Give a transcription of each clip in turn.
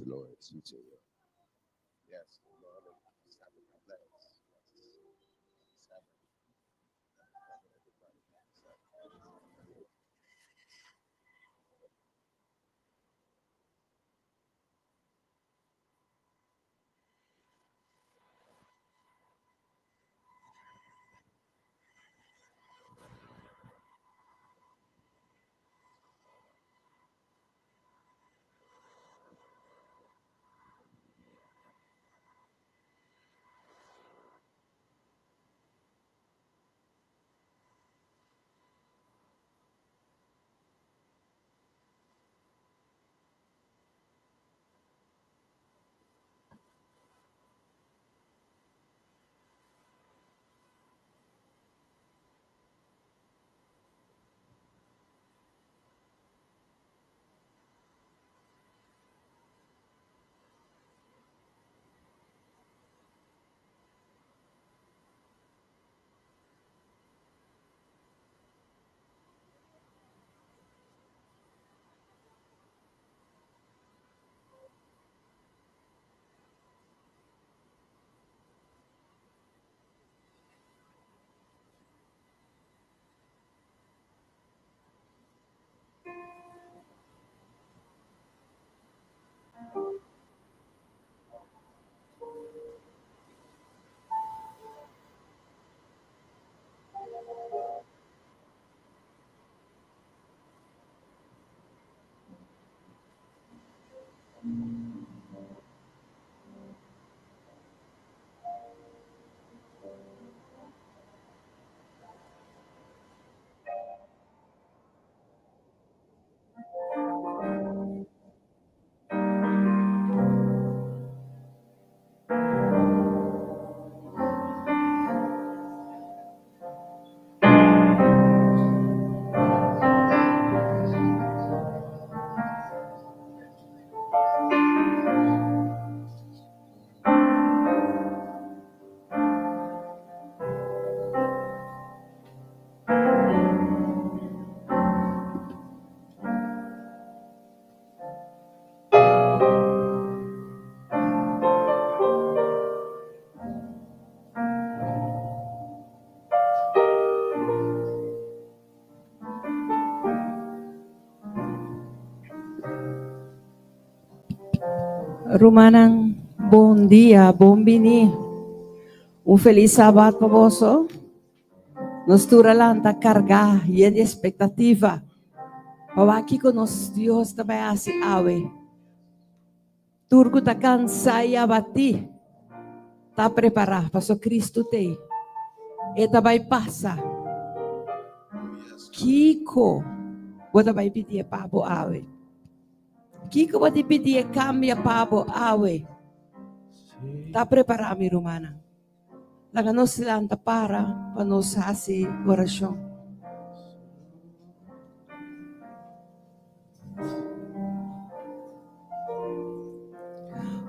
Lord. Sí, Señor. Yes, Lord. Rumanang, bom dia, bom bini. Feliz sábado para você. Nós turalanta tá cargar e de expectativa. Para aqui com nós Deus também assim awe. Turco tá cansado e abati. Tá preparado para o Cristo te. E tá vai passar. Kiko, você vai pedir para o awe. Kiko vai pedir cambia para o awe. Tá preparado, minha irmã. Laga nós silanta para nós fazer oração.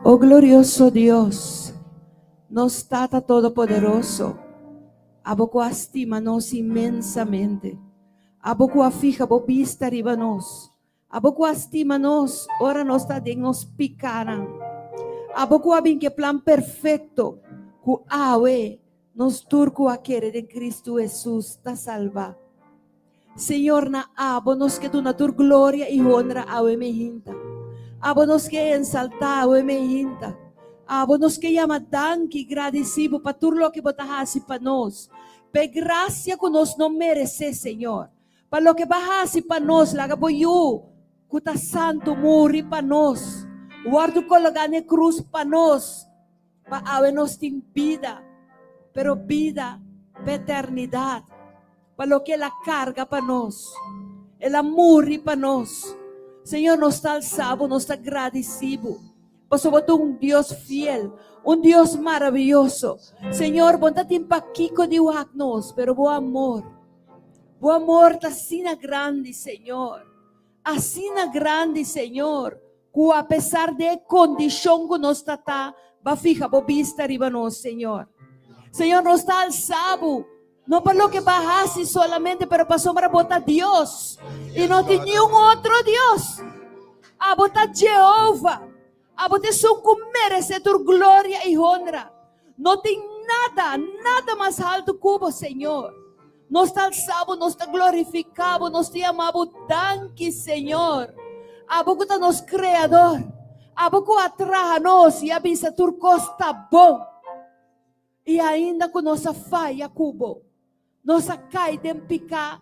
Oh glorioso Dios, nos Tata Todopoderoso, aboco estima nos inmensamente, aboco afija bo vista arriba nos, aboco estima nos, ora nos está de nos picaran, aboco abin que plan perfecto, cu awe, nos turco aquere de Cristo Jesús ta salva. Señor na abo nos que tu natur gloria y honra awe me hinta. Abo nos que ensalta awe me hinta. Abo nos que llama danki agradecido para tudo lo que botahasi para nós. Pe gracia que nos não merece, Senhor. Para lo que bahasi para nós, laga boyu, kuta santo muri para nós. Guardo cologane cruz para nós. Pa awe nos tem vida, pero vida, eternidade. Para lo que ela carga para nós. Ela muri para nós. Senhor, nos está alzado, nos está agradecido. Por sobre todo Dios fiel, Dios maravilloso. Señor, bondad impactico de nos, pero buen amor está así grande, Señor. Así grande, Señor. Que a pesar de condición que nos está, va fija, va vista arriba nos, Señor. Señor, nos está alzado. No para lo que bajase solamente, pero para sombra bota Dios. Y no tiene un otro Dios. A bota Jehová. Abo te sunku merece tu gloria y honra. No tem nada más alto como Señor. Nós te alçamos, nós te glorificamos, nós te amamos. Danke, Senhor. Abo que nos Criador. Abo que atraja nós e avisa tu costa bom. E ainda com nossa falha, cubo. Nossa cai de picar.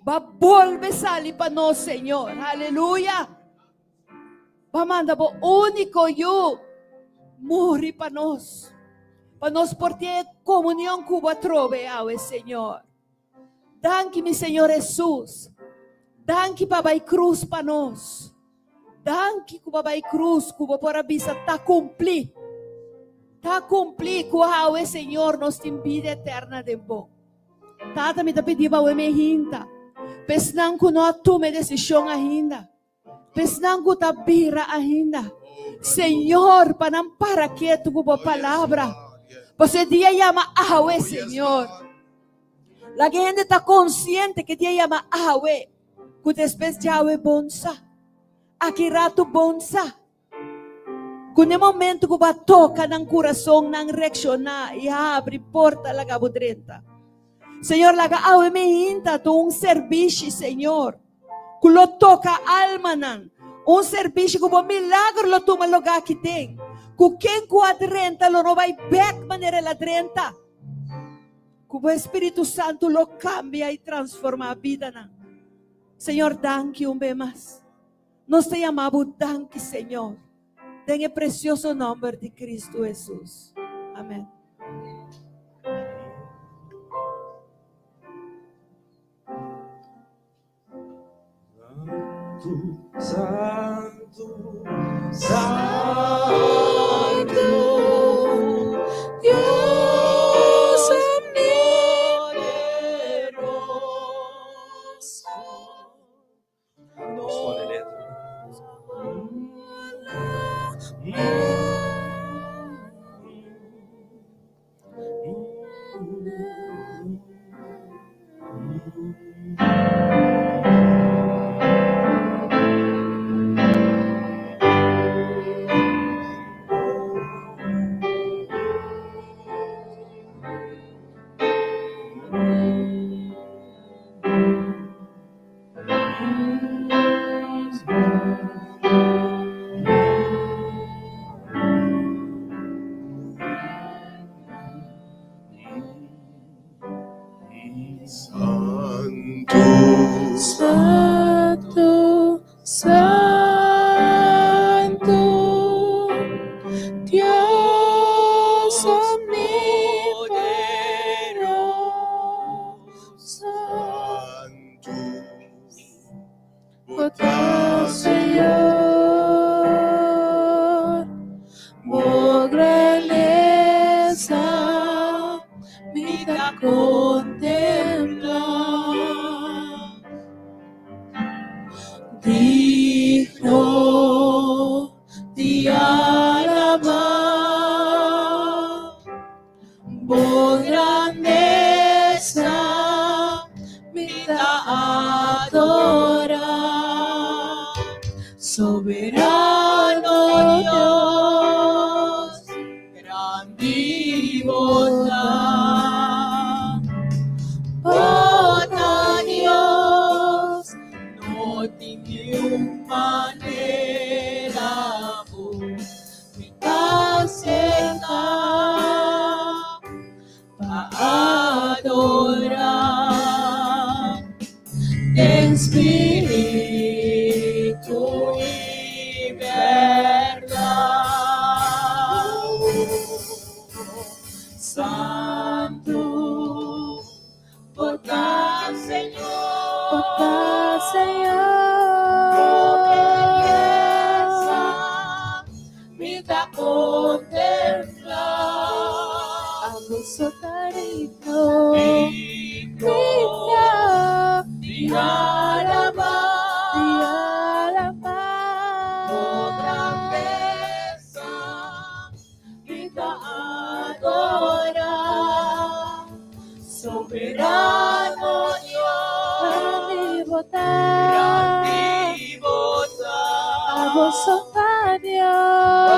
Va volve sali para nós, Senhor. Aleluia. Va manda bo único eu. Morri para nós. Para nós por ter comunhão com a trove, Senhor. Danke, meu Senhor Jesus. Danke, Papai Cruz para nós. Danke, Papai Cruz, Cuba por a vista tá cumprir. Tá cumprir com a Senhor, nós tem vida eterna de bom. Tata me tá pedindo para me hinta. Pesnang ko no tome decisão ainda. Pesnang ko ta bira ainda. Senhor, panampara que tu com palavra. Você dia llama Yahweh, Senhor. La gente está consciente que dia llama Yahweh. Que después Yahweh bonsa. Aqui rato bonsa. Que no momento que va toca ng coração, nang reaccionar e abre porta la cabudrenta. Senhor, laga awe me hinta tu serviço, Senhor. Que lo toca alma nan. Serviço que milagro lo toma lugar que tem. Que quem quadrenta lo não vai back maneira la drenta. Que o Espírito Santo lo cambia e transforma a vida nan. Senhor, danke bem mais. Nós te amamos, danke, Senhor. En el precioso nombre de Cristo Jesús. Amén. Santo, Santo, Dios omnipoderoso. Santo, Santo, Dios omnipoderoso. Oh Señor, por grandeza, vida contemplar. Digno de alabar, por grandeza, vida adorar. Soberano Dios, grandiosa, bona Dios, no tiene manera me cerca para adorar en espíritu y verdad. Santo, porque Señor, porque Señor, vida contemplar. Abuso cariño, digno de alabar, por grandeza, vida adorar. Soberano Dios, grande votar, a vos, oh Dios.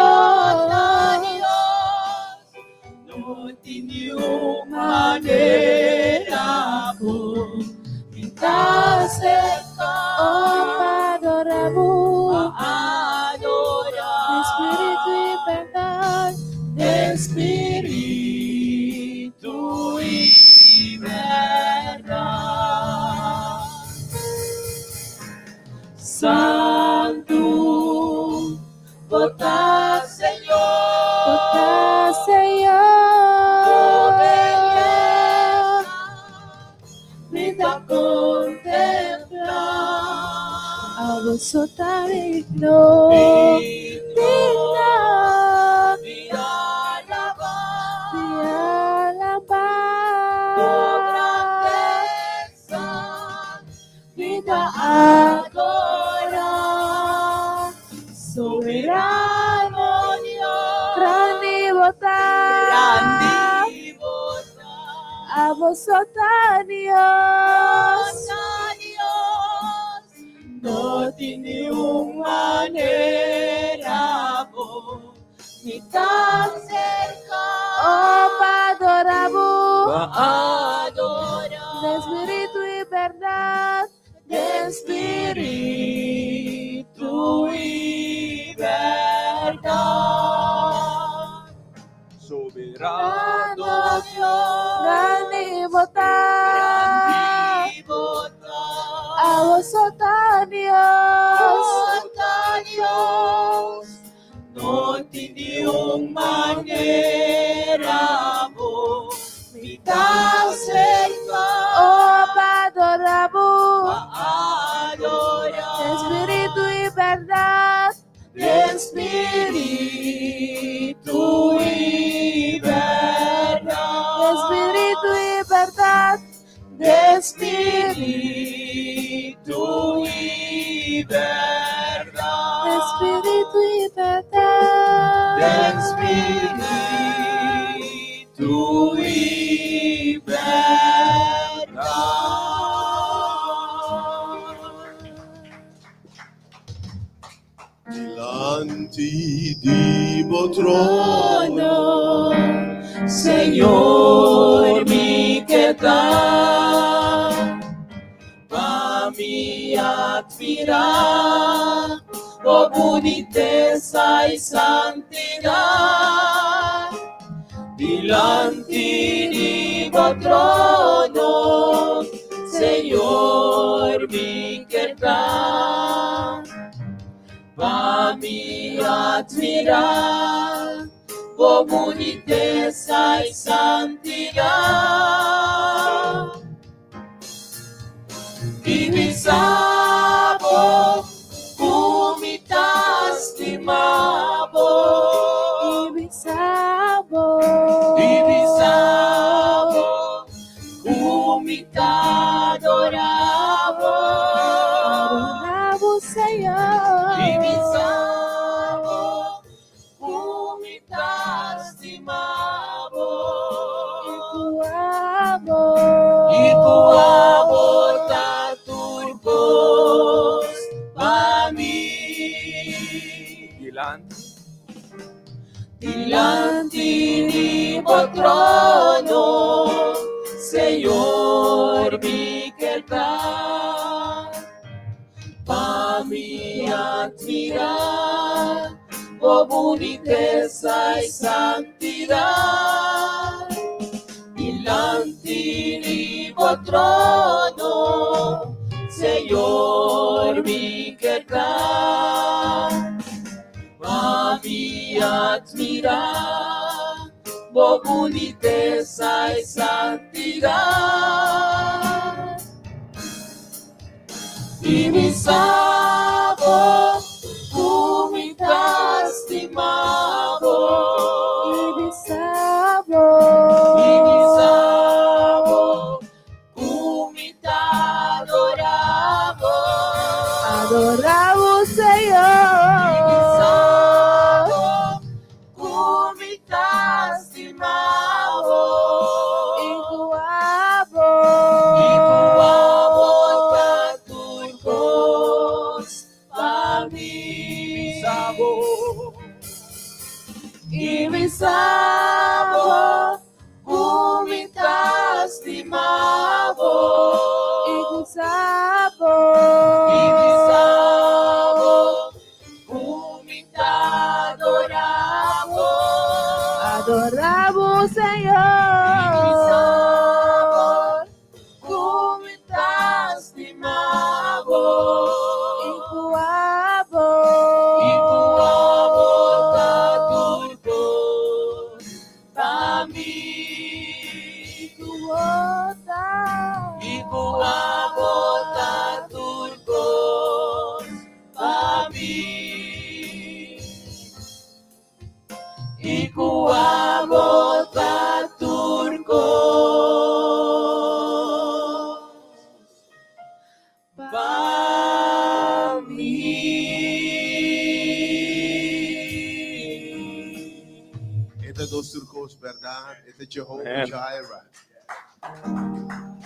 Espíritu y verdad, Espíritu y verdad. Santo, vota Señor, vota tu Señor, belleza, brinda contemplar. a vosotros digno, digna, Y alabar de tu alabar, grandeza, vida adorar, soberano Dios, gran y votar, grande y votar, a vosotros Dios, Dios, no tiene una manera, ni tan cerca, oh adoramos, va a adorar. de espíritu y verdad, De espíritu y verdad. Soberano Dios, gran y votar, grande y votar, a vosotros Dios, Dios, no tiene una manera, ni tan cerca, oh adoramos, va a adorar. de espíritu y verdad, De espíritu y verdad. de espíritu y verdad, De espíritu y verdad. de espíritu y verdad, De espíritu y verdad. Delante di trono, Señor, mi quedar, va mi admirar, oh boniteza y santidad, delante di trono, Señor, mi quedar, va mi admirar, oh boniteza y santidad. Divisabo, umitastimabo, divisabo, umitadorabo, adoramos Señor, divisabo, umitastimabo, tu y tu amor, amor turcos para mí. Delante di trono, Señor, mi quedar, para mi admirar, oh boniteza y santidad. Delante di trono, Señor, mi quedar, a mi admirar, oh boniteza y santidad. Divisabo, umitastimabo, divisabo, umitadorabo, adoramos Señor, divisabo, umitastimabo, y tu amor turcos para mí. Divisabo, umitastimabo, divisabo, umitadorabo, Señor. Como estás, mi amor. Iku abo. Iku abota turcos para mí. Iku ota. Iku abota turcos para mí. Iku abota turcos para mí. Ito dos turcos, ¿verdad? Ito Jehovah Amen. Jireh.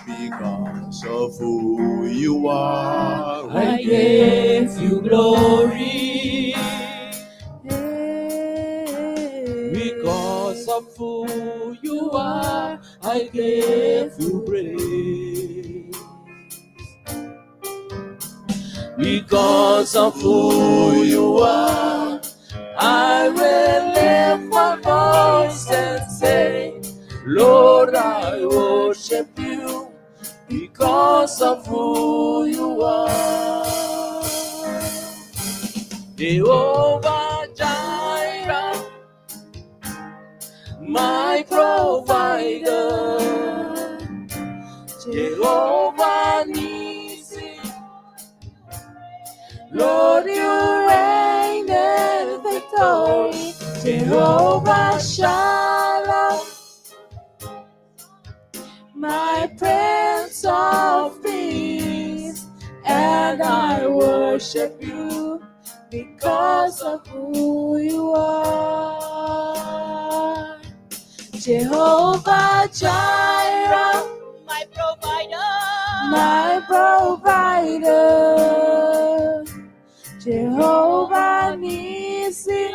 Because of who you are, I give you glory. Because of who you are, I give you praise. Because of who you are, I will lift my voice and say, Lord, I worship you because of who you are. Jehovah Jireh, my provider. Jehovah Nissi, Lord, you reign in victory. Jehovah Shalom, my Prince of Peace, and I worship you because of who you are. Jehovah Jireh, my provider. Jehovah Nissi,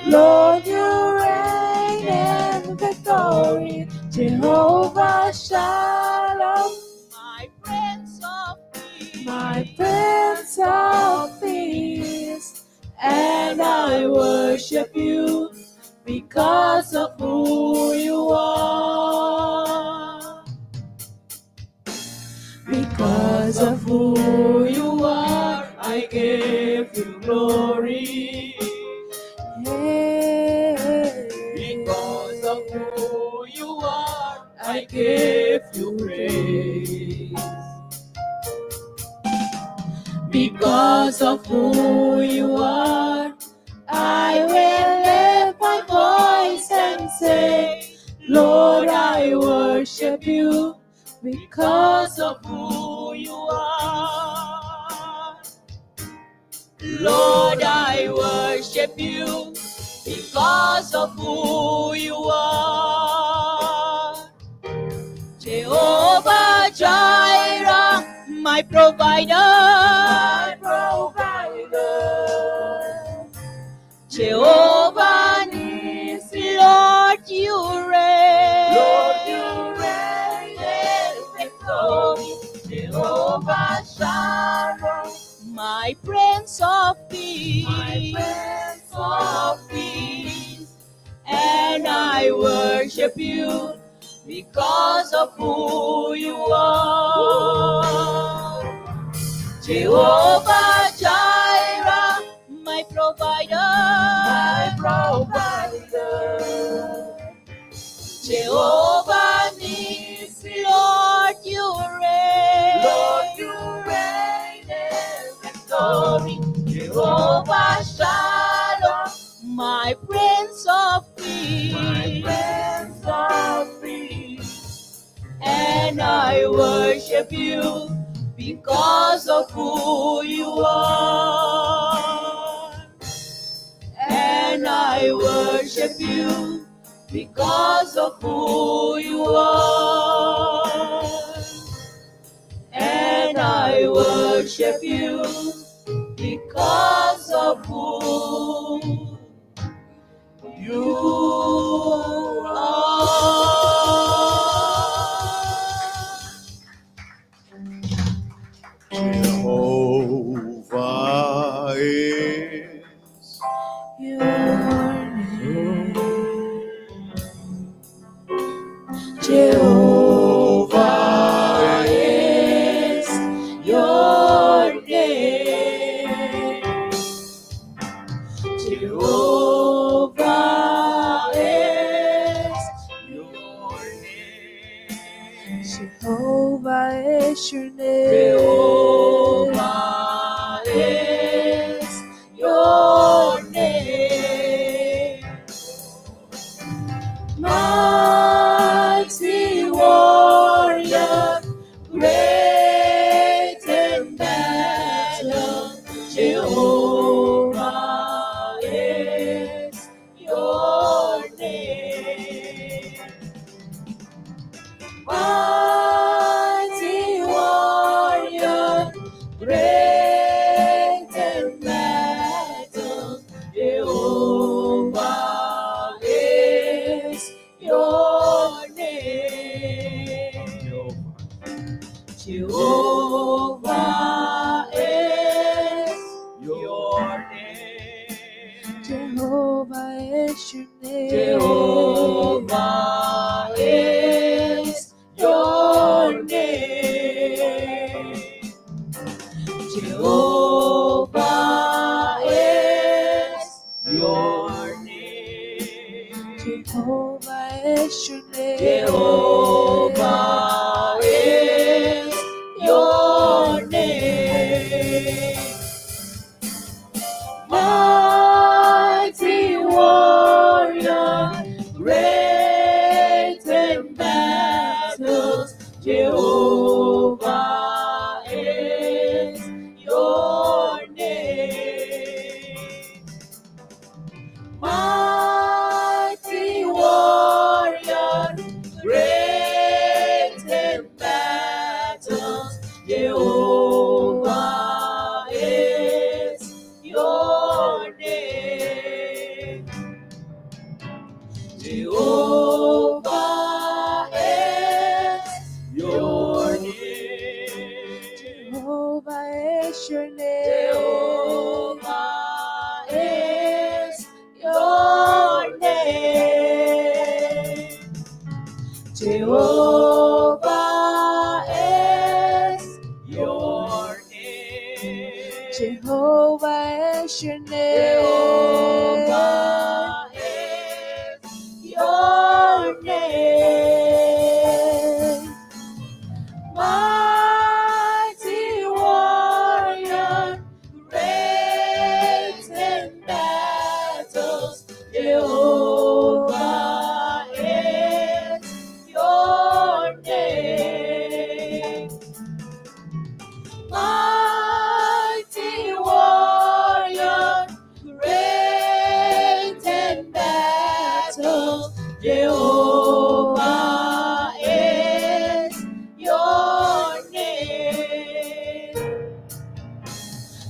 Lord, you reign in victory. Jehovah Shalom, my Prince of Peace, and I worship you because of who you are. Because of who you are, I give you glory. Because of who you are, I give you praise. Because of who you are, I will lift my voice and say, Lord, I worship you because of who you are. Lord, I worship you because of who you are. Jehovah Jireh, my provider. Jehovah Nissi, Lord, you reign. in victory. Jehovah Shalom, my Prince of Peace. And I worship you because of who you are. Jehovah Jireh, my provider. Jehovah Nissi, Lord, you reign. in victory. Jehovah Shalom, my Prince of Peace. And I worship you because of who you are. And I worship you because of who you are. And I worship you because of who you are. Jehovah is Your name. Jehovah is your name. Jehovah is your name. Jehovah is your name. Jehovah is your name. Mighty warrior, great in battle, Jehovah is your name. Mighty warrior, great in battle, Jehovah is your name. Jehovah is your name. Jehovah is your name. Jehovah is your name. Jehovah is your name. Jehovah is your name. Jehovah is your name. Mighty warrior, great in battles, Jehovah is your name. Mighty warrior, great in battles, Jehovah is your name. Jehovah is your name. Jehovah is your name. Jehovah is your name. Jehovah is your name. Jehovah is your name. Jehovah is your name. Mighty warrior, great in battles, Jehovah is your name. Mighty warrior, great in battle, Jehovah is your name.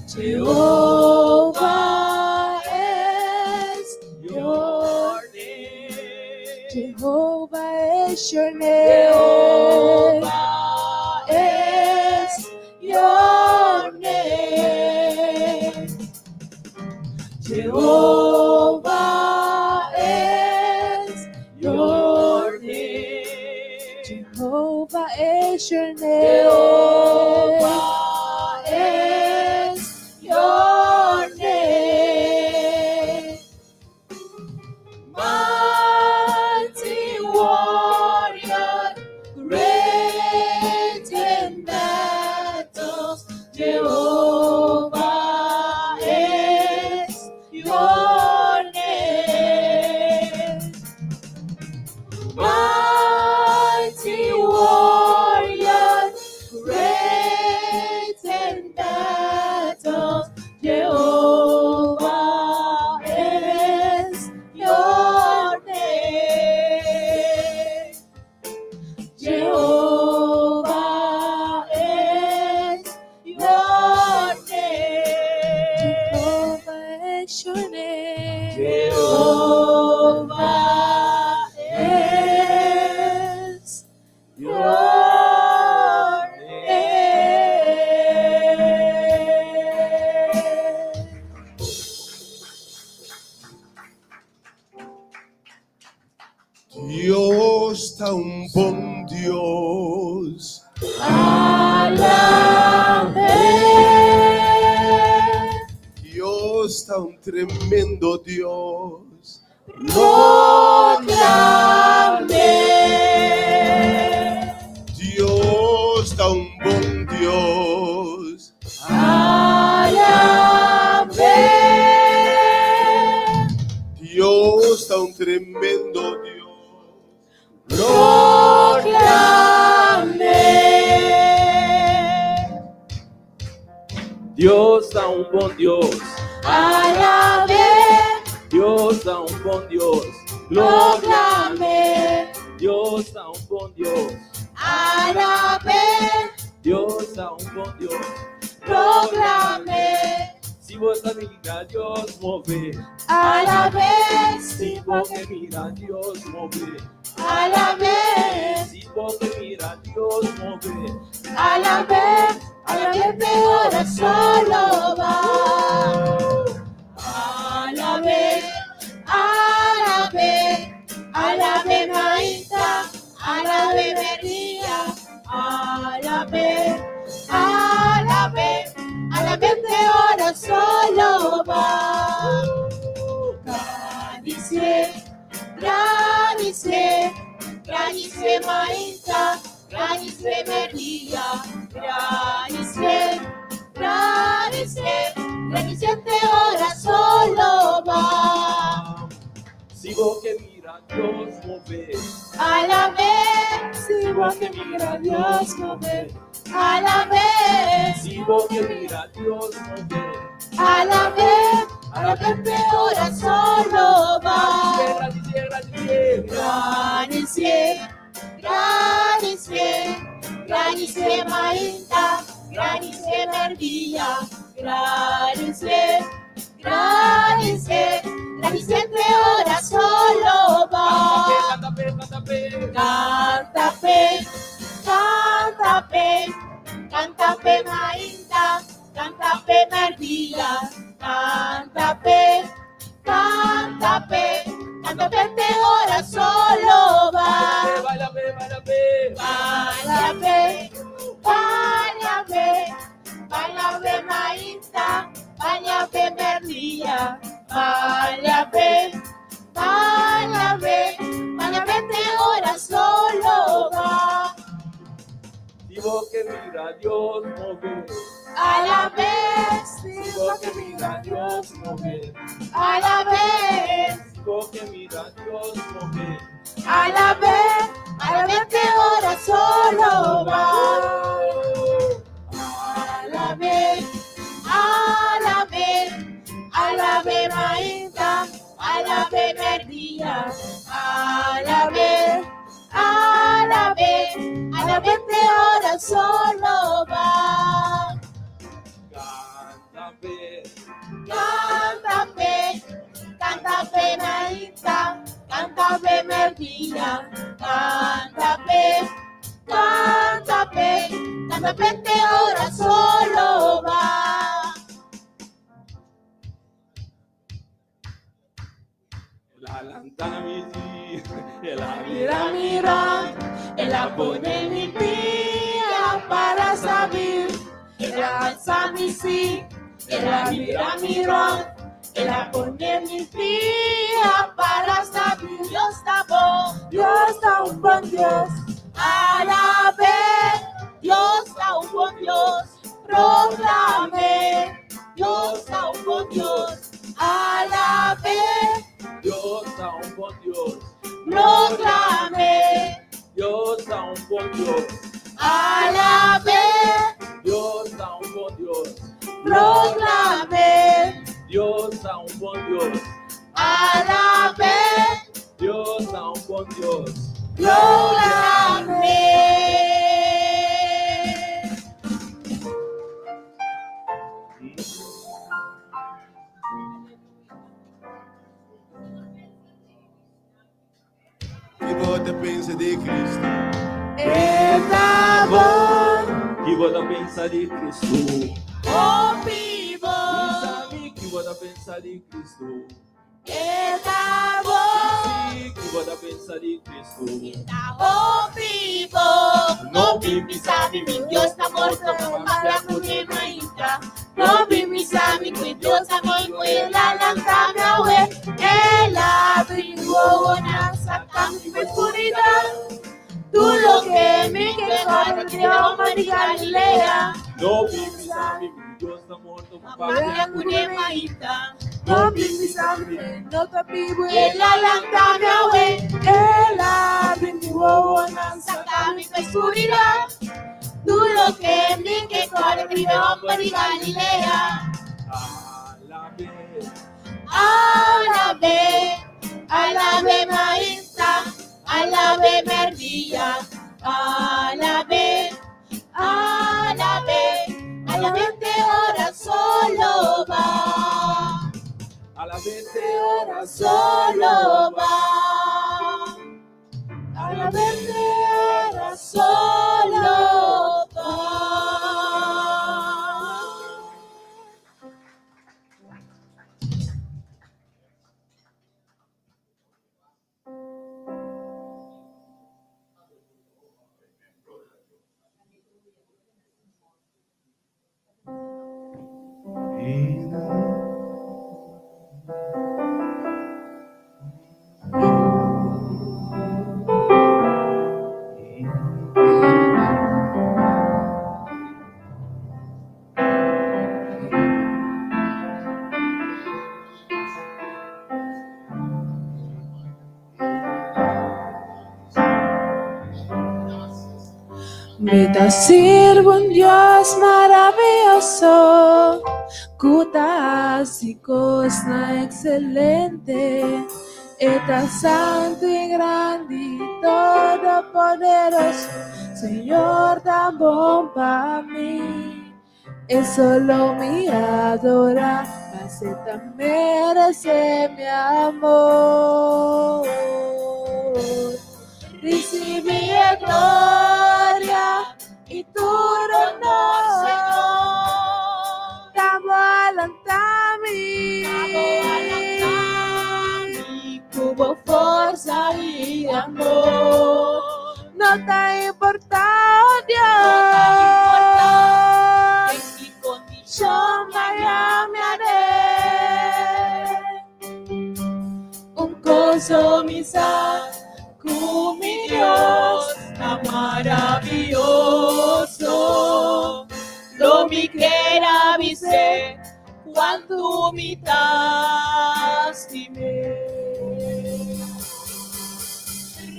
Jehovah is your name. Jehovah is your name. Jehovah is your name. Jehovah is your name. Jehovah is your name. Jehovah is your name. Mighty warrior, great in battles, Jehovah is your name. Mighty warrior, great in battles, Jehovah is your name. Jehovah is your name. Jehovah is your name. Jehovah is your name. Dios Dios tão bom Deus. Dios tão tremendo Deus. Dios tão bom Deus. Dios tão tremendo Deus. Dios da un buen Dios. Dios da un buen Dios. Dios da un buen Dios. Dios da un buen Dios. Si vos a mira Dios mover. Si vos que mira Dios mover. Si vos que mira Dios mover. Ahora solo va. Alabe Maíta, alabe María, alabe, ahora solo va. Granice Maíta, granice María, granice ahora solo va. Si vos que mira Dios mover. Si vos que mira Dios mover. Si vos que mira Dios mover. Ahora solo va. Granice Maíta, granice María, granice ahora solo va. Canta Maíta, canta María, canta ahora solo va. Bailame Maíta, bailame María, bailame ahora solo va. Si vos que mira Dios mover. Si vos que mira Dios mover. Si vos que mira Dios mover. ahora solo va. Alabe Maíta, alabe María, alabe, ahora solo va. Cántate Maíta, cántate María, cántate ahora solo va. La lantana misi, Mira, ella pone mi pía para saber. Ella alza mi sí, ella mira, ella pone mi pía para saber. Dios está un buen Dios. Alabe, Dios está un buen Dios. Proclame, Dios está un buen Dios. Alabe, Dios da un buen Dios. proclame, Dios da un buen Dios. alabe, Dios da un buen Dios. proclame, Dios da un buen Dios. alabe, Dios da un buen Dios. proclame. Que você pensa de Cristo? Está bom, Que vou pensar de Cristo. oh vivo, Sabe que vou pensar de Cristo. está bom. Assim que vou pensar em Cristo. Taho vivo, no bimbisami, mi Dios está muerto, para cumplir maíta. No bimbisami, mi Dios a mí, la lanzada, el abrigo, una saca mi oscuridad. Tú lo que me queda, que hombre Galilea. No bimbisami, mi Dios está muerto, Para cumplir maíta. No bimbisami, no te pibo, El lanzada, el abrigo, saca mi oscuridad. Tú lo que me queda, que hombre Galilea. Alabe Maísta, alabe Merdilla, alabe te ora solo va, A la vez ora solo va, alabe te ora solo va. Me te sirvo un Dios maravilloso, cutas y cosa excelente, estás santo y grande y todopoderoso, Señor tan bon para mí. Es solo mi adorar, acepta merece mi amor. Recibí gloria y tu honor, Señor, Tamo alantami, tuvo fuerza y amor. no te importa, oh Dios, En mi yo condición me haré un gozo misa con mi Dios tan maravilloso. Lo mi quiera viste cuando mi estimé.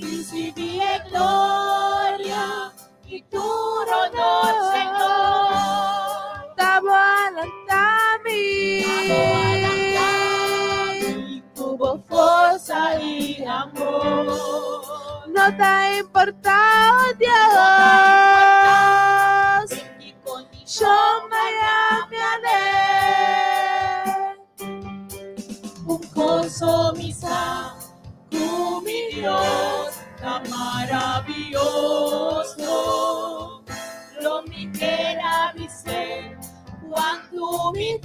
Recibí gloria y tu honor, Señor. Tamo alantami, Tuvo fuerza y amor. no te importa, oh Dios, En mi yo condición me haré un gozo misa con mi Dios tan maravilloso. Lo mi quiera viste cuando mi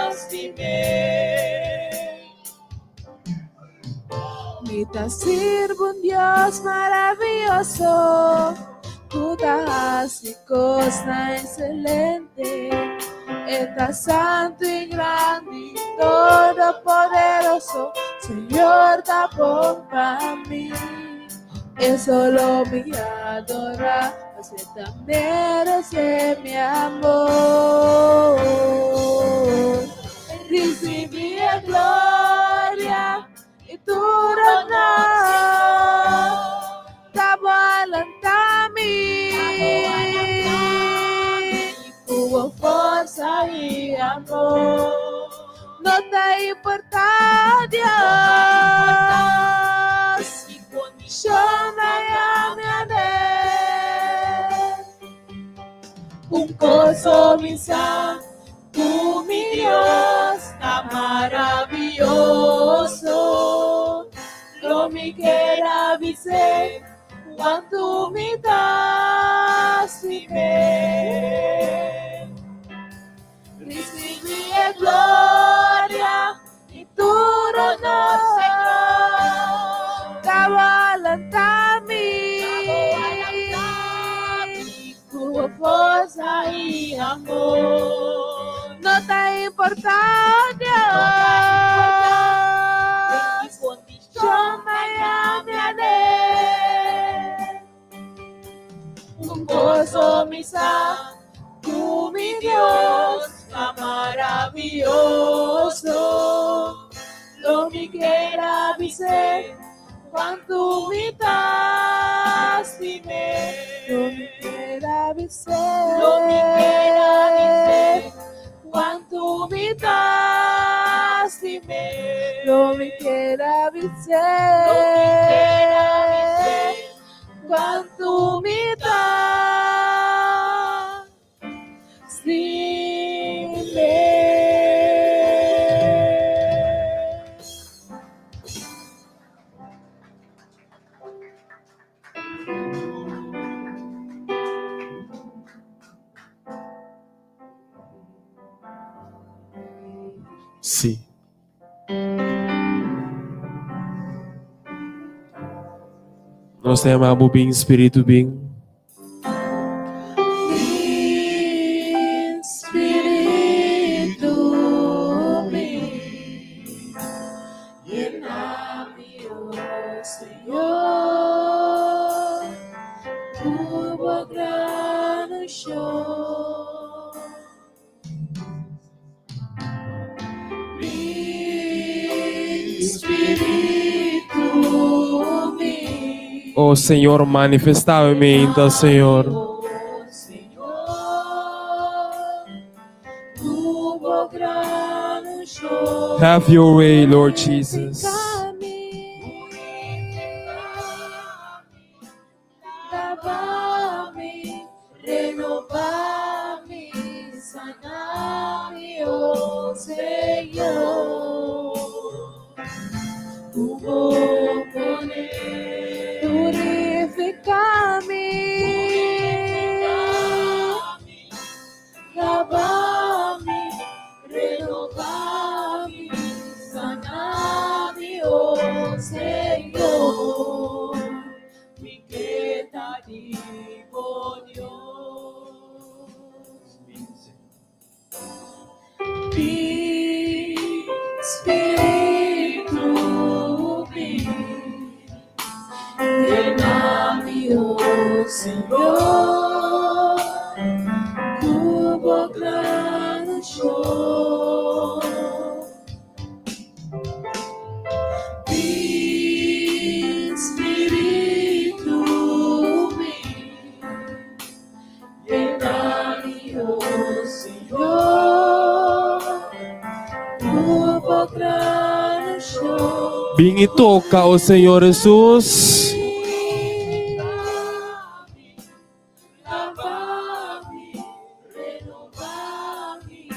estimé. Mi te sirvo un Dios maravilloso, cutas y cosa excelente, estás santo y grande y todopoderoso, Señor da por para mí. Es solo mi adorar, acepta merece mi amor. Recibí gloria y tu honor, Tamo alantami, Tuvo fuerza y amor. no te importa, Dios, Y yo condición me haré un gozo misa con mi Dios tan maravilloso. Lo mi quiera viste cuando mi estimé. Recibí gloria y tu honor, Señor. amor. No está importante. Un gozo, misa, tú mi Dios, tan maravilloso. Lo mi quiera dice, cuanto mi tastime. Lo mi quiera dice, Lo mi quiera dice, cuanto mi tastime. lo mi quiera dice, Lo mi quiera dice, cuanto mi Sí. Nós temos a bem Espírito bem. Espíritu mío, llena-me, oh Senhor, tua grande show. Espíritu mío, Oh Senhor, manifestamente, Senhor. oh Senhor, tua grande show. Have your way, Lord Jesus. Lava-me, renova-me, sana-me, oh Senhor. Tu bom poder, purifica-me, lava-me, renova-me, sana-me, oh Senhor. Me queda por Dios. Espíritu mío, llena-me, oh Senhor, tua grande show. Espíritu mío, llena-me, oh Senhor, tua grande show. Bem e toca, oh Senhor Jesus. Lava-me, renova-me,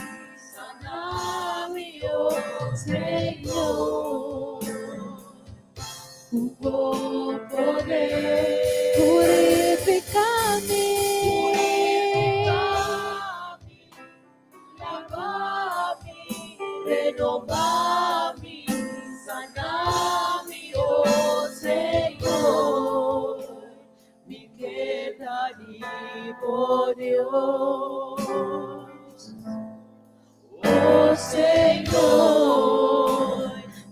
sana-me, oh Senhor. O bom poder, purifica-me, lava-me, renova-me, sana-me, oh Senhor. Me quedarei por Deus, oh Senhor.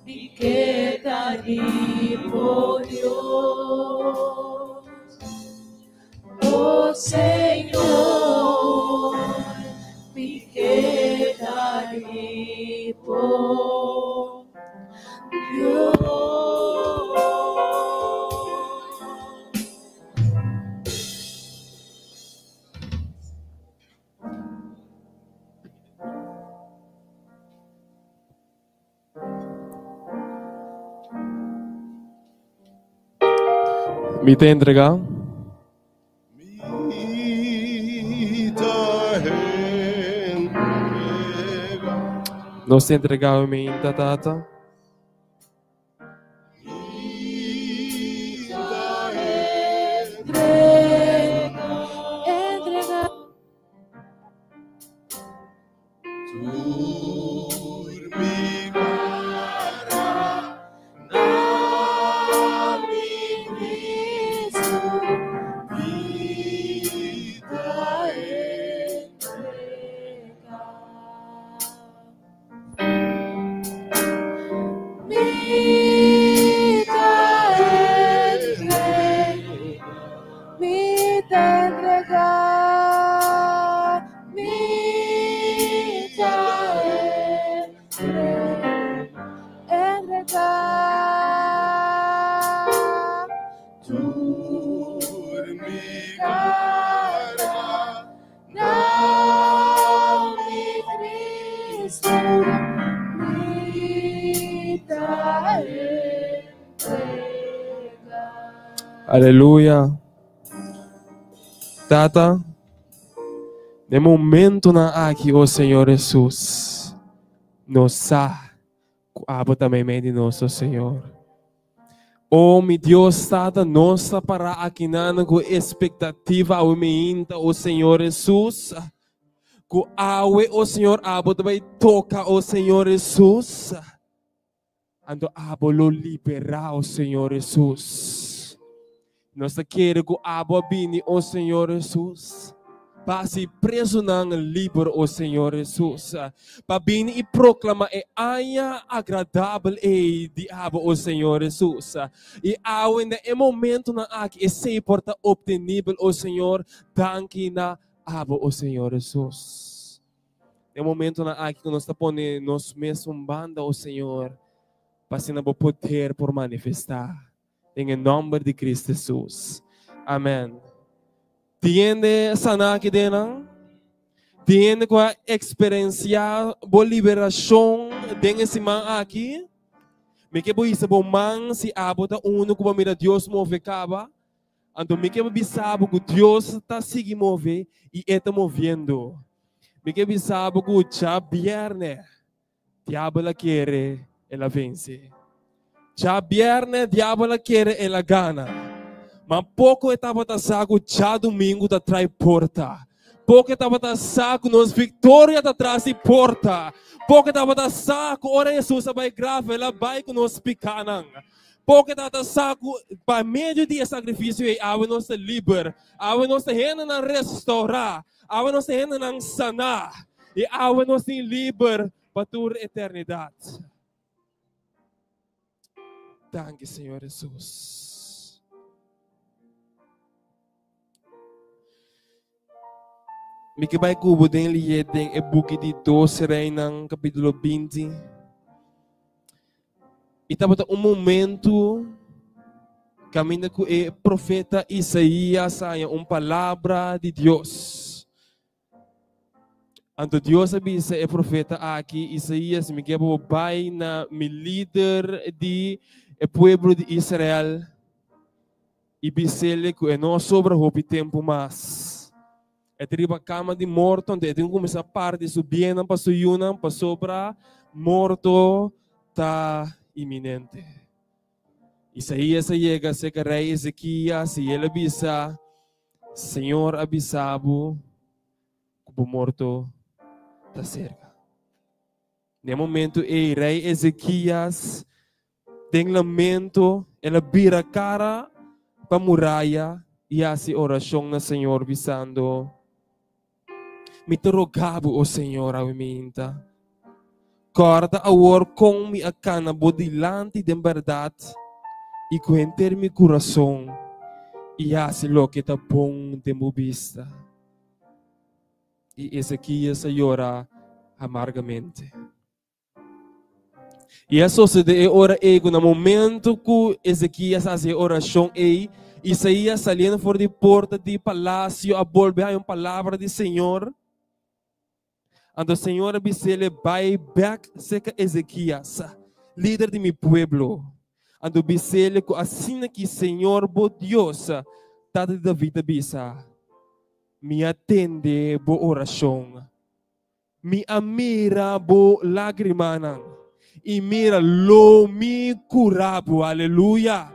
Me quedarei por Deus, oh Senhor. Me quedarei por Deus. Me te entregar. Nós te entregamos em Tata. entrega, entregar. Turmigará, Dá-me Cristo, vida entregar. Aleluia. Tata, no momento na aqui, o Senhor Jesus, nos sa, abo também de nosso Senhor. Oh, meu Deus, Tata, nossa para aqui na com expectativa ao meinta o Senhor Jesus. Com awe o Senhor abo também toca o Senhor Jesus. Ando abo lo liberar o Senhor Jesus. Nós queremos que abo bini o Senhor Jesus. Para se preso ng livre o Senhor Jesus. Para bini e proclama e aya agradável e diabo o Senhor Jesus. E awe na e momento na aqui e se porta obtenível o Senhor. Danke na abo o Senhor Jesus. No momento na aqui que nós tapone nos mesmos banda o Senhor. Para se não poder por manifestar. Em nome de Cristo Jesus. Amém. Tiene sana que denang? Tiene com a experiência boa liberação dengue si man aqui? Me que boisa bom man si abota uno como mira Deus move caba? Ando me que bisabo que Deus está seguindo move e está movendo. Me que bisabo que já viernes diabo la quiere ela vence. Já viernes diabo la quiere ela gana. Mas pouco estava a saco, já domingo da trai porta. Pouco estava a saco, nos vitória da traz e porta. Pouco estava a saco, ora Jesus vai grave, ela vai com nos picanang. Pouco estava a saco, para meio de sacrifício, e a nos liber, a nos renda na restaurar, a nos renda na sanar, e a nos liber para toda eternidade. Danke, Senhor Jesus. Me que vai cubo den lieden e buki de 12 reinang capítulo 20. E estava momento caminha com o profeta Isaías saia palavra de Deus. Anto Deus avisa o profeta aqui Isaías me que vai na mi líder de o povo de Israel e bisele que não sobra hopi tempo mais. É triba cama de morto, onde tem que começar a parte subindo para suyunam, para sobra morto tá iminente. Isaías chega se que rei Ezequias e ele avisa, Senhor avisado, que o morto tá cerca. No momento o rei Ezequias tem lamento, ele vira cara para a muralha e assim oração na Senhor visando. Me rogavo o Senhor a minta. Corta a war com mi acana bodilante de verdade e cuenter mi coração e assim lo que tá bom de vista. E Ezequias llora amargamente. E isso sucede ora ego no momento que Ezequias faz oração e Isaías saliendo fora de porta de palácio a volver a uma palavra do Senhor. Ando o Senhor bisele vai back seca Ezequias, líder de mi pueblo. Ando bisele que assim que Senhor bo Deus tata da vida bisa. Me atende bo oração. Me amira bo lagrimanan. E mira lo mi curabo, aleluia.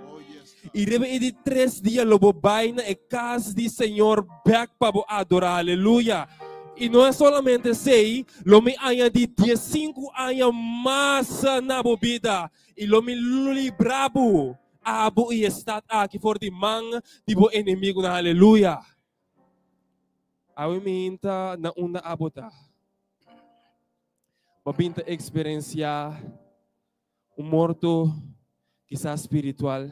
E deve de 3 dias lo vai na casa de Senhor back para adorar, aleluia. E não é somente 6, lo me haya de 15 anos mais na vida. E lo me librabo, abo e está aqui for de man, tipo inimigo na aleluia. Awi minta na una abota. Mabinta experiencia morto, quizás espiritual.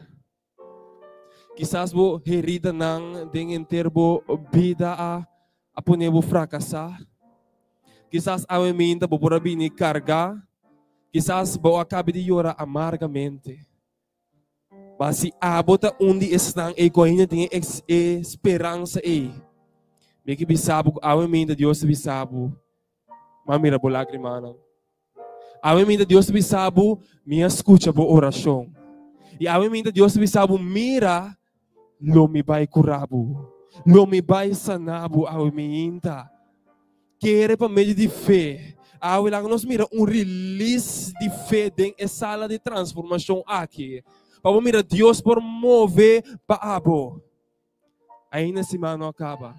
Quizás bo herida nang ding interbo vida a ponebo fracasar. Quizás awe minta bo por bini carga. Quizás vos acabe de llorar amargamente. Mas se abota onde estão e que ainda tem esperança aí. Me que bisabo, a mim de Deus bisabo. Mas mira por lágrima não. A mim de Deus bisabo, me escuta por oração. E a mim de Deus bisabo, mira, lo me vai curabo. Lo me vai sanabo a mim inta. Quer para meio de fé. A lá nós mira release de fé dentro da sala de transformação aqui. Para mira Deus por mover para abo. Ainda esse mano acaba.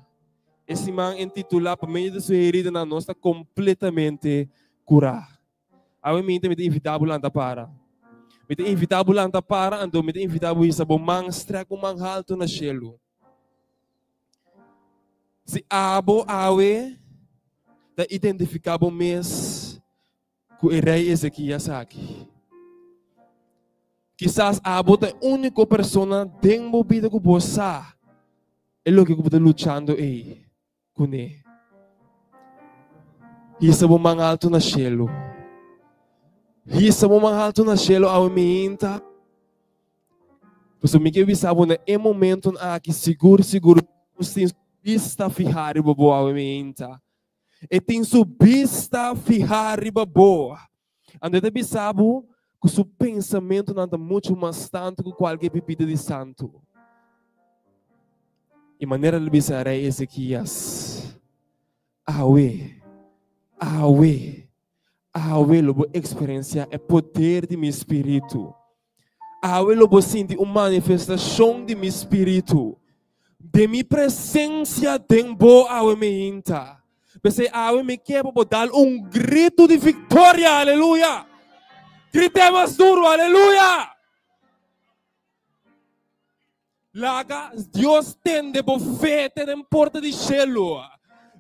Esse man intitula para meio de sua herida na nossa completamente curar. A mim me invitável lá para. Me invitável lá para, ando me invitável isa bom man strek o man alto na cielo. Se abo awe da identificado mes com o rei Ezequias aqui. Quizás abo da única pessoa dentro da vida que você é o que você está lutando aí com ele. Isa bom man alto na cielo. Isa mo man alto na cielo ao minta. Pois o Miguel bisabo na momento aqui seguro você vista fijar bobo ao minta. E tem sua vista fijar bobo. Ande bisabo que seu pensamento não está muito mais tanto que qualquer bebida de santo. E maneira de bisar é Ezequias. Awe. Lobo experiência é poder de meu espírito. Lobo sentir uma manifestação de meu espírito. De minha presença dentro a me inta. Porque me quer dar grito de vitória, aleluia. Grite mais duro, aleluia. Laga, Deus tem de fé, tem porta de cielo.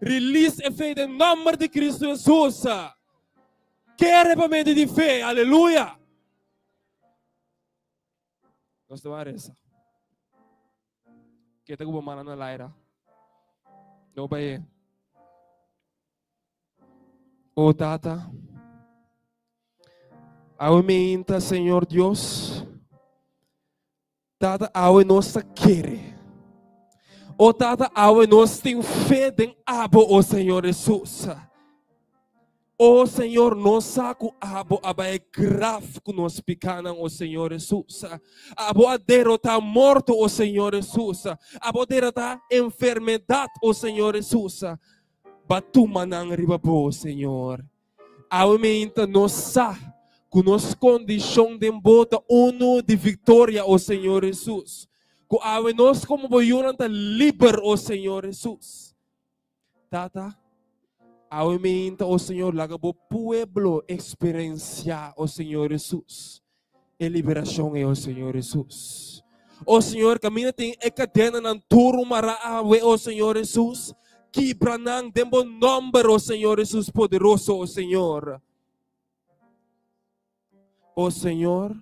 Release a fé em nome de Cristo Jesus. Quer para meio de fé, aleluia. Nós tomar essa. Que tá com uma na laira. Não vai. Oh tata. Aumenta, Senhor Deus. Tata, awe nossa quer. Oh tata, awe nós tem fé em abo, oh Senhor Jesus. Oh Senhor, nós saco abo abai gráfico nos picanam, oh Senhor Jesus. Abo a derrotar morto, oh Senhor Jesus. Abo derrotar enfermidade, oh Senhor Jesus. Batuma nang ribabo, Senhor. Aumenta nossa com nossa condição de bota uno de vitória, oh Senhor Jesus. Com awe nós como boiunanta liber, oh Senhor Jesus. Tata. Aumenta, oh Senhor, laga bo pueblo experienciar, oh Senhor Jesus. E liberação é, oh Senhor Jesus. Oh Senhor, caminha tem e cadena ng turo maraawe, oh Senhor Jesus. Quebra ng dembo number, oh Senhor Jesus, poderoso, oh Senhor. Oh Senhor,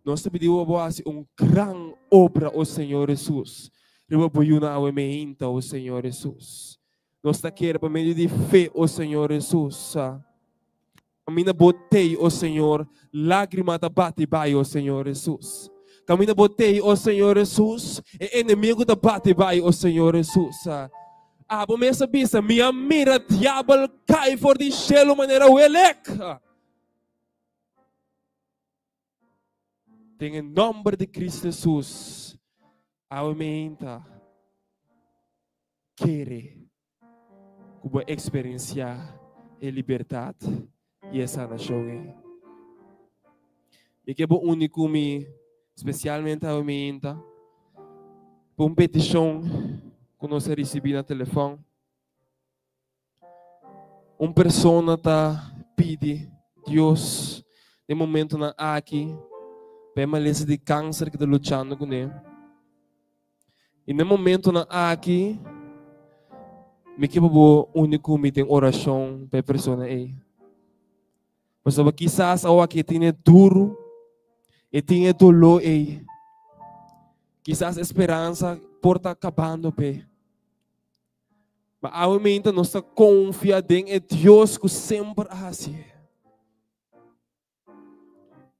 nós te pedimos gran obra, oh Senhor Jesus. Riba po yun na aumenta, oh Senhor Jesus. Nós te queremos por meio de fé, oh Senhor Jesus. Camina botei, oh Senhor, lágrima da bate vai, oh Senhor Jesus. Camina botei, oh Senhor Jesus, e inimigo da bate vai, oh Senhor Jesus. Bom essa bisa, minha mira diabo cai for de cielo maneira o elec. Tem em nome de Cristo Jesus, aumenta, querer. Como experienciar a liberdade e a sanação. E que é o único me, especialmente a mim, por uma petição que nós recebemos no telefone. Uma pessoa está pedindo Deus, no momento na aqui, para uma lista de câncer que está lutando com ele. E no momento na aqui, me que o único me tem oração para a pessoa aí. Mas quizás o aqui tem duro e tem dolor aí. Quizás a esperança porta acabando pe. Mas aumenta nossa confiança em Deus que sempre assim.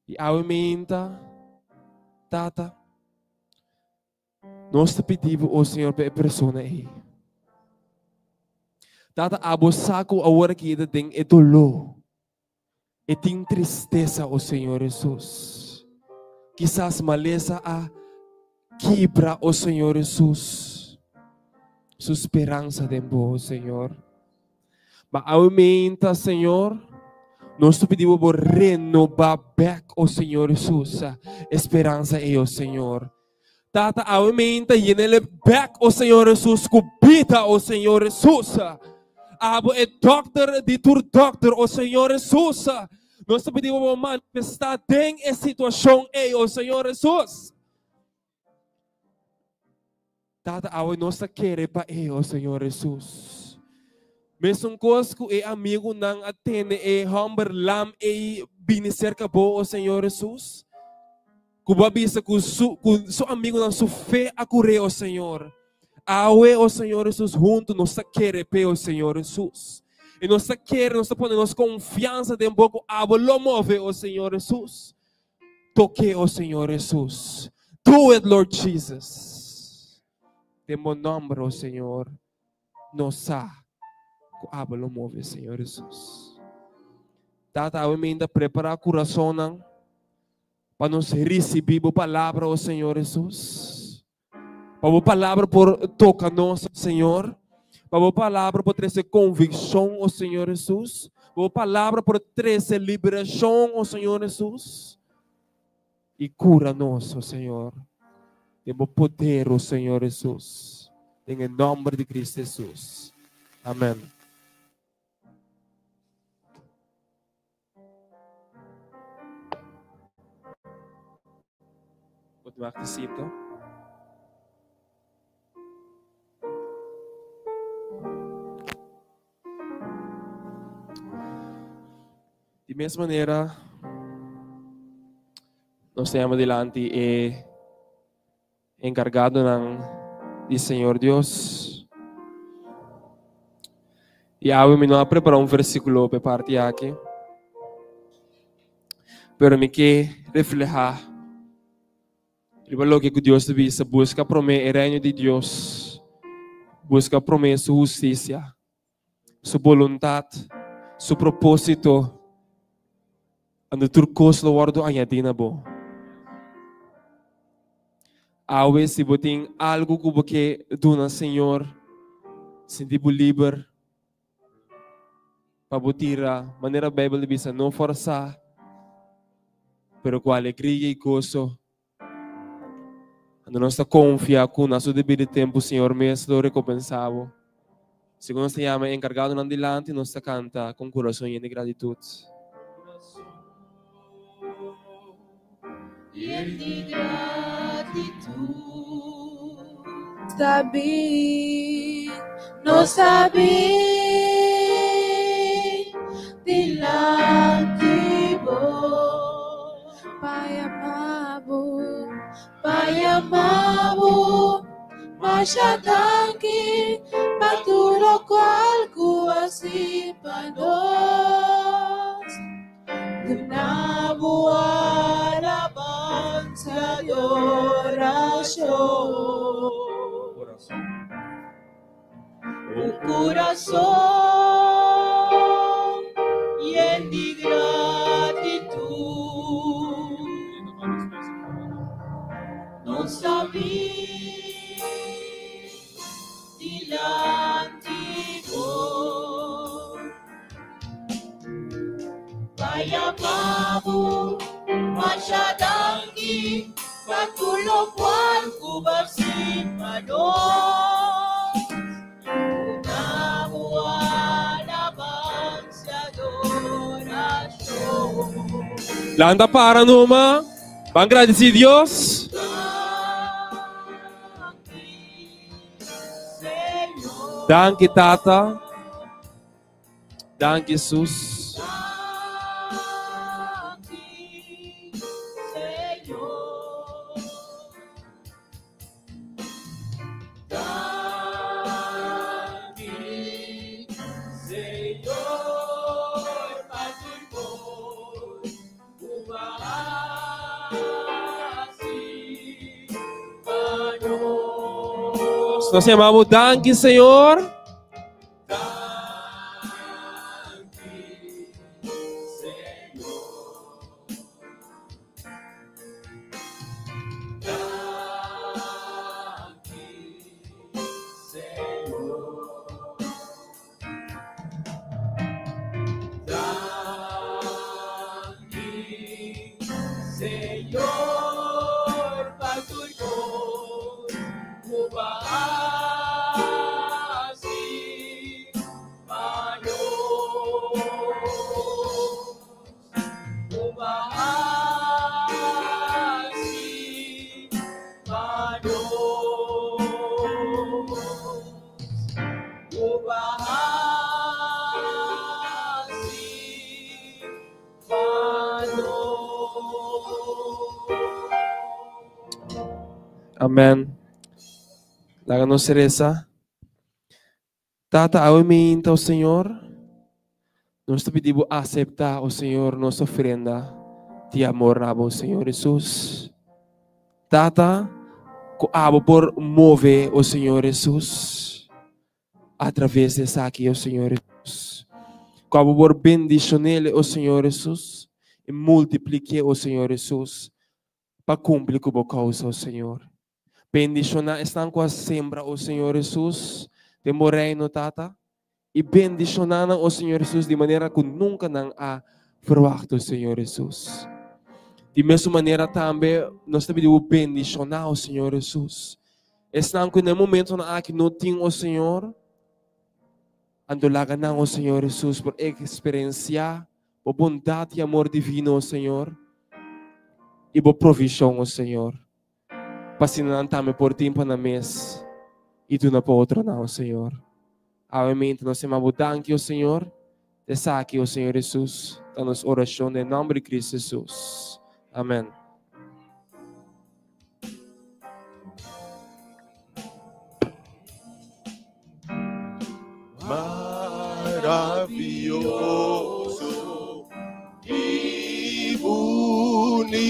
E aumenta, Tata, nós te pedimos, oh Senhor, para a pessoa aí. Tata, abo saco a hora que ele tem dolor. E tem tristeza, oh Senhor Jesus. Quizás maleza a quebra, oh Senhor Jesus. Sua esperança de bom, Senhor. Mas aumenta, Senhor. Nós te pedimos por renovar back, oh Senhor Jesus. Esperança é, oh Senhor. Tata, aumenta e nele back, oh Senhor Jesus. Cubita, oh Senhor Jesus. Abo é doctor de tur doctor, oh Senhor Jesus. Nós te pedimos por manifestar em essa situação, oh Senhor Jesus. Tata, abo nós queremos para oh Senhor Jesus. Mesmo conosco é amigo não atende é humber lam é binicer cabo, oh Senhor Jesus. Cuba bisa com su amigo não su fé a correr, oh Senhor. Awe, oh Senhor Jesus, junto nos quer, oh Senhor Jesus. E nos quer, nos ponemos confiança de um pouco, abo lo move, oh Senhor Jesus. Toque, oh Senhor Jesus. Do it, Lord Jesus. De meu nome, oh Senhor, nos abo lo move, Senhor Jesus. Tata, eu me ainda preparar o coração para nos receber a palavra, oh Senhor Jesus. Para a palavra por tocar-nos, Senhor. Para a palavra por trazer convicção, oh Senhor Jesus. Para a palavra por trazer liberação, oh Senhor Jesus. E cura-nos, oh Senhor. Temos poder, oh Senhor Jesus. Em nome de Cristo Jesus. Amém. Pode marcar cito. De mesma maneira, nós temos delante encargado de Senhor Deus. E eu me não preparar versículo para parte aqui. Pero me que reflejar o que Deus te visa, busca promessa, o reino de Deus, busca promessa, sua justiça, sua vontade, seu propósito. Ando turcos lo wardo añadina bo. Awe se botin algo como que dona Senhor, sentir livre, para botira maneira Bíblia bisa não forçar, pero com alegria e gozo. Ando nós confia com nosso devido tempo, Senhor, mesmo recompensado. Segundo nós chama encargado nan dilante, nós canta com coração de gratitude. E de gratidão sabe, não sabe dilante bo Pai amado masyadangki paturo qual kuasi panos Genabo alabanza y oración un corazón lleno de gratitud no sabía dilante Vaya babu masyadangki patulokwan kubasin panos Unamo alabanza y oración Landa para numa, vamos agradecer a Deus. Danke Tata, danke Jesus. Senhor, Pai, por amor, Nós chamamos danke, Senhor. Amen. Laga nos reza. Tata, aumenta o Senhor. Nós te pedimos aceitar o Senhor nossa ofrenda de amor ao Senhor Jesus. Tata, abo por mover o Senhor Jesus através dessa aqui o Senhor Jesus. Abo por bendicionar o Senhor Jesus e multiplicar o Senhor Jesus para cumprir com a causa o Senhor. Bendicionar estão com a sembra o Senhor Jesus de moreno, Tata. E bendicionar o Senhor Jesus de maneira que nunca não há verwacht o Senhor Jesus. De mesma maneira também, nós devemos bendicionar o Senhor Jesus. Estão que no momento na que não tem o Senhor, andolaga não o Senhor Jesus por experienciar a bondade e amor divino o Senhor e a provisão o Senhor. Pasinan também por tempo na mês e tu na para outro não, Senhor. Obviamente, nós chamamos danke ao Senhor. Dessa aqui o Senhor Jesus. Da nossa oração em nome de Cristo Jesus. Amém. Maravilhoso e bonita.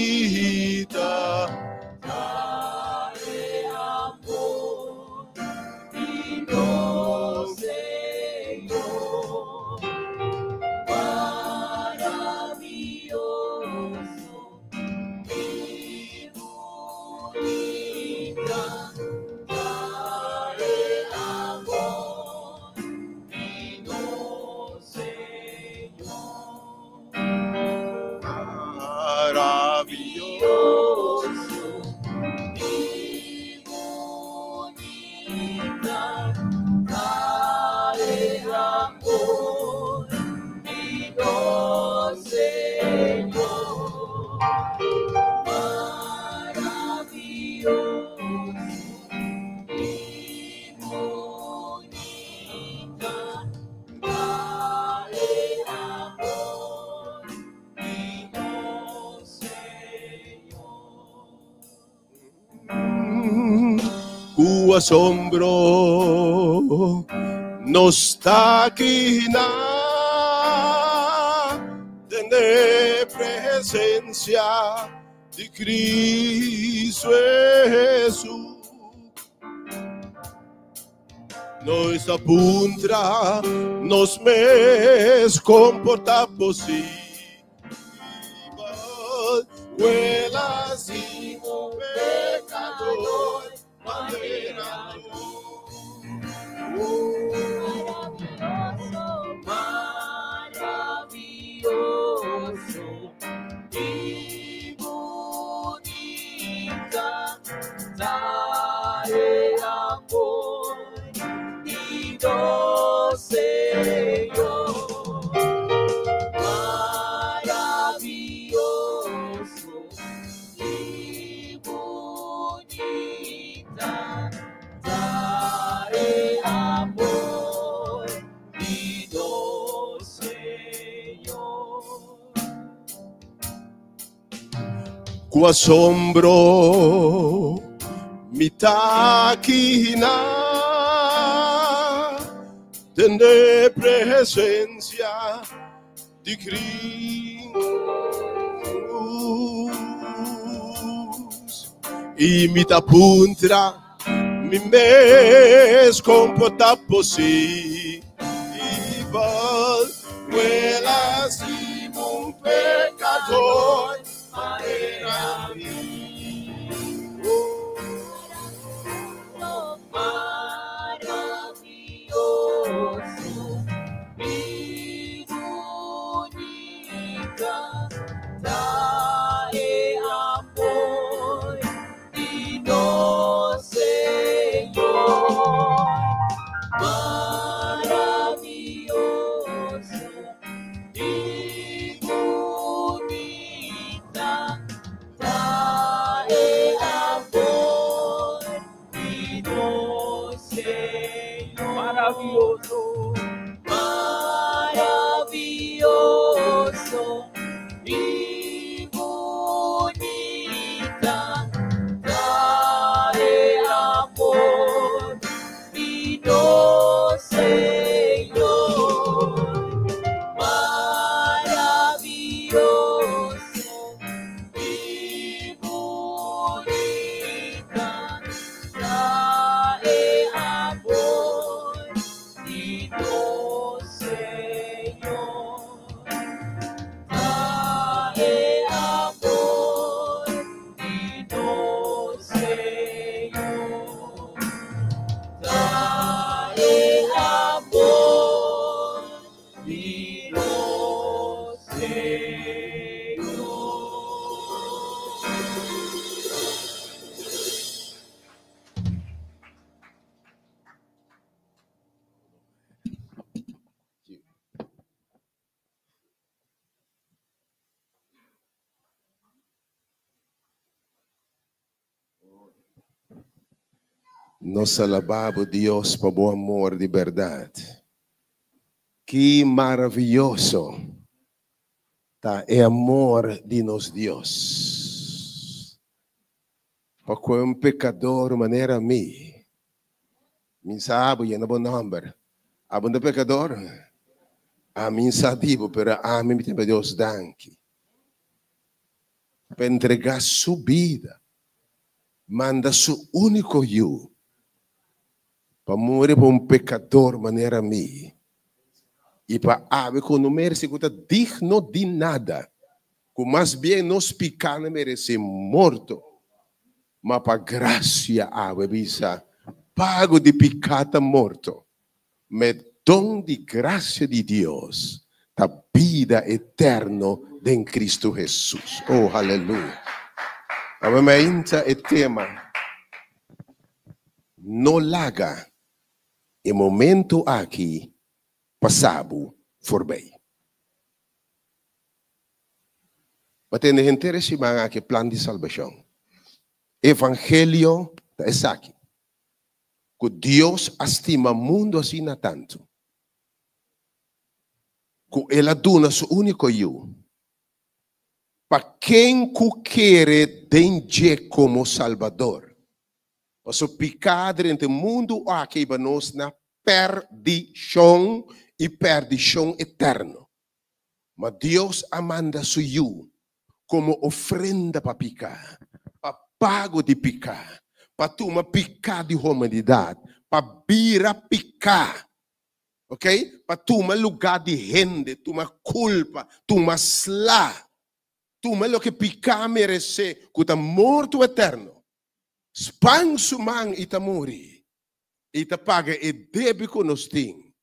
O asombro não está aqui na presença de Cristo Jesus. Nós apunta, nos mes comporta possível, ela assim um pecador. Maravilhoso e bonita, darei amor e do Senhor. Maravilhoso e bonita, darei amor e do Senhor. Com assombro me taquina tende presença de Cristo e me tapuntra Mi mes comporta posible. Vuela así un pecador. Era maravilloso, mi bonita, trae amor y no Señor, maravilloso, mi bonita, trae amor y no Señor, maravilloso, maravilloso, mi bonita, trae amor y no Señor, maravilloso, mi bonita, trae amor y no Señor, trae amor y no Señor, trae amor y no Señor. Nós alabamos Deus por bom amor de verdade. Que maravilhoso tá é amor de nos Deus. Porque um pecador maneira me sabe e não bom número. Abunda pecador. A mim sabe, pero a mim tem Deus danke. Para entregar sua vida, manda seu único eu. Para morrer para um pecador maneira me. E para haver que não merece que digno de nada. Que mais bem nos pecados merece morto. Mas para graça haver bisa pago de pecado morto. Mas dom de graça de Deus, da vida eterna em Cristo Jesus. Oh, aleluia. Ainda é tema. Não larga o momento aqui passado for bem. Mas tem interesse aqui plano de salvação. Evangelho é aqui. Que Deus estima o mundo assim tanto. Que Ele dona seu único eu. Para quem quer ter como Salvador. O seu pecado entre o mundo aqui para nós na perdição e perdição eterna. Mas Deus manda seu eu como ofrenda para pecar, para pago de pecar, para tomar pecado de humanidade, para virar pecar. Ok? Para tomar lugar de gente, tomar culpa, tomar slá. Tomar o que pecar merece, que está morto eterno. Spang sumang ita mori. Ita paga e débito nos tem.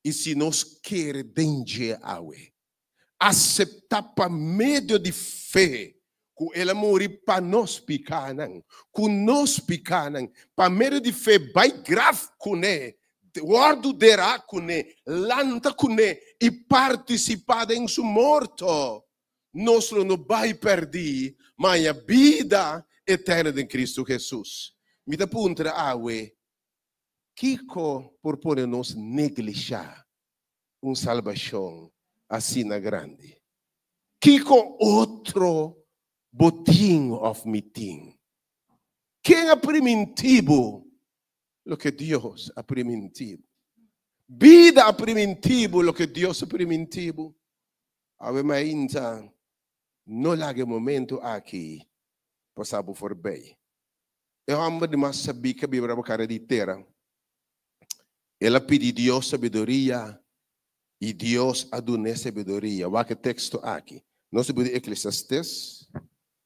E se nos quer dengue awe. Aceitar para meio de fé. Que ela mori para nós picanan. Que nós picanan. Para meio de fé, vai grave cune. Guardo derá cune. Lanta cune. E participar em su morto. Nós não vai perder. Mas a vida eterna de Cristo Jesus. Me dá punta awe. Kiko propõe nos negligenciar salvação assim na grande. Kiko outro botim of meeting. Quem é primitivo? Lo que Deus é primitivo. Vida é primitivo, lo que Deus é primitivo. Ave ainda não lage momento aqui passado por bem. Eu amo demais saber que a Bíblia é uma cara de terra. Ela pede Deus sabedoria e Deus aduna sabedoria. Olha que texto aqui. Nós vamos ler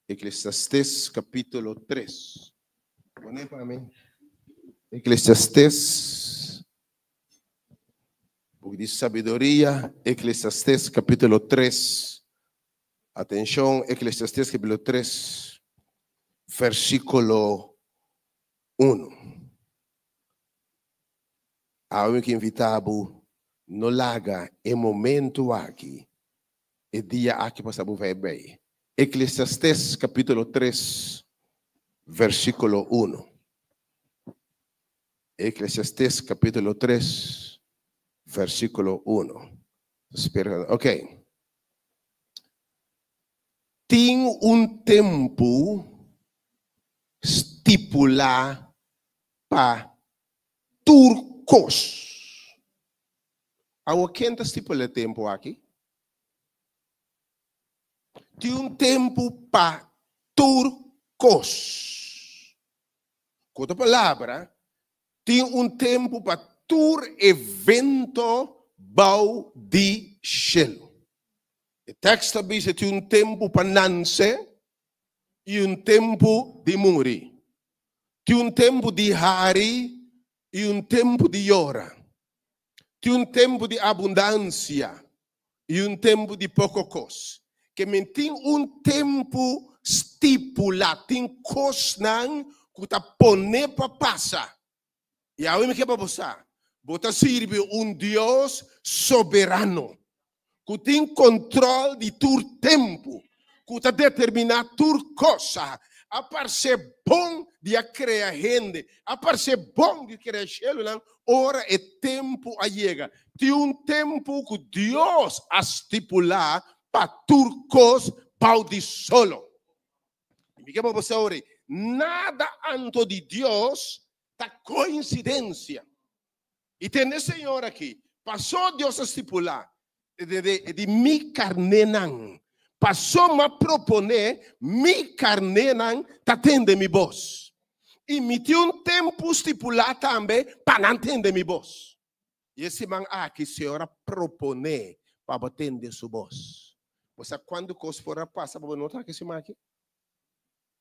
Eclesiastes capítulo 3. Põe para mim. Eclesiastes, porque diz sabedoria, Eclesiastes capítulo 3. Atenção, Eclesiastes capítulo 3, versículo 1. Alguém que invitava, não larga em momento aqui, e dia aqui passamos vai bem. Eclesiastes capítulo 3, versículo 1. Eclesiastes capítulo 3, versículo 1. Espera, ok. Tem tempo estipulado para turcos. Agora, quem está estipulando tempo aqui? Tem tempo para turcos. Com outra palavra, tem tempo para tur evento bau de cielo. O texto diz que tem tempo para nascer e tempo de morrer. Tem tempo de hari e tempo de hora. Tem tempo de abundância e tempo de pouco coisa. Que tem tempo estipulado, tem coisa que está pondo para passar. E aí me quer para você. Você serve Deus soberano. Que tem controle de todo tempo. Que está determinado toda coisa. A parte bom de criar gente. A parte bom de criar célula. Hora e tempo a chega. Tem tempo que Deus a estipular para toda coisa para de solo. Me quer para você agora. Nada antes de Deus da coincidência. E tem esse senhor aqui. Passou Deus a estipular. De mi carnenan. Passou a proponer. Mi carnenan. Tá tendo mi voz. E me tem tempo estipulado também. Para não entender mi voz. E esse man aqui, senhora, proponer. Para atender sua voz. Você quando coisa fora passa. Para notar que esse man aqui.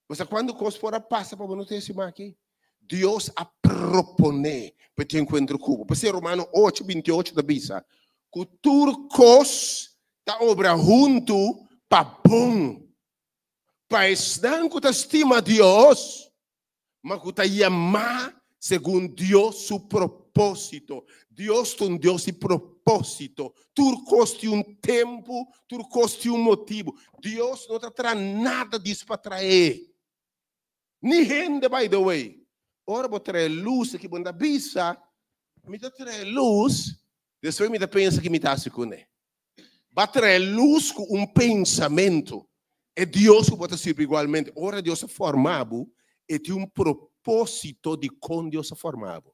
Você quando coisa fora passa. Para notar esse man aqui. Deus a proponer para te encontrar com o ser Romano 8, 28 da Bisa. Que tudo coisa está obra junto para bom. Para estar que estima Deus, mas que está chamar segundo Deus seu propósito. Deus tem Deus de propósito. Tudo coisa tem tempo, tudo coisa tem motivo. Deus não está trazendo nada disso para trazer. Nem gente, by the way. Ora, vou trazer luz aqui, quando a Bisa, me está trazendo luz, depois me pensa que me está se conectando. Vai trazer luz com pensamento. É Deus que pode servir igualmente. Ora, Deus é formado e tem propósito de como Deus é formado.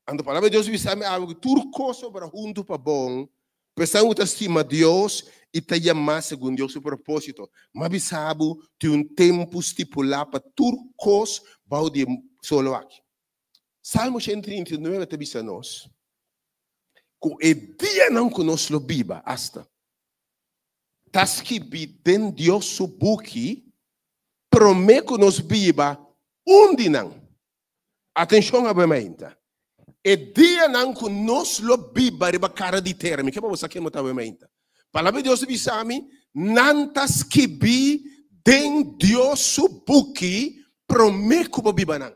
A palavra de Deus diz algo que tudo coisa para junto para bom. Pensando que estima Deus e te chamar segundo Deus o propósito. Mas sabe, tem tempo estipulado para tudo coisa para de solo aqui. Salmo 139 te diz a nós. Que é dia não que nós lo biba hasta. Tas que biden Deus su buki, promete que nós biba não. Atenção a bementa. É dia não que nós lo biba riba cara de terra. Me que vamos aqui no bementa. Palavra de Deus diz a mim, nantas que biden Deus su buki, promete que biba não.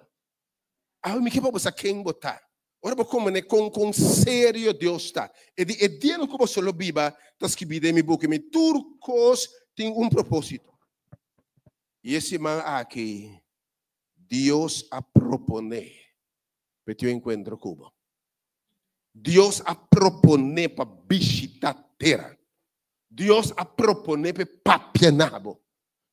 Ah, me que vamos aqui botar. Ora, como né, com sério Deus está. E dia não que você lo biba, tas que bide mi boca, me turcos tem propósito. E esse man aqui, Deus a proponer para te encontrar Cuba. Deus a proponer para visitar a terra. Deus a proponer para papiar nabo.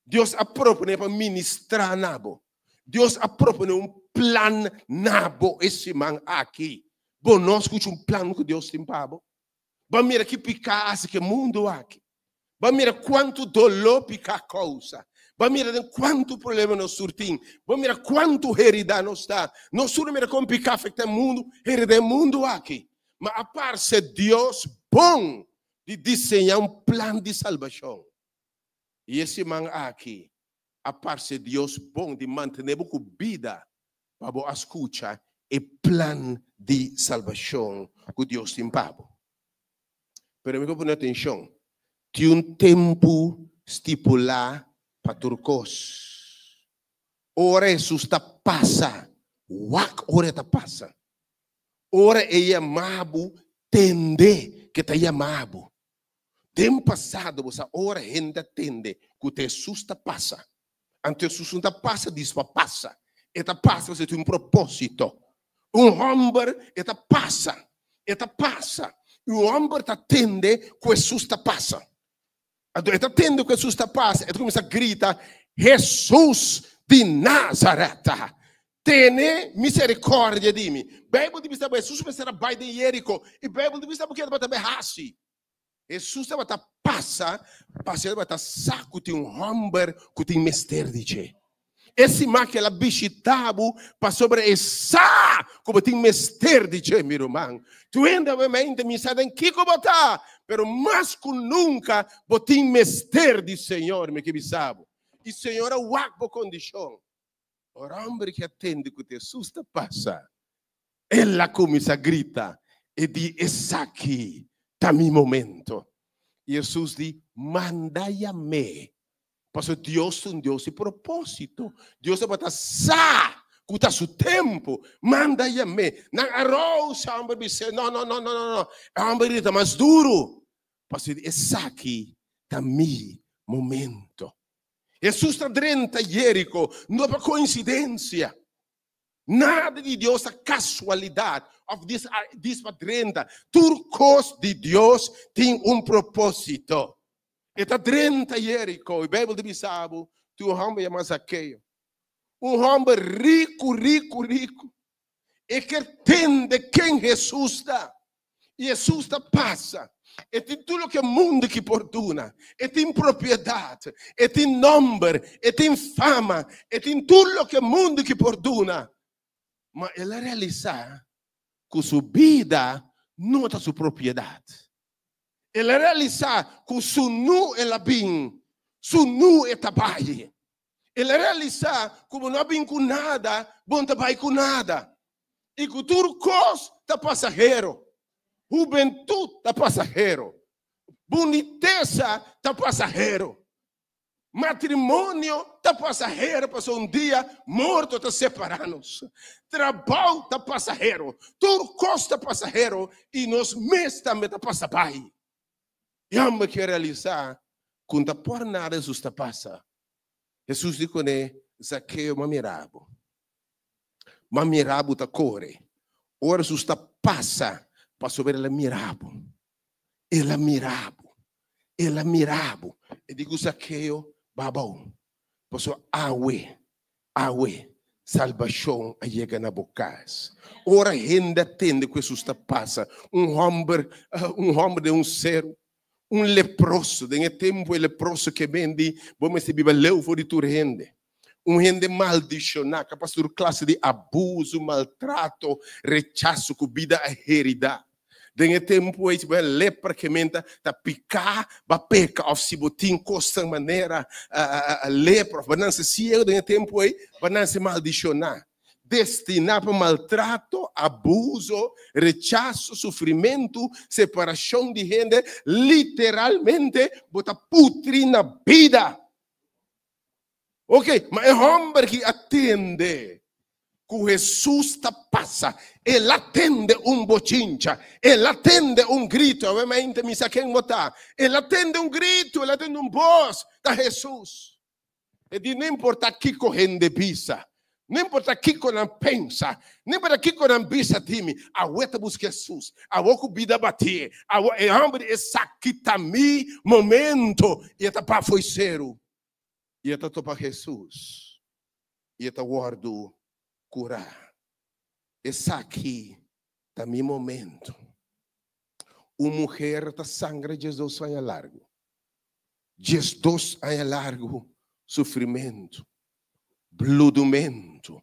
Deus a proponer para ministrar nabo. Deus a proponer plan nabo esse man aqui. Bom, nós com plano que Deus tem para bo. Vamos ver que picar que mundo aqui. Vamos ver quanto dolor picar causa. Vai mirar quanto problema nós surtim. Vai mirar quanto herida nós está. Nós só mira como picar que tem mundo, herida mundo aqui. Mas a parte Deus bom de desenhar plano de salvação. E esse man aqui, a parte Deus bom de manter com vida para escutar o plano de salvação que Deus tem para. Pero me põe atenção. Tem tempo estipulado para turcos. Ora Jesus está passa. Ora está passa. Ora é chamado tende que está chamado. Tempo passado, você ora ainda tende que Jesus está passa. Antes Jesus não passa, diz para passa. Eta passa, você tem propósito. Homem eta passa. Eta passa. O homem está tende que Jesus está passa. Está tendo que Jesus está passa. Ele começa a gritar: Jesus de Nazaré, tenha misericórdia de mim. Bíblia de vista, Jesus pensava vai de Jerico. E Bíblia de vista, porque ele vai estar berrasse. Jesus vai estar passa, ele vai estar saco de homem que tem mestre de che. Esse máquina bichitabo para sobre essa, como tem mestre de che, meu irmão. Tu ainda me sabe em que botar, pero mais que nunca, botem mestre de Senhor, me que sabe. E Senhor é o água condição. O homem que atende que Jesus está passa, ela começa a gritar e diz: essa aqui está meu momento. E Jesus diz: manda-me a mim. Porque Deus é um Deus de propósito. Deus vai estar que seu tempo, manda-me a mim. Não arroja, a homem diz: não. A homem está mais duro. Porque essa aqui está meu momento. Jesus está dentro de Jerico, não é por coincidência. Nada de Deus é casualidade. Diz para dentro. Tudo coisa de Deus tem propósito. Está dentro de Jerico. E a Bíblia diz: sabe, tu homem é mais aquele. Homem rico. E que entende quem Jesus está. E Jesus está passa. E tem tudo que o mundo que oportuna. E tem propriedade. E tem nome. E tem fama. E tem tudo que o mundo que oportuna. Mas ele realiza que sua vida não é sua propriedade. Ele realiza que su nu é la bem. Su nu é trabalho. Ele realiza que não bem com nada, bom trabalho com nada. E que tudo coisa está passageiro. Juventude está passageiro. Boniteza está passageiro. Matrimônio está passageiro, passou dia, morto está separando-nos. Trabalho está passageiro. Tudo coisa está passageiro. E nós mesmos também está passageiro. E a gente quer realizar, quando por nada Jesus está passa. Jesus disse, Zaqueu, mamirabo. Mamirabo está corre. Ora Jesus está passa. Para sobre ela mirabo. Ela mirabo. E digo, Zaqueu, babão. Passou awe. Salvação a chega na bocas. Ora ainda tende que Jesus está passa. Homem de ser. Leproso. De tempo leproso que vende. Vamos se viver leu for de tu rende. Gente maldicionada. Capaz de classe de abuso, maltrato, rechaço, com vida herida. De tempo aí vai lepra que menta tá picar, vai pecar of se botin costa maneira lepra, vai não se ciego de tempo aí, vai não se maldicionar. Destinar para maltrato, abuso, rechaço, sofrimento, separação de gente, literalmente bota putri na vida. Ok, mas é homem que atende. Que Jesus está passa, ele atende bochincha, ele atende grito, obviamente me sa quem botar, ele atende grito, ele atende voz da Jesus. E diz, não importa que corrende pisa, não importa que não pensa, não importa que não pensa time, a outra busca Jesus, a outra vida bater, a homem essa que tá mi momento, e está para foi zero, e está para Jesus, e está guardo curar. Essa aqui está meu momento. Uma mulher está sangue de Jesus vai largo. Jesus vai largo sofrimento, bludumento,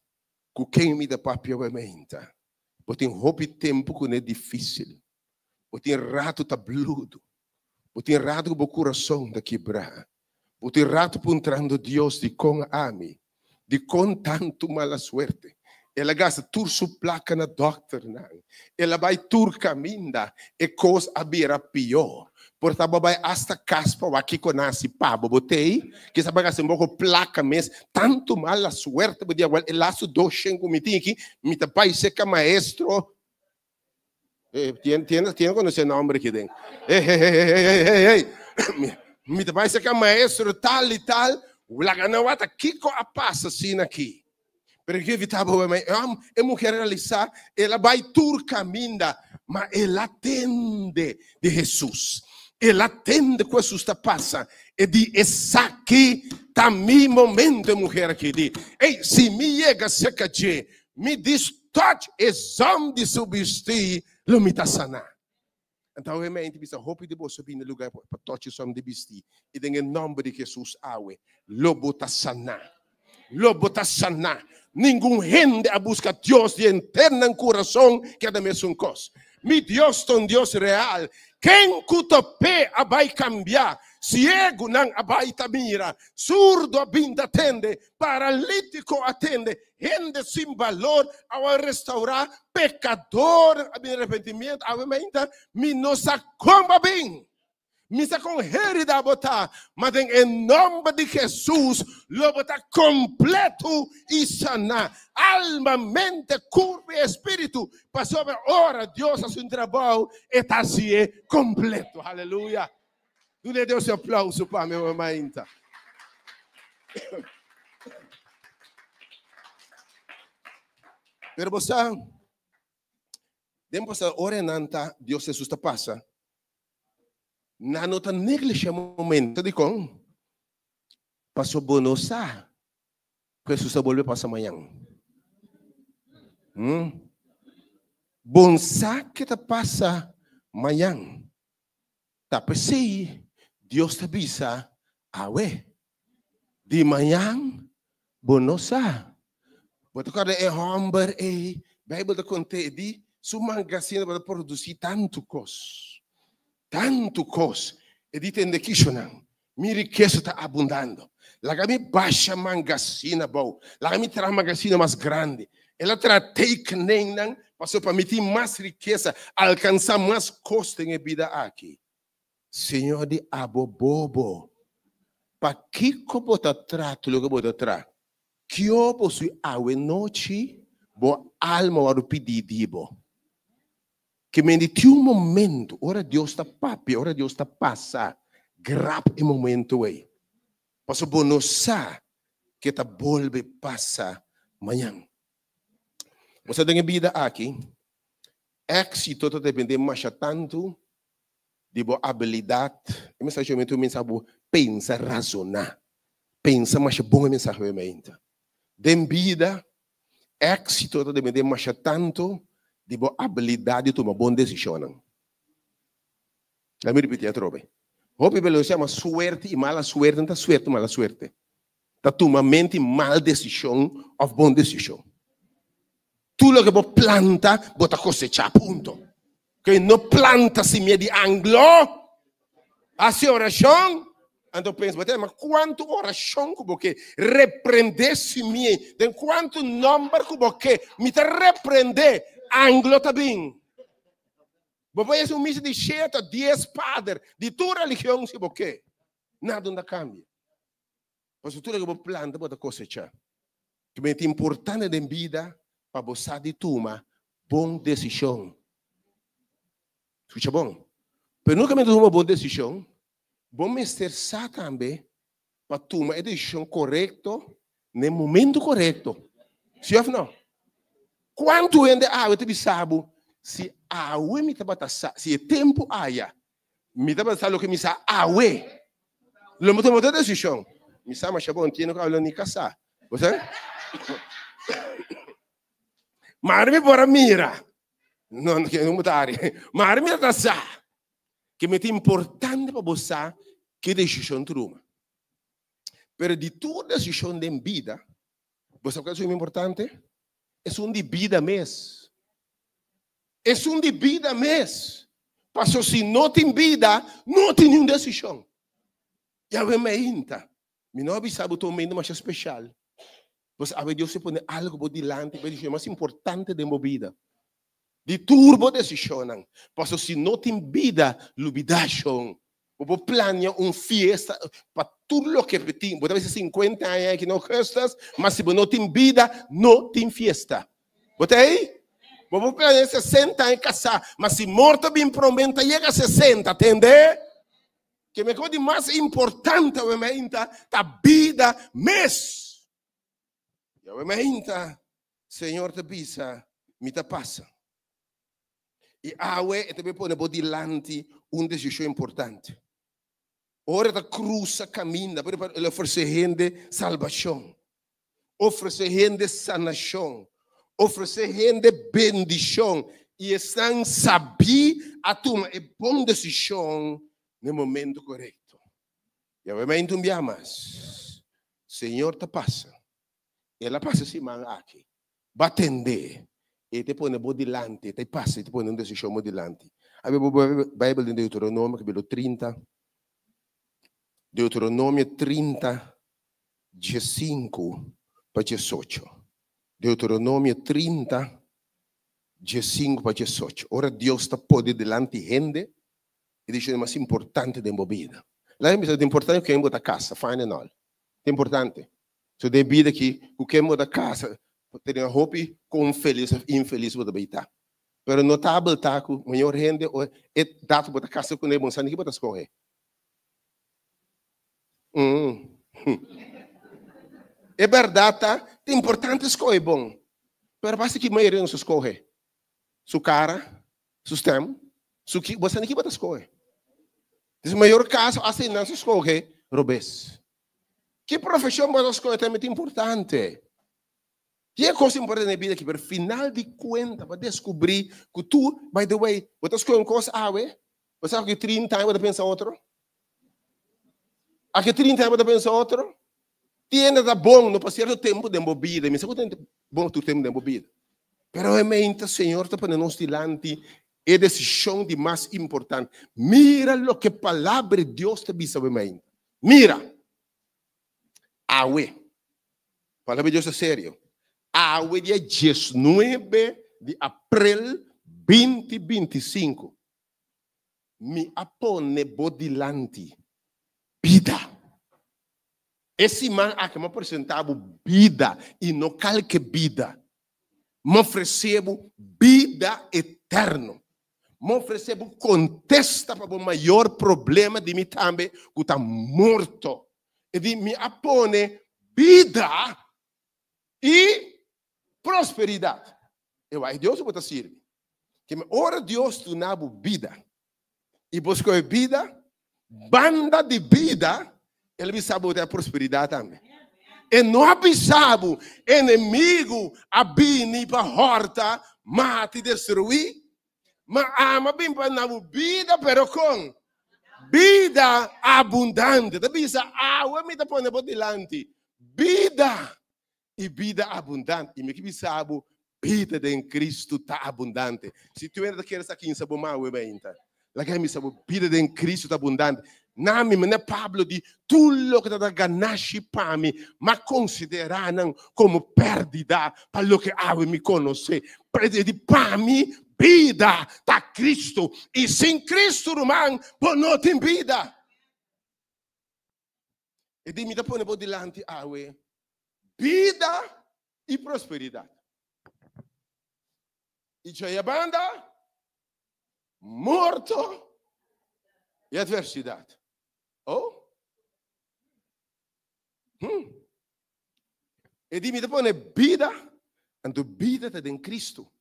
com quem me dá papiamente. Porque tem roupa e tempo que é difícil. Porque tem rato tá bludo. Porque tem rato que o coração tá quebrar. Porque tem rato entrando Deus de com ame, de com tanto mala suerte. Ela gasta tur su placa na doctor, não. Ela vai tur caminda e coisa abira pior. Portanto, vai hasta caspa o aqui com nasi pabo botei, que sabe que um pouco placa mes, tanto mala suerte, podia igual el laço do xengo mitiki, mita pai seca maestro. Tiene con ese nombre aqui dentro. Mita pai seca maestro tal e tal, la ganawata kiko a passa assim aqui. Porque evitava a mulher realizar, ela vai tur caminda, mas ela atende de Jesus. Ela atende com Jesus está passa e diz, essa aqui tá mi momento, mulher que diz, ei, se me chega seca de, me diz, touch exame de subsistir, lo me tá sanar. Então, realmente, bisa roupa de bolsa vir no lugar para touch exame de vestir. E em nome de Jesus, awe, lobo tá sanar. Lobo tá sanar. Nenhum rende a buscar Deus de interno no coração que é da mesma coisa. Mi Deus é um Deus real. Quem cutopé vai cambiar, ciego não vai tamira, surdo abinda atende, paralítico atende, rende sem valor ao restaurar, pecador, arrependimento, aumenta, me nossa comba bem. Misa com herida botar, mas em nome de Jesus, lo botar completo e sanar. Alma, mente, corpo e espírito. Passou a hora, Deus a seu trabalho, está assim completo. Aleluia. Tu dê Deus um aplauso para minha mamãe. Pero você, depois da hora nanta, Deus Jesus está passa. Na nota negligencia momento de com passou bonosa, Jesus volve para amanhã. Bonsa que te passa amanhã. Tá pensei, Deus te avisa, awe. De manhã, bonosa. Porque cada homem Bíblia te conta de sua magazine para produzir tanto coisa. Tanto coisa. E ditende que isso não. Minha riqueza está abundando. La minha baixa magazine bom. La minha terá magazine mais grande. Ela terá take nem não. Passou para me ter mais riqueza. Alcançar mais costa em vida aqui. Senhor de abobobo. Para que bota trato lo que bota tra? Que eu posso awe noite. Bo alma o pedir dibo. Que me dite momento, ora Deus está papi, ora Deus está passa, grab o momento aí. Passo bonosa que tá volve passa amanhã. Você tem vida aqui, éxito todo depende mais tanto de boa habilidade, e mensagem tu mensagem pensa razonar, pensa mais bom mensagem de vida, éxito todo depende mais tanto de boa habilidade de tomar boa decisão. Let me repetir a trobe. Hope pelo chama suerte e mala suerte, não tá suerte, mala suerte. Tá tomar mente mal decisão ou boa decisão. Tudo que você planta, você cosecha, ponto. Que não planta semilla de anglo, assim oração, então pensa, mas quanto oração que você repreender semilla, tem quanto número que você me repreender anglo também. Você é um misto de 7 a 10 padres de tua religião, se você nada não cambia. Mas tudo que você planta, você cosecha. Que é importante na vida para você de tomar boa decisão. Escuta bom? Mas nunca me tomar boa decisão, vamos estressar também para tomar a decisão correta no momento correto. Se ou não? Quanto ainda eu te sabe se awe me tabata se tempo aya me tabata lo que me sa awe lo moto moto decisão me sa mas bom tiene que hablar ni casa você marmi para mira não que não mudare marmi da sa que me é importante para você que decisão toma Pero de tu decisión de vida, ¿vos sabés qué es muy importante? Es un de vida mes. Es un de vida mes. Pasó si no tiene vida, no tiene una decisión. Ya ve me inta. Mi novio sabe tu momento más especial. Pues a ver, Dios se pone algo por delante, pero es más importante de mi vida. De turbo decisión. Pasó si no tiene vida, lubidación. Vou planear uma festa para tudo o que tem. Você vai ser 50 anos que não festas, mas se você não tem vida, não tem festa. Você aí? Vou planear 60 anos casar, mas se morto bem promenta, chega a 60, entende? Que me coisa mais importante é a vida mês. E a Senhor te pisa, me te passa. E a ué, também põe por delante uma decisão importante. Ora da cruz caminha para ele oferecer gente salvação, oferecer gente sanação, oferecer gente bendição e estão sabendo a tomar a boa decisão no momento correto. E obviamente mais, Senhor te passa, ela passa assim aqui, vai atender, e te põe por delante, te passa e te põe uma decisão por delante. A Bíblia de Deuteronômio, capítulo 30. Deuteronômio 30, 15 para 18. Deuteronômio 30, 15 para 18. Ora Deus está pode delante de gente e diz que é mais importante da minha vida. Lá é mais importante que eu da casa, fine and all. É importante. Se de vida que o que eu da casa, ter uma roupa com feliz, infeliz para beitar. Pero notável tá com maior gente é dado para casa com nem sabe que para escolher. É verdade, tá? É importante escolher bom. Mas basta que a maioria não se escolhe. Sua cara, seu sistema, você não vai escolher. No maior caso, assim não se escolhe, robês. Que profissão você escolher também é importante. Que é coisa importante na vida que, por final de contas, para descobrir que tu, by the way, você escolhe uma coisa, você sabe que 30 anos você pensa outro? Aqui 30 anos você pensa outro? Tiene da bom no certo tempo de movida, mas você tem bom tu tempo de movida. Pero realmente, Senhor, está para nós delante a decisão de mais importante. Mira o que a palavra de Deus te diz sobre mim. Mira. Awe. A palavra de Deus é sério. Awe dia 19 de abril 2025. Me apone bodilante. Vida. Esse man aqui me apresentava vida e não qualquer vida. Me ofereceu vida eterna. Me ofereceu contesta para o maior problema de mim também, que está morto. E de me apone vida e prosperidade. Eu acho que Deus vai te servir. Que me ora Deus tu na vida e busca vida, banda de vida. Ele me sabe a prosperidade também. E não avisava inimigo a vir para a horta, mate e destruir. Mas ama bem para a vida, pero com vida abundante. Da bisa, me da põe por delante. Vida e vida abundante. E me que sabe, vida em Cristo está abundante. Se tu ainda queres aqui em Sabomá, eu bem então. Lá que me sabe, vida em Cristo está abundante. Nami me Pablo di tudo que está ganasci para mim, mas consideraram como perdida para o que ave me conhecer. Para mim, vida está Cristo. E sem Cristo, irmão, não tem vida. E de me põe por delante, ave, vida e prosperidade. E já a banda, morto e adversidade. Oh? E dimmi te pone vida, e tu vida te in Cristo.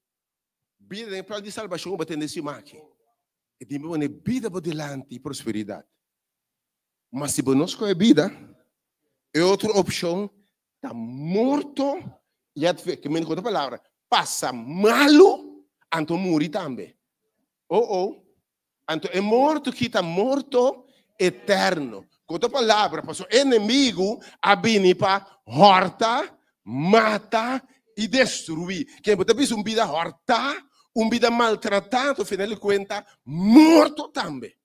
Vida nel piano di salvazione per tendersi macchi. E dimmi pone vida per delante prosperità. Ma se conosco la vida, è altra opzione, sta morto, che mi ricordo la parola, passa malo, anto muri tambe. Oh, anto è morto chi sta morto, eterno. Com outra palavra, pastor, inimigo abini para horta, mata e destruir. Quem pode ver uma vida horta, uma vida maltratada, afinal de contas, morto também.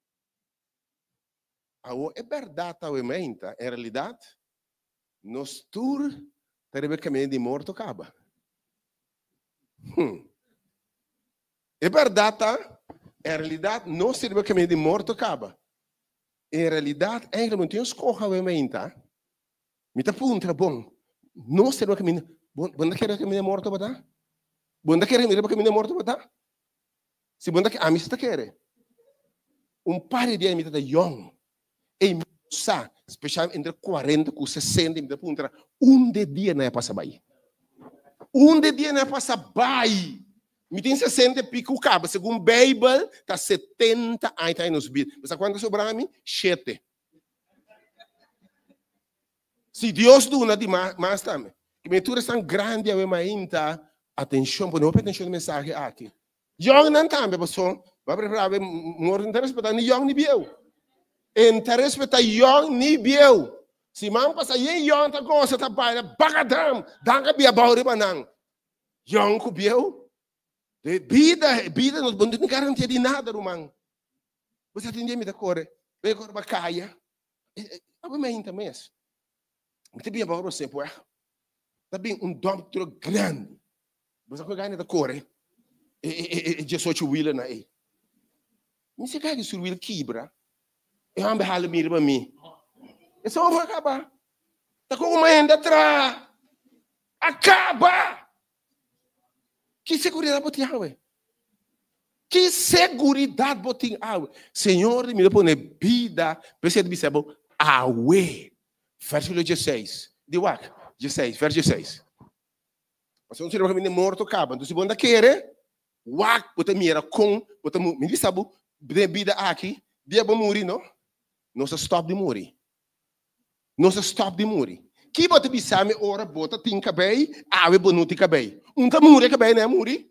É verdade, em realidade, nós tour teremos caminho de morto acaba. É verdade, em realidade, nós teremos caminho de morto acaba. Em realidade, eigenlijk moet je escorra we menta. Mita punta bom. Nós teremos caminho. Bom daquele caminho de morto bata. Bom daquele caminho de morto bata. Se bom daquele a mim está querer. Par de dias mita da young. E sa, especial entre 40 e 60 mita punta. De dia não é passar bem. De dia não é passar bem. Me tem 60 pico cabo, segundo a Bíblia, está 70 anos vida. Mas quanto sobra a mim? 7. Se Deus duna de mais também. Que mentura tão grande, eu ainda atenção, não pode atenção no mensagem aqui. Young não também, pessoal. Vai preparar, não interessa para nem young nem biel. Interessa para young nem biel. Se man passa young tá gosta tá pai, bagadam, danga bia bauri banang. Young com biel. Vida não tem garantia de nada, irmão. Você tem me da cor, vem agora para caia. Também também é. Muito bem, agora você pode. Também doutor grande. Você vai ganhar da cor, já só te wila na aí. Me se cai sur wila quebra. Eu amo halo mira para mim. É só vai acabar. Tá com uma ainda atrás. Acaba. Que segurança você tem? Que segurança você tem? Senhor, me põe vida, precisa de ser bom. Awe. Versículo 16. De Wak. 16, verso 16. Mas não se lembra que morto acaba. Então, se você quer, Wak, você mira com, você me diz, sabe, de vida aqui, dia para morrer, não? Não se stop de morrer. Não se stop de morrer. Que você bisa me ora bota tem cabelo, ave bonuti cabelo. Tá muri cabelo né muri?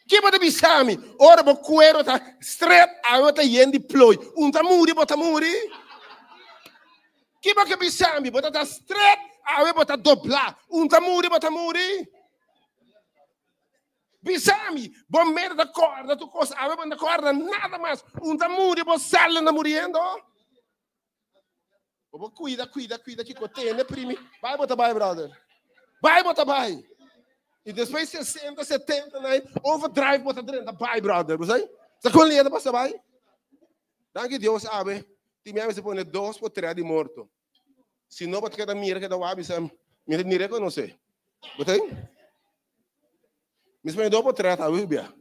Que você bisa me ora bo cuero tá straight, ave tá yendi ploy. Tá muri bota muri? Que você bisa me bota tá straight, ave bota doblar. Tá muri bota muri? Bisa me bom medo da corda, tu coisa, ave bota corda nada mais. Tá muri bo sala na muriendo. Cuida, que contém, primi. Vai, bota vai, brother. Vai, bota vai. E depois 60, 70, né? Overdrive, bota dentro. Vai, brother. Você está com linha, passa vai. Danke Deus, sabe? Ti me se põe 2 por 3 de morto. Se não, bota cada mira, cada wabi, sabe? Mira que eu não sei. Bota aí? Me põe 2 por 3, tá, Bíblia?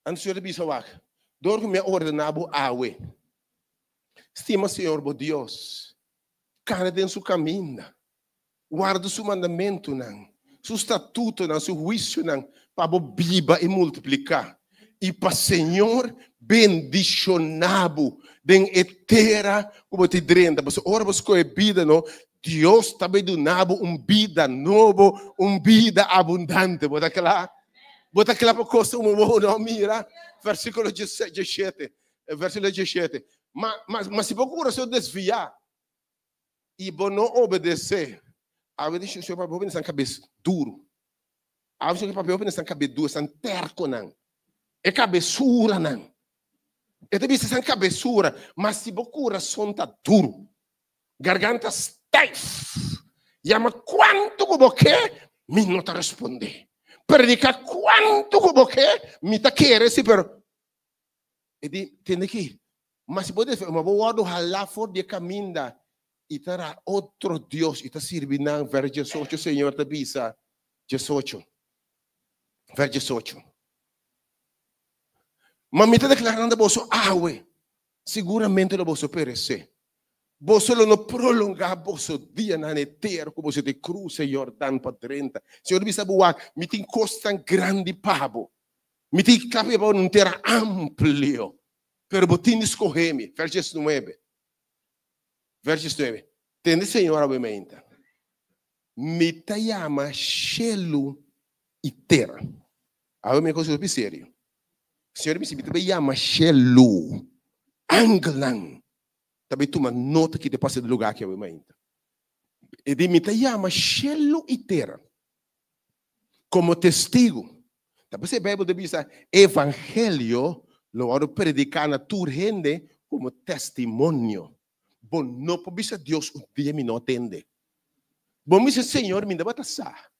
Antes de eu bisa wak. Dor que me ordenava awe. Estima, Senhor, bo Deus, cada em seu caminho, guarda seu mandamento, seu estatuto, seu juízo, para biba e multiplicar. E para Senhor, bendicionado, den etera, como te drenda. Mas ora você com a vida, não? Deus também donava vida novo, vida abundante. Bota aquela para coisa, não mira, versículo 17, versículo 17. Mas se procura se desviar e não obedecer, a vezes o seu papel pensa cabeça duro. A vezes o papel pensa cabeça duro, san terco não. É cabeçura não. É também san cabeçura, mas se procura sonta duro. Garganta stiff. Llama quanto como que me não te responde. Predica quanto como que me te quer se per. E tem que mas se pode ver, mas vou falar fora de caminho e terá outro Deus e está servindo ver 18, Senhor, te bisa 18, ver 18. Mas me está declarando você, seguramente não você perecer. Você não prolongar você dia na inteira como você te cruza Jordão para 30. Senhor, bisa boa, me tem costa grande pabo, me tem capaz não terá amplio. Pero botín escorreme, verso 9. Verso 9. Tende, Senhor, obviamente. Me te llama Shelu e terra. Agora me coisa sério. Senhor, me chama Shelu. Angel lang. Tabi tu man nota que te passa do lugar que eu ainda. E de me chama Shelo Itera como testigo. Tabi se Bíblia diz evangelho lo oro predicar na tua gente como testemunho. Bom, não pode ser Deus um dia me não atende. Bom, me diz Senhor, me dá batalhar.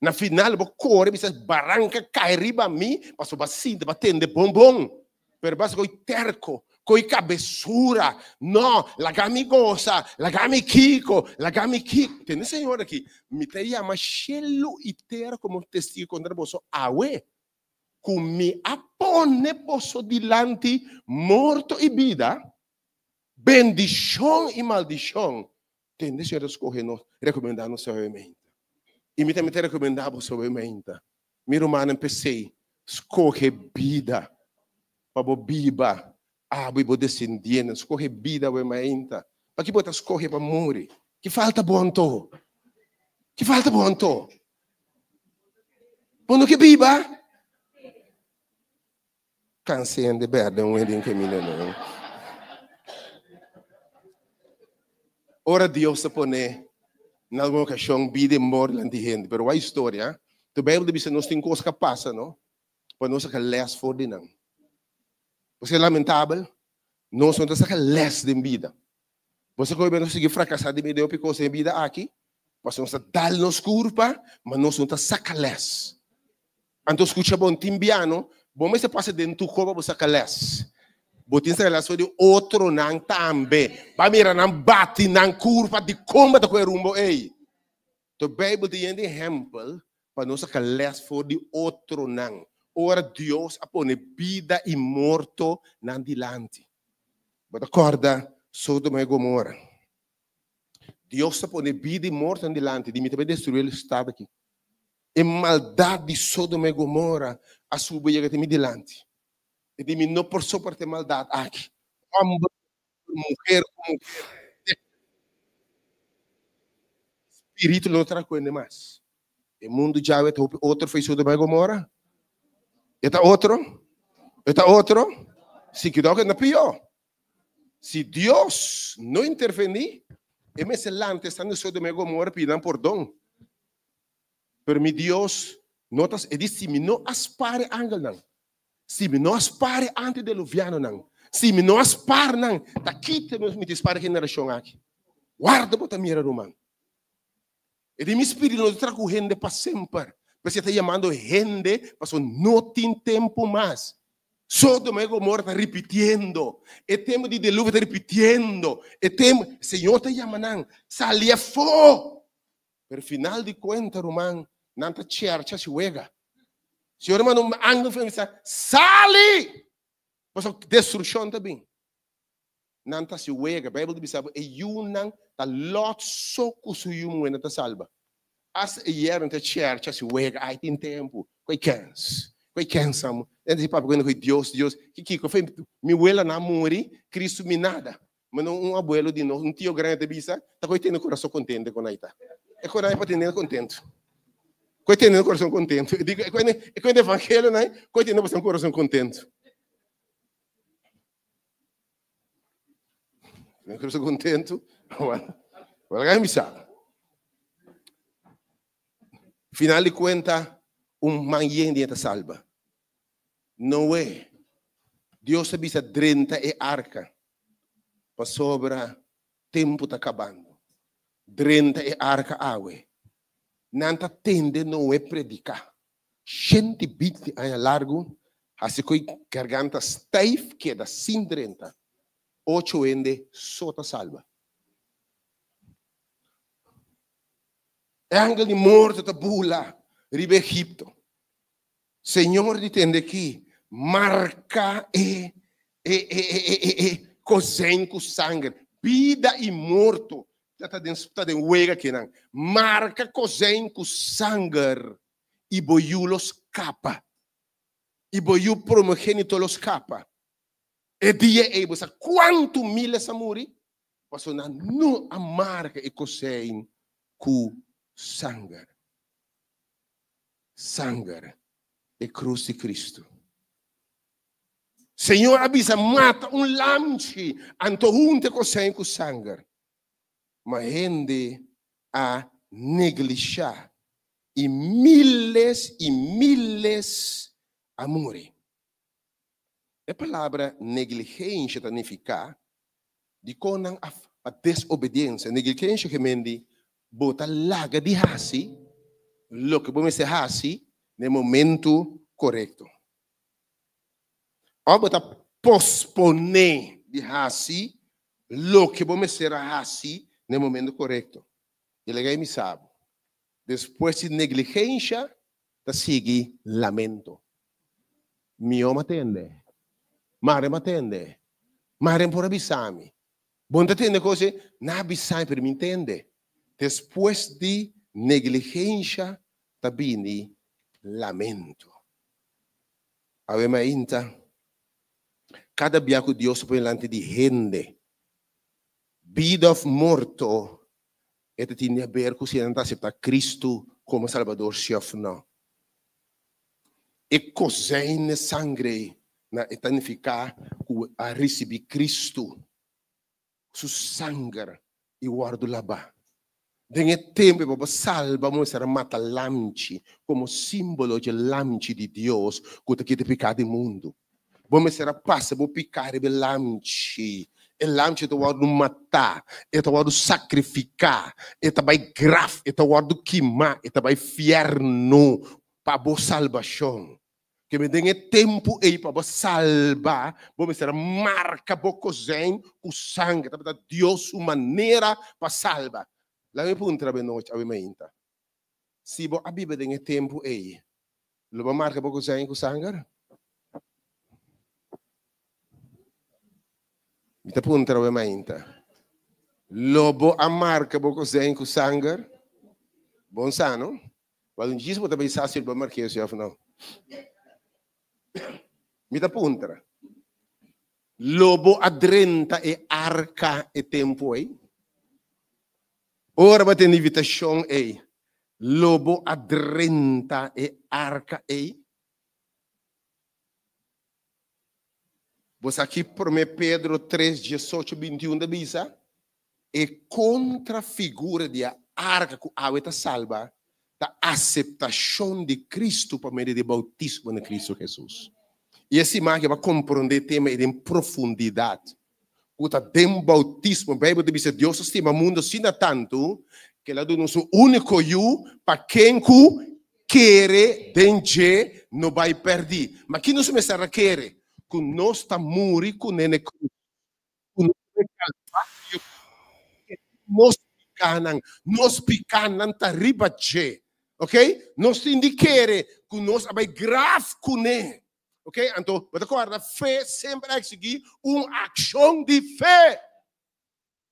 Na final, vou correr, me diz barranca cai riba a mim, passo bacinta, batendo bombom. Pero basta coi terco, coi cabeçura. Não, lagami goza, lagami kiko. Entende, Senhor, aqui? Me chama Shelo Itera como testigo contra você. Aue. Kumi apone posso dilante morto e vida, bendição e maldição. Entende, Senhor, escorrendo, recomendando suavemente. E me também recomendava suavemente. Meu irmão, empecei, escorre vida, para biba, bibo descendendo, escorre vida, suavemente. Para que botar escorre para morrer? Que falta bom to? Que falta bom to? Quando que biba? Cansei de verde, um edinho que me não. Ora Deus se põe na alguma ocasião vida e morte lá de gente, pero a história, tu bem deve ser nós tem coisa que passa, não? Para nós que less for de não. Porque é lamentável, nós não temos que less de vida. Você que vai conseguir fracassar de vida porque você vida aqui, você não está dando nos curva, mas nós não temos que less. Então escuta bom timbiano. Bom, mas você passa dentro do corpo, você calés. Botin sa relação de outro não também. Vai mirar não bate não curva de como tá com o rumbo ei. A Bíblia tem um exemplo para nós calés for de outro não. Ora Deus apone vida e morto não dilante. Mas acorda, Sodoma e Gomorra. Deus apone vida e morto não dilante. De me também destruir o estado aqui. E maldade de Sodoma e Gomorra a subir que me dilante. E de mim não por suportar maldade aqui. Homem, mulher, espírito não terá coisa mais. O mundo já é outro fez Sodoma e Gomorra. Está outro? Se que dá que não pior. Se Deus não intervenir, é mais lante estando Sodoma e Gomorra pedindo perdão. Pero mi Deus, notas, e diz, se me não aspare angel não, se me não aspare antediluviano não, se me não aspare não, tá aqui temos me dispare geração aqui. Guarda bota mira romano. E de mi espírito não trago gente para sempre. Você está chamando gente, mas não tem tempo mais. Sodoma e Gomorra está repetindo. E tempo de dilúvio está repetindo. E tempo, Senhor está chamando, salia fo. Pero final de conta, romano, nanta cerca se wega. Senhor, mano, um anjo foi dizer, sali! Mas a destruição também. Nanta se wega, a Bíblia diz, e yunang ta lot soco su yum wena ta salva. As ier nanta cerca se wega, ai tem tempo, coi cansamo. Ele papo quando foi Deus, que foi mi wela na muri, Cristo me nada. Mas um abuelo de nós, um tio grande de bisa, tá coitando o coração contente com a ita. É coragem para ter contento. Coitando o coração contento. É quando o evangelho, né? Coitando o coração contento. O coração contento. Olha, me sabe. Final de conta, manhã de salva. Não é. Deus avisa 30 e arca. Para sobra, tempo está acabando. 30 e arca água. Nanta tende não é predicar. 120 anos largo, assim que garganta steif queda sem 30. 8 ende sota salva. É ángel de morte da bula, ribe Egipto. Senhor de tende aqui, marca cozinha com sangue, vida e morto. Está de huega que não. Marca cozinha com sangue e boiulos capa. E boiu primogênito los capa. E dia é você quanto milhas a morrer? Passou na não a marca e cozinha com sangue. Sangue e cruz de Cristo. Senhor avisa, mata lamchi, anto hunte cosem com sangue. Mas rende a neglijar e miles a morrer. A palavra negligência significa de quando a desobediência, negligência que mende bota laga de hasi, lo que vamos ser hasi no momento correto. Ou bota posponer de hasi, lo que vamos ser hasi no momento correto. E legal me sabe. Depois de negligência, tá sigue lamento. Mio matende. Mare matende. Mare por avisarme. Bom entender coisa, não avisar para me entender. Depois de negligência, tá vindo lamento. Avema cada dia que Deus põe delante de gente, vida of morto, это tinha a ver com se não aceitar Cristo como Salvador, chef não. E cozinha sangue na etanificar a receber Cristo, su sangue e guardo lá. Dengue tempo para salva mostra mata lamchi como símbolo de lamchi de Deus que te picar do mundo. Vamos ser passa por picar de lamchi. E lamchi te guardo matar, e te guardo sacrificar, e te vai graf, e te guardo queimar, e te vai fierno para boa salvação. Que me dengue tempo aí para salvar, vamos ser marca bocozen com sangue, tá Deus uma maneira para salvar. Lá me pergunta bem noite, a mim se a Bíblia dengue tempo aí, lo marca bocozen com sangue? Mi te punta ovviamente. Lobo a marca poco zen com sangue. Bom sano. Quando diz que também sabe se o marquei ou não. Mi te punta. Lobo adrenta e arca e tempo aí. Ora vai ter invitação aí. Lobo adrenta e arca aí. Você aqui por me Pedro 3, 18, 21 da Bisa, é contra a figura de arca que a água salva, da aceitação de Cristo por meio do bautismo de Cristo Jesus. E esse marca vai compreender o tema em profundidade. O bautismo, a Bíblia diz que Deus estima o mundo assim tanto, que ele dá nosso único eu para quem quer, dengue, não vai perder. Mas quem não se me quer? Que nós estamos morrendo com ele cruz. Nós picanan tá ribache. Ok? Nós indiquere que nós abai grave com ele. Ok? Então, você acorda, fé sempre é seguir uma ação de fé.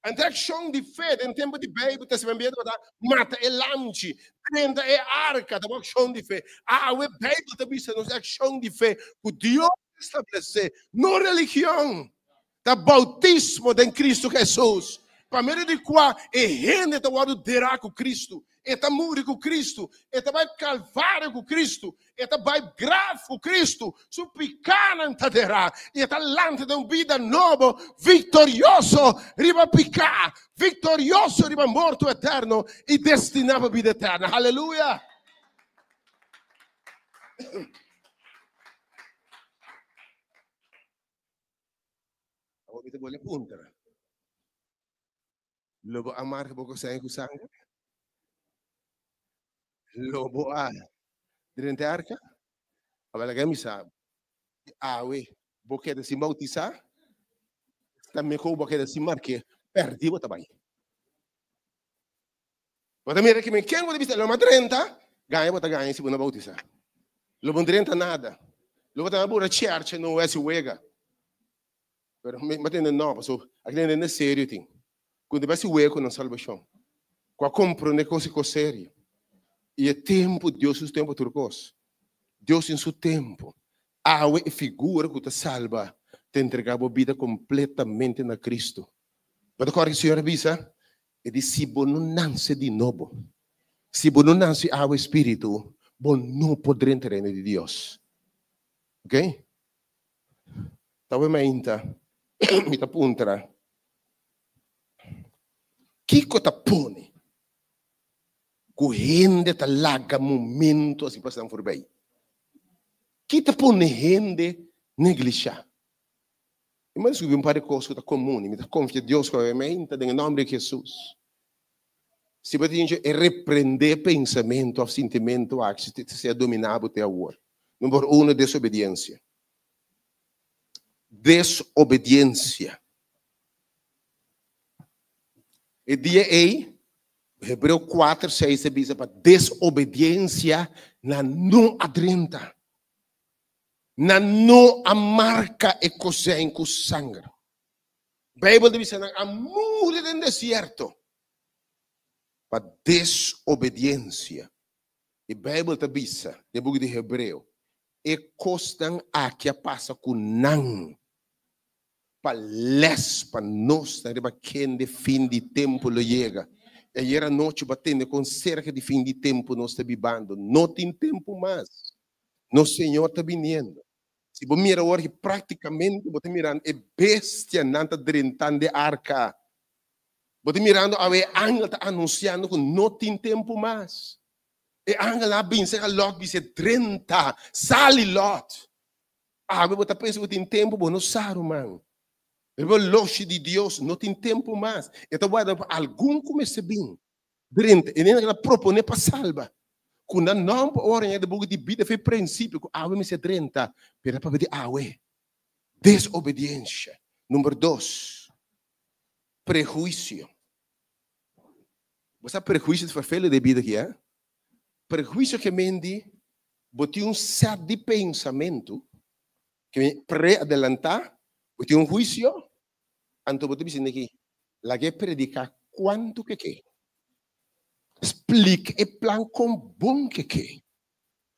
A ação de fé, em tempo de Bíblia, você vai ver, mata e lamchi, prenda e arca, da ação de fé. A Bíblia também é uma ação de fé. Que Deus estabelecer, não religião, da bautismo de Cristo Jesus. Para meio de qual é gente da guarda derá com Cristo, é tá morrer com Cristo, é tá vai calvário com Cristo, é tá vai grave com Cristo, suplicando tá derá, é tá lante de uma vida nova, vitorioso, riba picar, vitorioso, riba morto eterno e destinado a vida eterna. Aleluia. Te vuole punta. Lobo a marca poco sai con sangue. Lobo a dirente arca. Aveva che mi sa. Ah, we, boque de si bautizar. Também com o boque de si marque. Perdi o tabai. Bota mira que me quem vou dizer, lo 30, ganha bota ganha se não bautizar. Lobo 30 nada. Lobo tá na bura church no é se wega. Pero me entende não, so aqui não é sério tem. Quando vai se hueco na salvação. Com compreender coisa séria. E é tempo Deus o tempo turcos. Deus em seu tempo. A figura que te salva, te entregava a vida completamente na Cristo. Mas agora que o Senhor avisa, ele diz se você não nasce de novo, se você não nasce ao Espírito, você não poderá entrar em Deus. Ok? Tawe mainta, mita puntra. Kiko ta pone. Corrende ta larga momento assim passando por bem. Que ta pone rende negligenciar. Mas descobri um par de coisas que tá comum, me tá confia Deus com a mente em nome de Jesus. Se você tem que repreender pensamento, sentimento, que se é dominado até agora. Número 1, desobediência. Desobediência. E dia aí, Hebreu 4, 6 diz para desobediência na não adrenta. Na não amarca e cosen com sangue. A Bíblia diz que a mure do deserto. Para desobediência. E a Bíblia diz, no book de Hebreu, e costam a que passa com não. Para les, para nós, para quem de fim de tempo lo chega. E era noite batendo com cerca de fim de tempo nós está vivendo. Não tem tempo mais. Nosso Senhor está vindo. Se você mira hoje, praticamente, você mirando a bestia nanta drentando de arca. Você mirando a ángel está anunciando que não tem tempo mais. E ángel lá bem, se a Lot diz 30, sale Lot. Você está pensando que tem tempo, você não sabe, mano. O longe de Deus não tem tempo mais. Então, algum começa bem. 30, e nem ela propõe para salvar. Quando não ora de boca de vida foi princípio que me se 30 para pedir desobediência. Número 2, prejuízo. Você sabe prejuízo de feio de vida que é? Prejuízo que mende botar um set de pensamento que pré-adelantar, botar um juízo, então você diz aqui, lá que predicar quanto que explica o plano com bom que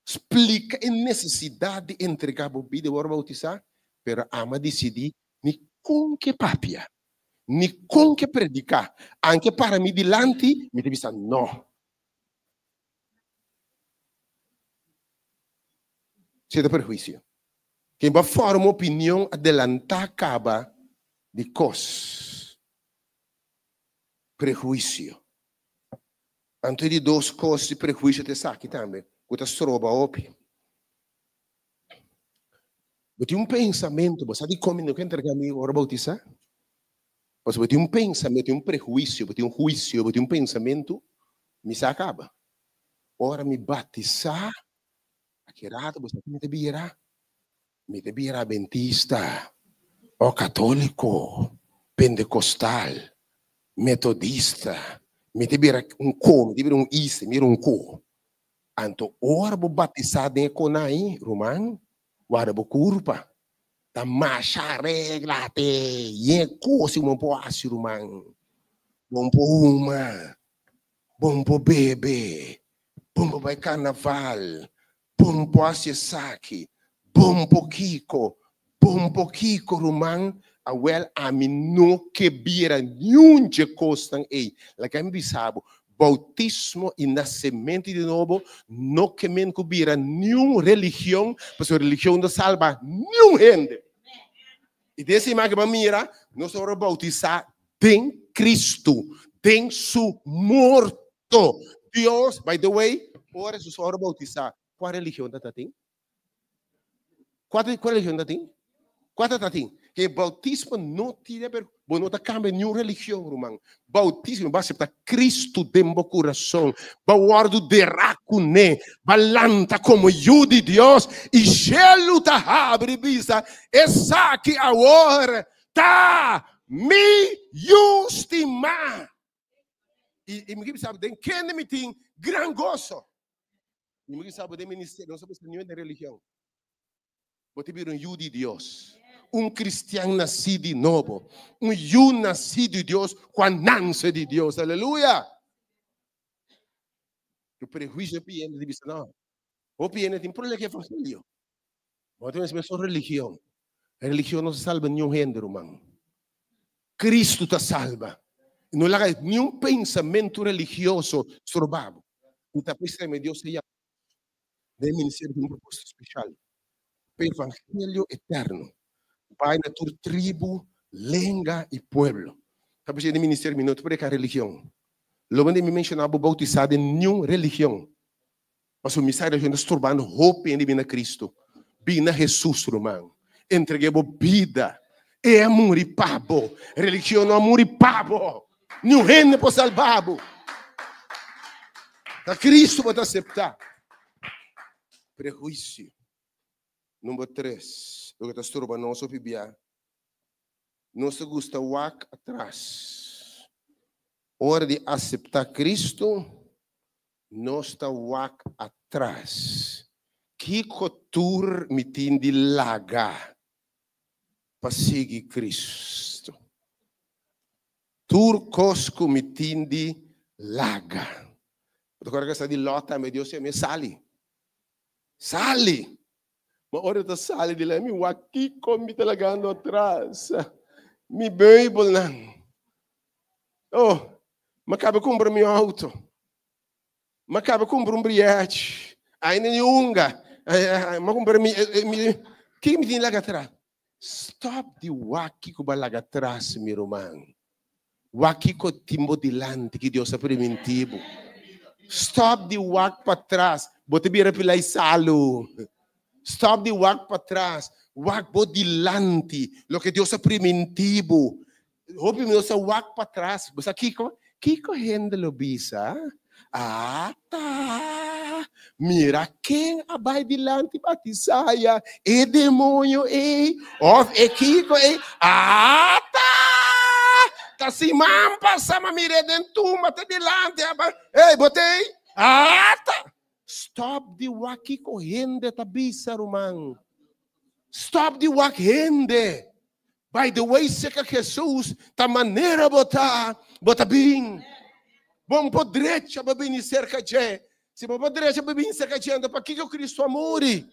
explica a necessidade de entregar a vida e bautizar, pero ama decidir ni com que papia, ni com que predicar, anche para mim dilante, me diz não. Você tem prejuízo. Quem vai formar uma opinião adelantar acaba de coisas. Prejuízo. Antes de 2 coisas de prejuízo te saque também. Você stroba opi. Você tem pensamento, você sabe como não quer entregar amigo ora bautizar? Você tem pensamento, tem prejuízo, você tem juízo, você tem pensamento, me se acaba. Ora me batizar, aquerado, você me debirá adventista, ou católico, pentecostal, metodista, me debirá me debirá isso, me debirá co. Anto, ora bo batizado em conai, romano, ora bo curpa, ta macha regla te, ye cosi um po asi romano, bom po uma, bom po bebe, bom po vai carnaval, bom po asi saki, bom po kiko romano, a well a mi no que bira nenhum de costan ei, la que me bisabo. Bautismo e nascimento de novo, não que me encubira nenhuma religião, porque a religião não salva nenhum gente. E desse imagem para mira, nós vamos bautizar em Cristo, em su morto. Deus, by the way, ora nós vamos bautizar. Qual religião está tem? Qual religião está tem? Qual está tem? Que bautismo não tira per não está cambia nenhuma religião, irmão. Bautismo vai ser para Cristo dentro do coração. Vai guardo derracune, balanta como eu de Deus e gelo tá abre bisa. Essa que agora tá me estimar. E me sabe tem quem me tem gran gozo. E me sabe de ministério, não sabe se nenhuma religião. Você vira de Deus. Cristiano nascido de novo. Nascido de Deus, quando nasce de Deus. Aleluia. O prejuízo é pieno de vista, não. O pieno tem problema que é evangelho. Você tem uma religião. A religião não salva nenhum gênero, irmão. Cristo te salva. Não há nenhum pensamento religioso estrobado. Então, por isso, Deus se chama. Deve ministério de propósito especial. O evangelho eterno. vai na tua tribo, língua e pueblo. Talvez no ministério minuto para a religião. Logo de me mencionava bautizado em nenhuma religião. Mas o mistério de nos turbando roupa em divina Cristo. Bina Jesus, irmão. Entreguei a vida. É amor e pabo. Religião não amor e pabo. Nenhum reino pode salvar. A Cristo pode aceitar. Prejuízo. Número 3. Eu estou turbando nosso bibia. Não se gusta walk atrás. Hora de aceitar Cristo, não está walk atrás. Que cultura me tem de largar para seguir Cristo? Tur cosco me tem de largar. Agora que está de lota, meu Deus, me sali. Sali. Mas hora de sali de lá, me walk como me está largando atrás. Me Bible não. Oh, mas acaba comprar meu auto. Mas acaba comprar bilhete. Ainda nenhuma. Mas comprar quem me tem lá atrás? Stop de waki que vai lá atrás, meu irmão. Waki que timbo dilante que Deus é preventivo. Stop de waki para trás. Bota bira pela salo. Stop de waki para trás. Wak po dilante, lo que Deus é preventivo. Hope Deus é wak para trás. Basta Kiko rende lo bisa. Ah, tá. Mira quem vai dilante batizaya. E demônio, Kiko, Ah, tá. Tá se mampa, sama mire dentro, mata dilante. Botei. Ah, tá. Stop de wak correndo, tá bisa, irmão. Stop de walk rende. By the way, se que Jesus tá maneira botar bem. Bom por direita para bem cerca de. Se por direita para bem cerca de, para que o Cristo amore.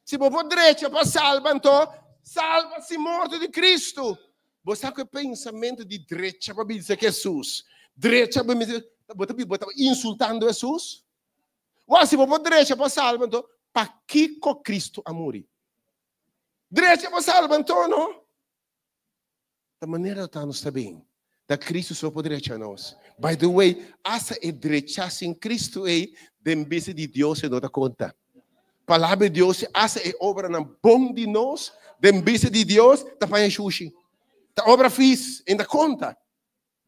Se por direita para salva, então salva-se morto de Cristo. Você sabe que pensamento de direita para bem cerca de Jesus. Direita para bem bota insultando Jesus. Ou se por direita para salva, então para que o Cristo amore. Direita para salva, então, não? Da maneira que nós sabemos, da Cristo só poderia a nós. By the way, essa é direita em Cristo é de vez de Deus e não dá conta. Palavra de Deus, essa é obra na bom de nós, de vez de Deus, da panha xuxi. Da obra fiz, ainda conta.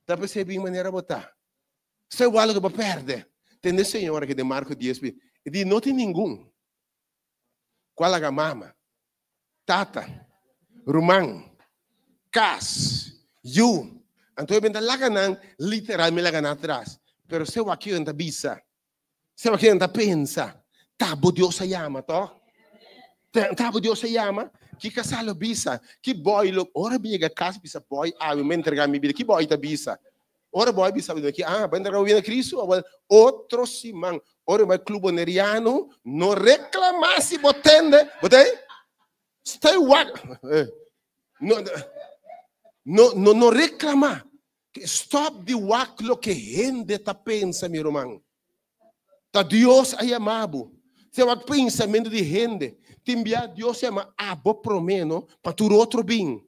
Da perceber de maneira botar. Se é igual que vai perder. Tem senhora que de Marco 10, e diz, não tem nenhum. Qual a mama? Tata, Rumang, Cas, Yu. Então, eu vou laganang, literalmente lagan atrás. Pero se eu aqui anda bisa, se eu aqui anda pensa, tabo Deus se chama, to? Tabo Deus se chama, que casalo bisa, que boy, ora biga casa bisa boy, eu me entregar minha vida, que boy tá bisa. Ora boy bisa, aqui, vai entregar o vida Cristo, outro simão. Ora vai clube neriano, não reclamasse, botende, botei? Stay what? Não reclamar. Stop de walk lo que gente tá pensa, meu irmão. Tá Deus aí amado. Se o pensamento de gente, timbia Deus ama abo promeno para tu outro bem.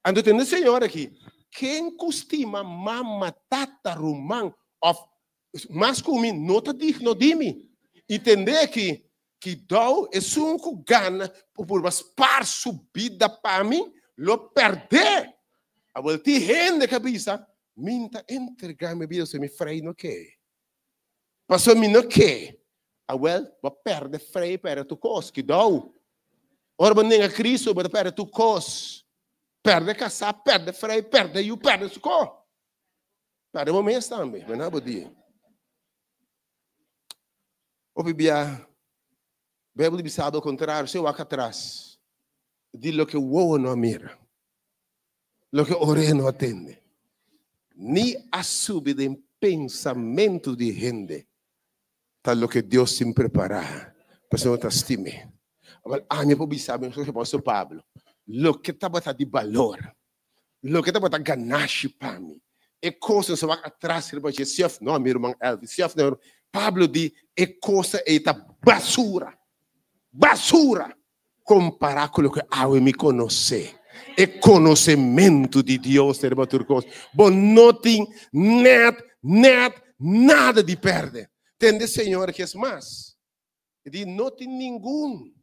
Ando tendo senhor aqui. Quem costuma mama tata rumang of mas comigo não tá digno de mim. Entender que dou é um gana por par subida para mim, lo perder. A volta rende cabeça, minta entregar minha vida se me freio no que. Passou me no que. A well, va perde freio para tu cos que dou. Ora nem a Cristo, va perde tu cos. Perde caçar, perde freio, perde e perde tu cos. Perde momento também, mas não podia. O Bíblia Bíblia diz ao contrário, se eu aqui atrás, diz lo que o não mira, lo que o orelha não atende, nem a subida em pensamento de gente, tal lo que Deus se prepara para ser outra estime. A minha pobre sabe, eu sou Pablo, lo que está botando de valor, lo que está botando ganache para mim, é coisa que vai atrás, ele vai dizer, não, meu irmão Elvis, Pablo diz, é coisa, é basura. Basura. comparar com o que eu me conhece. É conhecimento de Deus, bom, não tem nada de perder. Entende, Senhor, que é mais? Ele não tem ninguém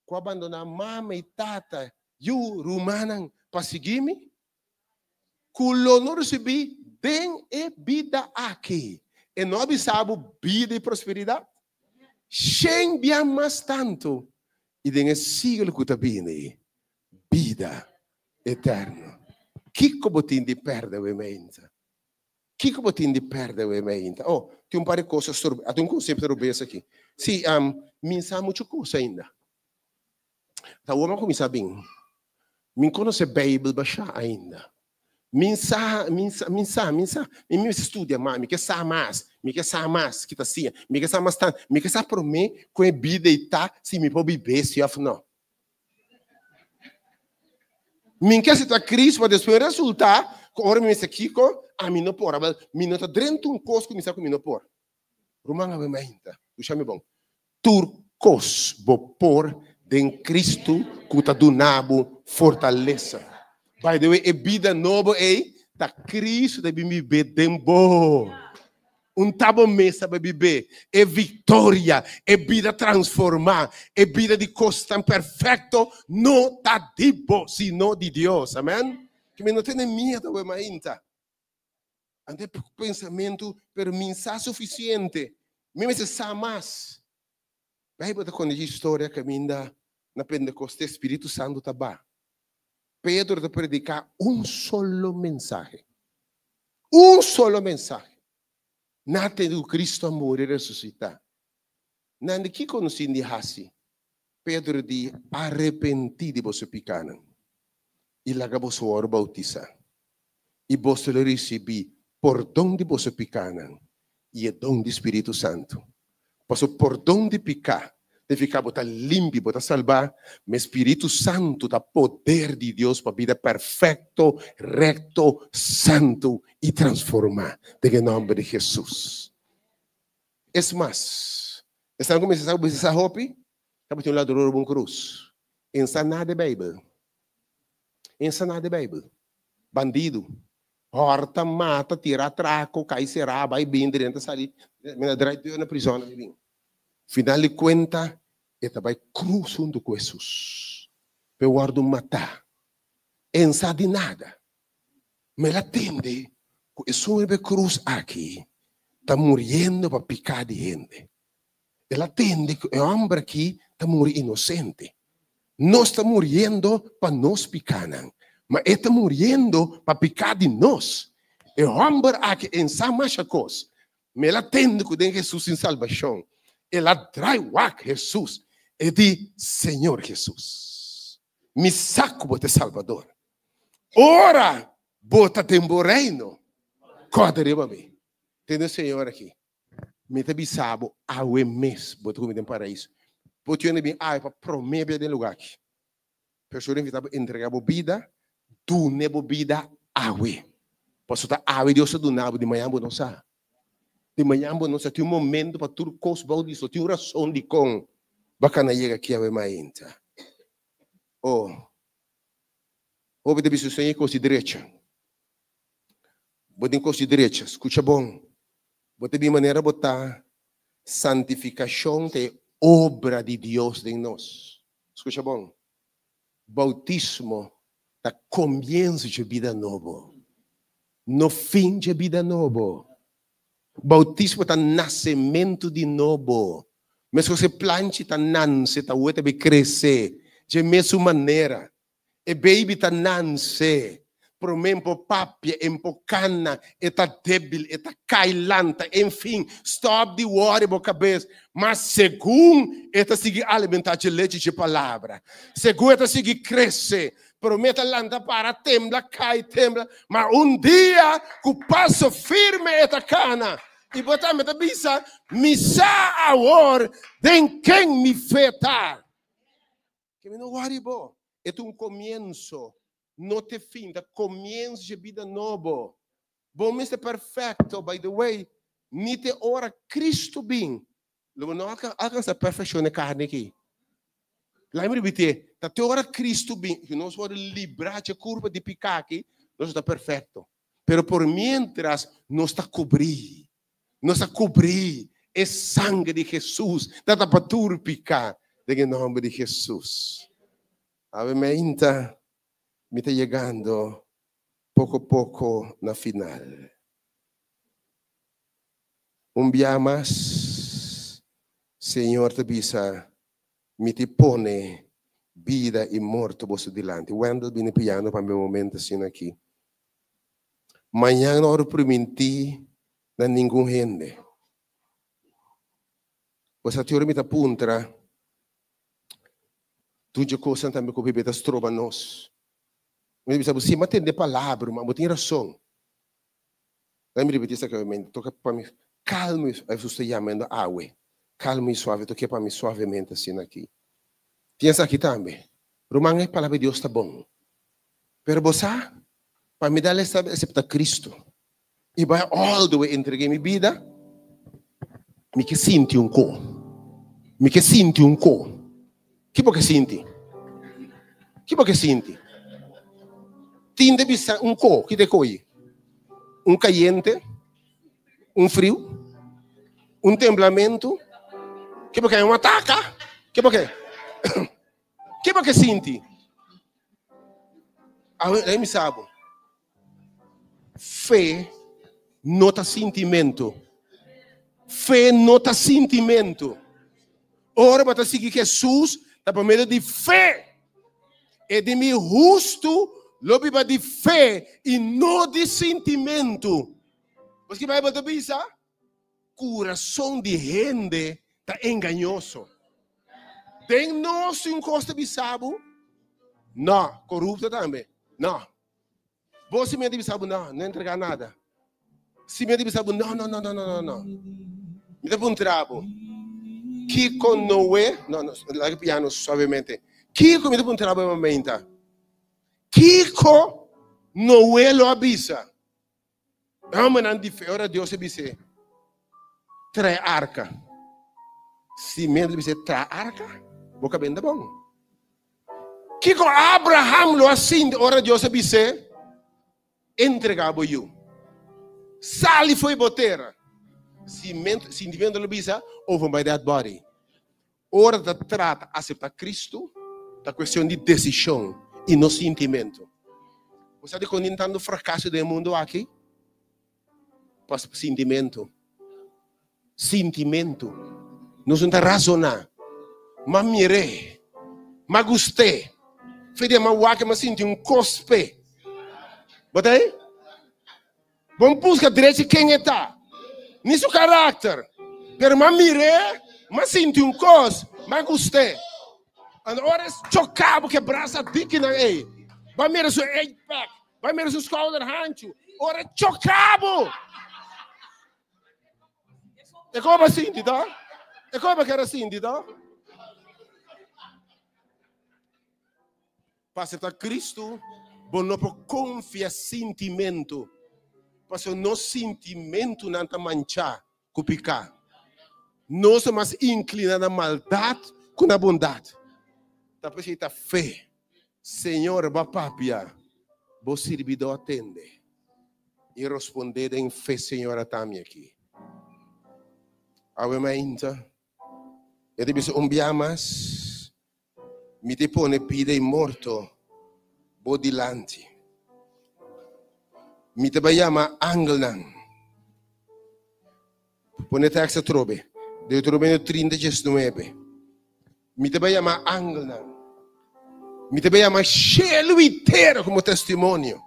que abandonar mama e tata e o rumanan para seguir-me. Que não recebi bem e vida aqui. E não sabe vida e prosperidade. Sem bem mais tanto. E tem siglo que está vindo. Vida eterna. Que como tem de perder o mente? Que como tem de perder o mente? Oh, tem par de coisas sobre... Tem conceito sobre isso aqui. Sim, me sabe muita coisa ainda. Tá, o homem começa bem. Me conhece a Bíblia baixar ainda. Me estuda mais, me quer saber mais, que tá assim, me quer saber mais tanto, me quer saber por mim, com a vida e tá, se me pode beber, se eu não. Me quer se tá Cristo, mas depois resultar, agora me aqui, a mim não pode, me não tá dentro um costo, me sabe que me não pode. Romana me ainda, deixa-me bom. Turcos, vou pôr em Cristo, que tá do nabo, fortaleza. By the way, a vida nova é da Cristo deve me beber dembo. Tabo mesa para beber. É vitória, é vida transformar, é vida de costa perfeito, não tá tipo, sino de Deus. Amém? Que me não tem medo, ainda. Ande pensamento para mim está suficiente. Me se mais. Vai botar quando a história que ainda na Pentecostes Espírito Santo tá bom. Pedro te predicar solo mensaje. Solo mensaje. Nada do Cristo morrer e ressuscitar. Nada que conheci de Hassi. Pedro diz, arrepenti de você picana. E laga você ora bautizar. E você recebi por dom de você picana. E é dom do Espírito Santo. Você por dom de picar. De ficar botar limpo, botar salvar, mas Espírito Santo dá poder de Deus para a vida perfeito, reto, santo e transformar. Em nome de Jesus. É mais. Estão começando a essa roupa? Estamos tendo um ladrão de cruz. Ensanada de Bíblia. Ensanada de Bíblia. Bandido. Horta, mata, tira traco, cai será, vai bem dentro da saída. Me dá na prisão. Final de conta, ela vai cruzando com Jesus. Para guardar matar. Não de nada. Mas ela atende. O Senhor vai cruz aqui. Está morrendo para picar de gente. Ela atende que o homem aqui está morrendo inocente. Não está morrendo para nós picar. Mas está morrendo para picar de nós. O homem aqui não mais coisa. Mas ela atende que tem Jesus em salvação. Ela traz o Jesus e diz, Senhor Jesus, me saco bote Salvador. Ora, bota tempo reino. Corda me. Entendeu, Senhor, aqui? Me te bisabo, ao mês, bota comida em paraíso. Bote bem, para prometer de lugar aqui. Pessoa invitava entregar bebida, tu ne bebida, awe. Posso estar awe, Deus do nabo de manhã, não sabe. De manhã, não sei, tem momento para tudo coisa baldiço, tem razão de com bacana chega aqui a ver mais. Oh, ouve de bicho sem coisa direita. Botem coisa direita, escuta bom. Botem de maneira botar santificação é obra de Deus em nós. Escuta bom. Bautismo é começo de vida nova. No fim de vida nova. Bautismo é nascimento de novo. Mas se você plante, está nasce, está outra vai crescer. De mesma maneira. E baby está nasce. Por mim, por papia, por cana, está débil, está cailanta. Enfim, stop de worry por cabeça. Mas segundo, está seguir alimentar de leite de palavra. Segundo, está seguir crescer. Prometa lanta para tembla, cai, tembla. Mas dia, com o passo firme, está cana. E botar me bisa, misa agora, tem quem me fetar. Que me não worry, bo. É começo. Não te fim, da começo de vida nova. Bom, mas é perfeito, by the way. Ni te ora Cristo bem. Não alcança a perfeição na carne aqui. Lá me repete, até hora Cristo bem, que nós vamos livrar a curva de picaqui, nós está perfeito. Pero por mientras nós está cobrir, é sangue de Jesus, dá para turpicar, em nome de Jesus. A me está chegando pouco a pouco na final. Dia mais, Senhor te bisa, me te pone vida e morte você delante. Wendell viene piano para meu momento assim aqui. Manhã não oro por mentir na nenhum gente. Você teoria me tá puntra. Tudo coisa também que o bebê está trova nós. Mas você sim, mas tem de palavra, mas tem razão. Daí me repetir essa coisa, toca para mim. Calma, aí você está chamando água. Calma e suave, toque para mim suavemente assim aqui. Pensa aqui também. Romano a palavra de Deus está bom. Pero você, para me dar essa aceitar Cristo. E vai all the way entregar minha vida. Me que sinto um co. Me que sinto um co. Que porque sinto? Que porque sinto? Tinde bisa um co, que te coi? Um caliente? Um frio? Um temblamento? Que porque é um ataque? Que porque? Que porque sinti? Aí me sabe. Fé nota sentimento. Fé nota sentimento. Ora, para seguir Jesus, dá para meio de fé. É de mim justo, lobiba de fé e não de sentimento. Porque vai botar bisa? Coração de gente está enganoso. Tem nós um costa bisabo? Não. Corrupto também? Não. Você me bisabo? Não entregar nada. Se me bisabo? Não. Me dá um trabo. Kiko Noé? Não, lá que piano suavemente. Kiko me dá um trabo em momento. Kiko Noé lo avisa. Vamos na diferença, Deus se disse. Trai arca. Se me disse trai arca? Boca bem da bom. Que com Abraham lo assim, ora Deus disse, entregava eu. Sali foi botera. Sentimento lo bisa, over by that body. Ora da trata aceitar Cristo, da questão de decisão e não sentimento. Você está contando o fracasso do mundo aqui? Passa por sentimento. Sentimento. Não está razonar. Mas mirei, mas gostei. Fede uma waka, mas senti um cospe. Botei? Vamos buscar direito quem está. Nisso caráter. Pero mas mirei, mas senti um cos, mas gostei. Agora chocava que braça digna aí. Vai mirar seu eight pack, vai mirar seu shoulder hancho. Ora chocava. É como assim, tá? É como que era assim, tá? Para aceitar Cristo, bom não pode confiar sentimento. Porque o nosso sentimento não está manchado com picar. Nós somos inclinados à maldade com a bondade. Está precisa ter fé. Senhor, papapia, vos servidor atende. E responder em fé, Senhor, também aqui. Ave mainta. Eu devo ser dia mais. Me te pone pide morto. Bodilante. Mi te chiama Anglan. Pone texto trobe. Deuteronomio 30:19. Mi te chiama Anglan. Mi te chiama cielo intero come testimonio.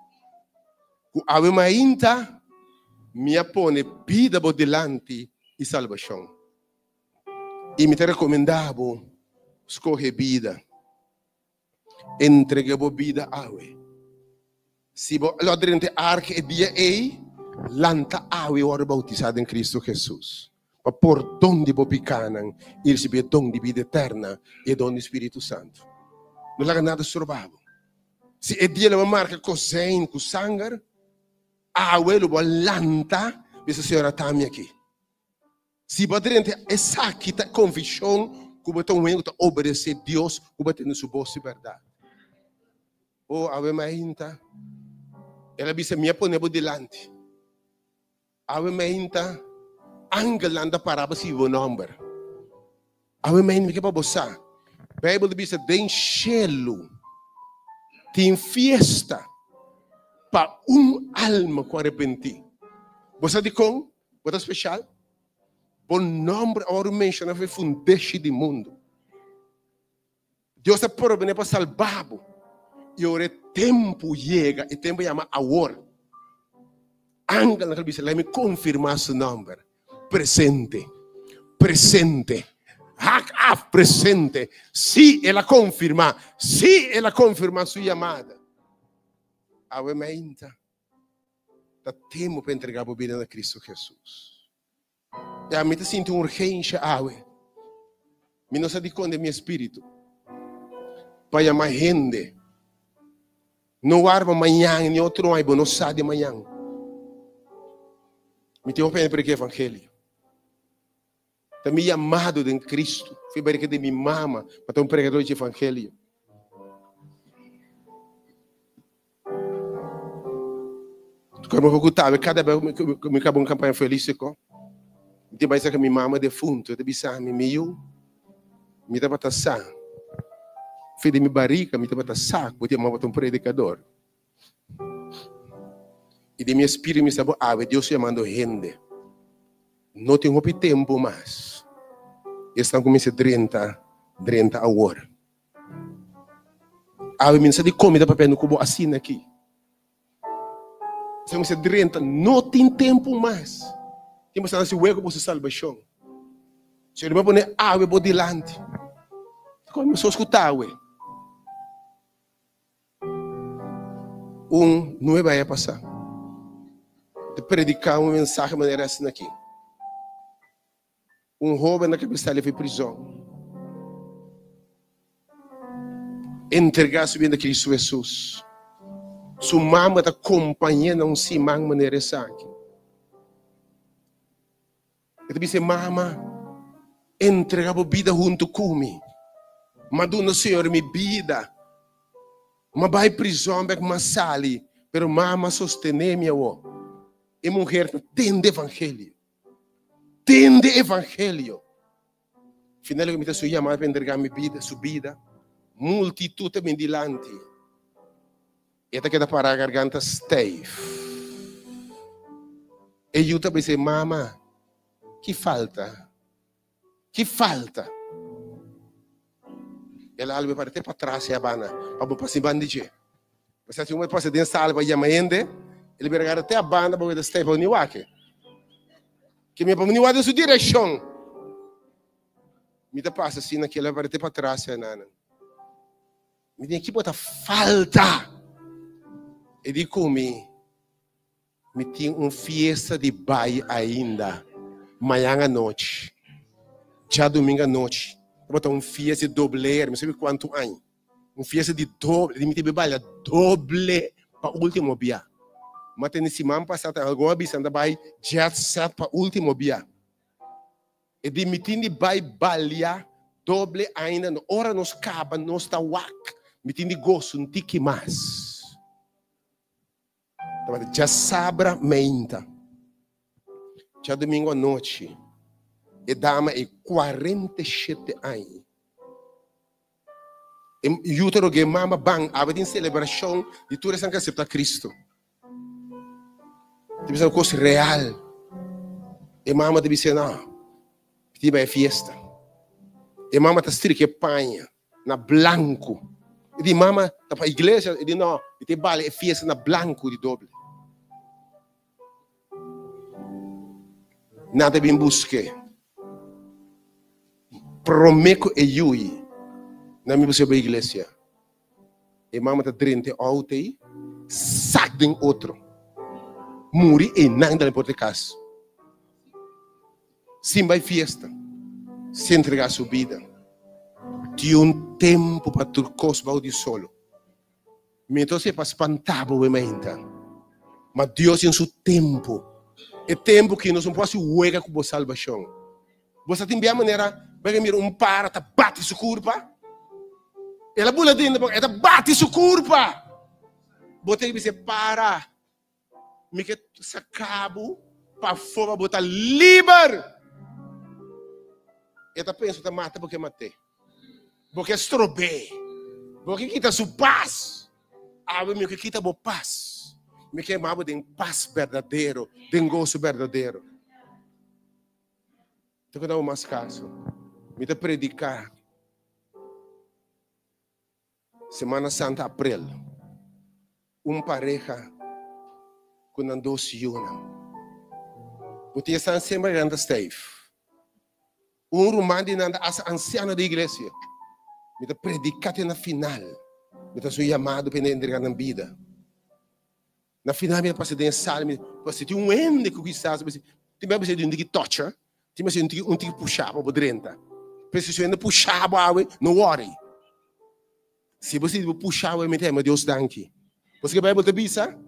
Ave mainta mi pone pida bodilante e salvação. E me te recomendavo escolher vida. Entregavo vida a ave. Se lo adrente arca e dia ei, lanta ave ora bautizada em Cristo Jesus. Para por dom de bopicanan, il receber dom de vida eterna e dom do Espírito Santo. Não laga nada sorbavo. Se é dia uma marca cosen, com sangue, ave lo lanta, essa senhora também aqui. Se badrente é saquita confissão Cuba tão bem que obedecer a Deus, Cuba tem sua voz de verdade. Oh, ave mainta. Ela disse minha ponebo delante. Ave mainta. Angelanda paraba si o nome. Ave mainta que para você. A Bíblia diz tem cielo. Tem fiesta para alma que arrepentir. Você diz como? Você é especial? Bom nome agora menciona foi fundeste do mundo. Deus é providencial para salvar-lo. E o tempo chega, e o tempo chama agora. Ángel na cabeça, ele me confirma seu nome. Presente, presente, presente. Se ela confirma sua chamada, ave mainta, dá tempo para entregar a vida a Cristo Jesus. E a mim te sinto uma urgência, ave. Me não sei de quando é meu espírito. Para chamar gente. Não arma amanhã, nem outro ano, não sabe de amanhã. Me tenho pena para que evangelho. Também chamado de Cristo. Fui para que de minha mama, para ter um pregador de evangelho. Quando eu escutava, cada vez que eu acabo uma campanha feliz, eu mais que minha mama defunto, eu disse, me dava taçar. Fui de minha barriga, me dava taçar, eu tinha um predicador. E de meu espírito me sabia, Deus chamando gente. Não tenho tempo mais. Estão começando 30 agora. Me sabe como dá papel no cubo assim aqui. Estão começando 30, não tem tempo mais. Temos que estar hueco para salvação. Se ele me põe água por delante. Como eu só escutar, não vai passar. De predicar uma mensagem de maneira assim aqui. Jovem na cabeça ele foi prisão. Entregar sua vida a Cristo Jesus. Sua mãe está acompanhando um simão de maneira assim. Ele disse, mama, entrega a vida junto comigo. Madonna, Senhor, minha vida. Mas vai prisão, mas sali. Pero mama sosteneme eu. E mulher, tende evangelho. Tende evangelho. Finalmente, me dá sua chamada para entregar minha vida, sua vida. Multitud me dilante. E até que dá para a garganta stave. E eu também disse, mama, que falta? Que falta? Ela olha para até para trás e abana. Para passar bandido. Você tem uma passa dentro da sala para chamar ele vai pegar até a banda para ver se está para o niwake. Que me para o niwake na sua direção. Me dá passa assim naquela para até para trás e nana. Me tem que botar falta. E digo comigo, me tem uma fiesta de baile ainda. Amanhã à noite. Já domingo à noite. Vou botar uma fiesta de doble, não sei quanto ano. Uma fiesta de doble, de me ter baile doble para o último dia. Mas tem semana passada, alguma vez anda vai já set para o último dia. E de me ter baile doble ainda, na hora nos acaba, nos está wak. Me tem gosto, não tem que mais. Já sabra meinta. Já domingo à noite. E dama é 47 anos. E eu te roguei, mama, bang, a ver celebração de tudo isso que aceitar Cristo. Tem uma coisa real. E mama deve dizer, não, tem uma festa. E mama está escrito que panha, na branco. E diz, mama, está para a igreja, e diz, não, e tem bala, é festa na branco de doble. Nada bem busque. Prometo e yui. Na minha busca para a igreja. E mama está 30 alto aí. Sac de outro. Muri e nada na porta de casa. Sim, vai festa. Se entregar a sua vida. Tinha um tempo para turcos balde solo. Então você para espantar o emenda. Mas Deus em seu tempo. É tempo que nós não podemos jogar com a salvação. Você tem bem a maneira Bem, mira, para, tá bate sua curva. Ela bula dentro, ela bate sua curva. Botei você para. Me que sacabo para fora botar livre. Ela pensa que mata porque matei. Porque estrobei. Porque quita sua paz. Me que quita boa paz. Me queimava de paz verdadeiro, de gozo verdadeiro. Então, quando eu mais caso, me te predicar. Semana Santa, abril. Pareja com dois yuna. Porque estão sempre grande Steve. Romano nanda as anciano da igreja. Me te predicar na final. Me te sou chamado para entregar na vida. Na final, me passei dentro da sala, você tem ende que estás, tem mais de um que tocha, tem mais de um que puxava por dentro. Precisa ainda puxar a não worry. Se você puxar a me tem, Deus danke. Você que vai botar bisa?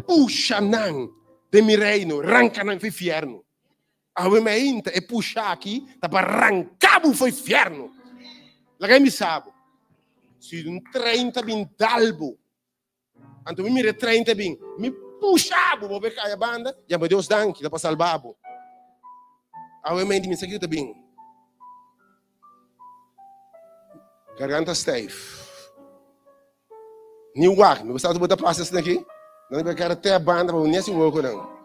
Puxa não, de mi reino, arranca não foi inferno. A me ainda é puxar aqui, tá para arrancar o foi inferno. Lá me sabe. Se 30 bin dalbo. Então me mire 30 bin, me puxava, vou ver a banda, e a Deus danke, dá para salvar. A me me seguiu também. Garganta Steve. New Walk, me gostava de botar pastas aqui. Não me quero até a banda para unir esse work não.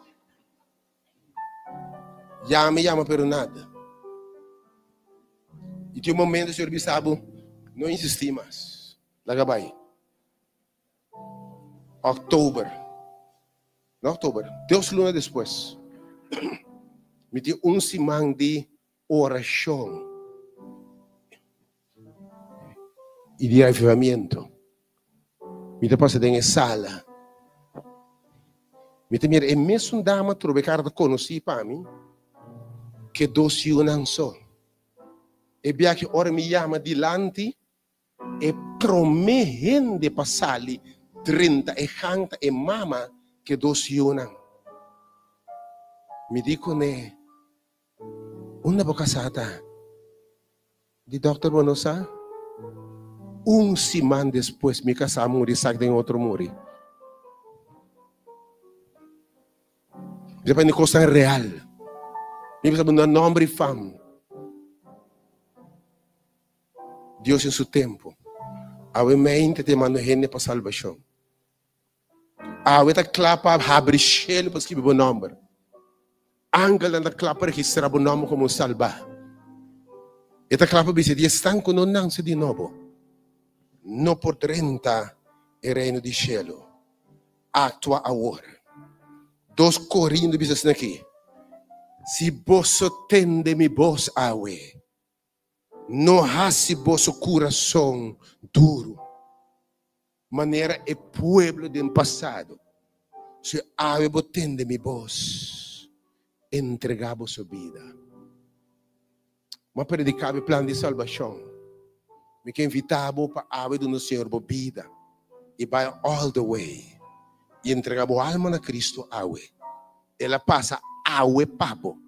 Llama pero nada. E tinha momento que o senhor Bissabo não insistia mais. Lá vai. Outubro. Deus luna depois. Me deu semana de oração. E de avivamento. Me deu passar em sala. Me deu mira, é mesmo dama trobe cara de conhecer para mim. Que dois não só. E bia que ora me chama dilante. E promete passar ali 30 e canta e mama que dois não. Me dico ne. Una boca sata. De Dr. Bonosa. Semana depois me casamos muri sabe em outro muri. Depois de coisa real. Me pensava no nome fam. Deus em seu tempo. A mente te manda gente para salvação. A mente clapa abre chelo para escrever o nome. Angel anda clapa registrar o nome como salvar. Esta clapa dice dia stanco non nasce di nuovo. No por 30 il reino di cielo. Atua agora. 2 Coríntios diz assim aqui. Se vos tende mi voz awe. No hasi vosso coração duro. Maneira é pueblo do passado. Se awe botende mi voz. Entregava sua vida. Mas predicava o plano de salvação. Me que invitava para a água do Senhor por vida. E vai all the way. E entregava a alma a Cristo água. Ela passa água papo.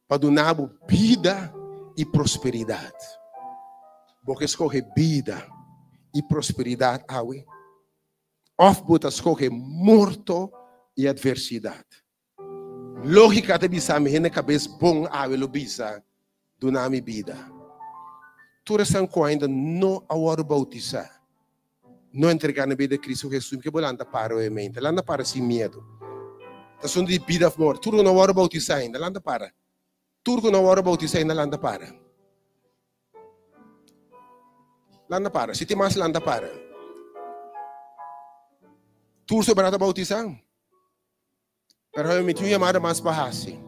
Para dar vida e prosperidade. Porque escolhe vida e prosperidade água. Of bota escolhe morto e adversidade. Lógica de bisa me na cabeça bom água lo bisa. Do nome vida. Tu estão com ainda não agora bautizar. Não entregar na vida de Cristo Jesus. Porque você anda para o mente. Anda para sem medo. Está sendo de vida a morte. Tu não agora bautizar ainda. Anda para. Tu não agora bautizar ainda. Anda para. Anda para. Se tem mais, anda para. Tu sobre a bautizar. Pero eu me tinha chamado mais para assim.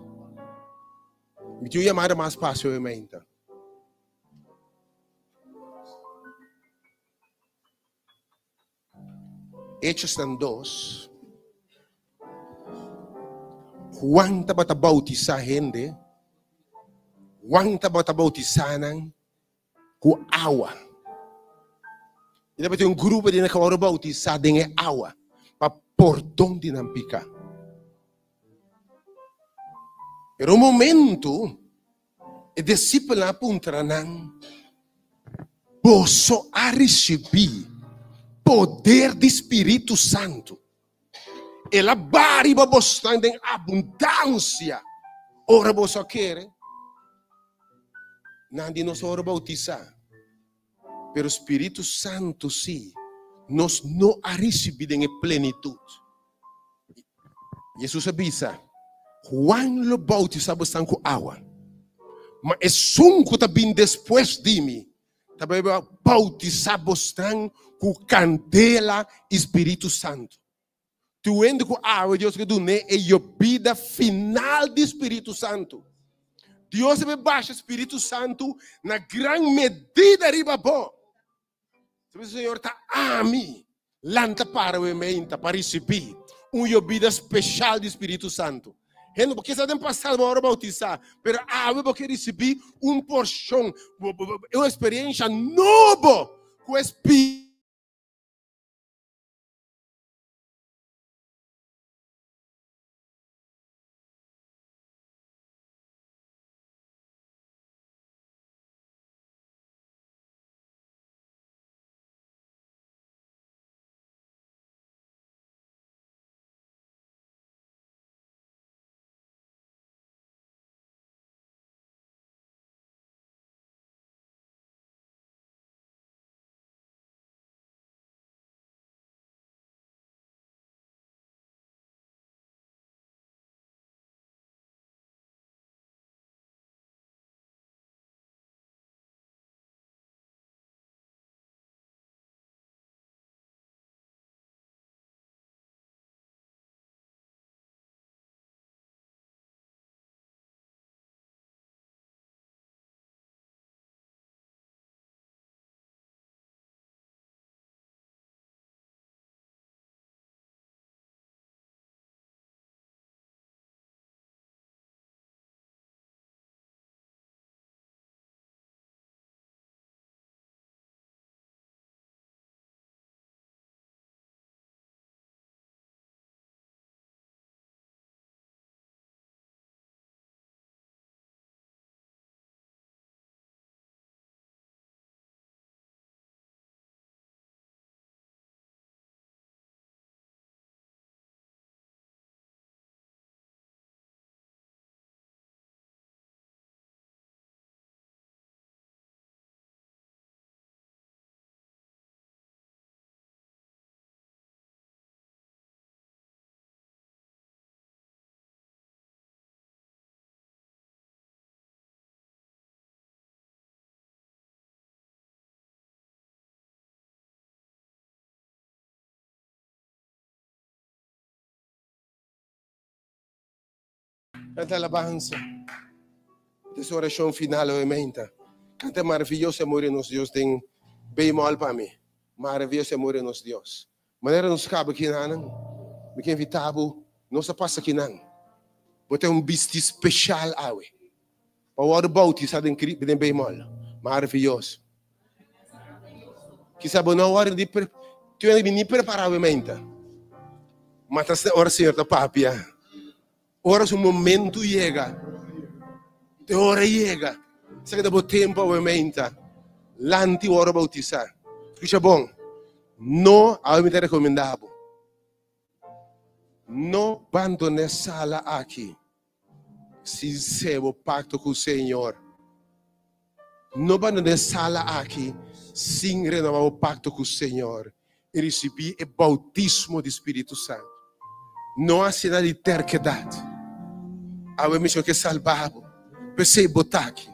Me tinha chamado mais facilmente. Hechos 2. Juan estava a bautizar gente. Juan estava a bautizar com água. E depois tem grupo de gente que vai bautizar com água. Para perdão de não picar. Pero momento, E discípulo apuntaram, posso a receber poder do Espírito Santo. Ela bariba bastante em abundância. Ora você quer? Nandi nos ora bautizar. Pero o Espírito Santo sim, nós não a recebido em plenitude. Jesus avisa, Juan lo bautizava bastante com água. Mas é sunco também depois de mim. Também bautizar bastante com candela Espírito Santo. Tu entra com água, Deus que tu é a vida final do Espírito Santo. Deus me baixa o Espírito Santo na grande medida riba bom. O Senhor está a mim, lanta para o mente, para receber uma vida especial do Espírito Santo. Gente, porque você tem passado uma hora bautizar, mas eu vou receber uma porção, uma experiência nova com o Espírito. Canta alabanza. Essa oração final, obviamente. Canta maravilhoso amor em nos Deus. Tem bem mal para mim. Maravilhoso amor em nos Deus. Maneira nos cabe aqui, não. Me quer invitar, não se passa aqui, não. Botar bisti especial, awe. Para o hora bautizado em Cristo, tem bem mal. Maravilhoso. Que sabe, não hora de tu nem preparar, obviamente. Mas a hora certa, papia. Ora o momento chega. A hora chega. Se che dopo tempo ovviamente l'anti ora bautizar. Dice bom. No avete recomendato. No abandone sala aqui. Sincero pacto com o Senhor. No abandone sala aqui. Sem renovar o pacto com o Senhor. E receber o bautismo do Espírito Santo. Não há sinal de terquedade. A missão que salvava. Percebo aqui.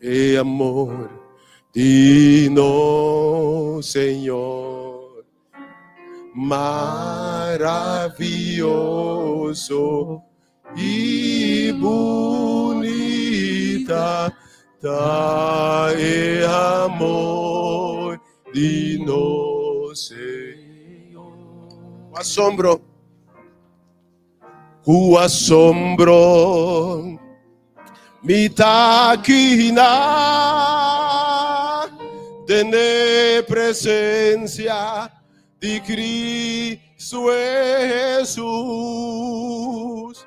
E amor de nosso Senhor, maravilhoso e bonita, tá e amor de nosso Senhor. O assombro me taquina de presencia de Cristo Jesus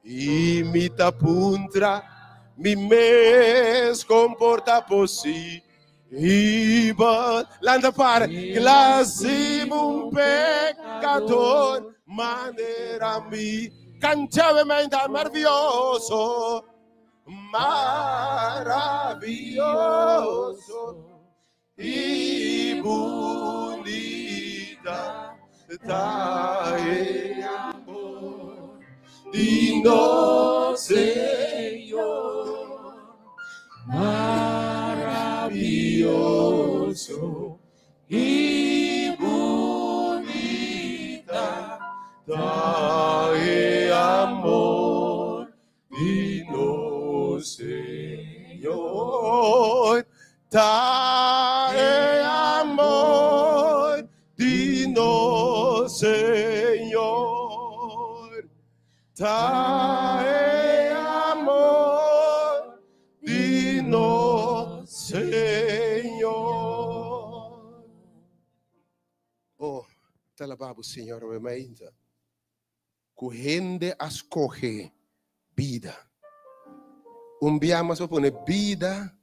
y me tapuntra mi mes comporta possível. Landa para, clasimo um pecador, maneira-me, cantavelmente maravilhoso, maravilhoso e bonita, é amor de nosso Senhor, maravilhoso e bonita, é amor de nosso Senhor, é amor de nosso Senhor, é amor de nosso Senhor. Oh, talababo Senhor, obviamente, correndo a escolher vida. Dia mas pone vida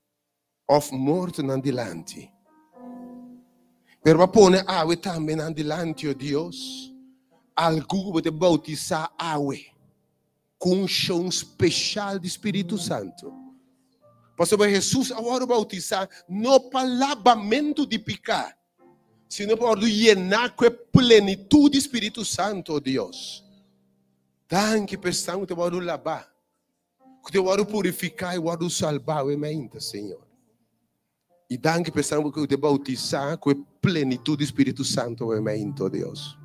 of morto nandilante. Pero pone awe também nandilante, oh Deus. Algo de bautizar awe com um chão especial do Espírito Santo. Pastor Jesus agora bautizar no palavamento de picar, sino para llenar com a plenitude do Espírito Santo, oh Deus. Tanque pensamos que vai lavar, que vai purificar e vai salvar o mente, Senhor. E tanque pensamos que vai bautizar com a plenitude do Espírito Santo, o mente, oh Deus.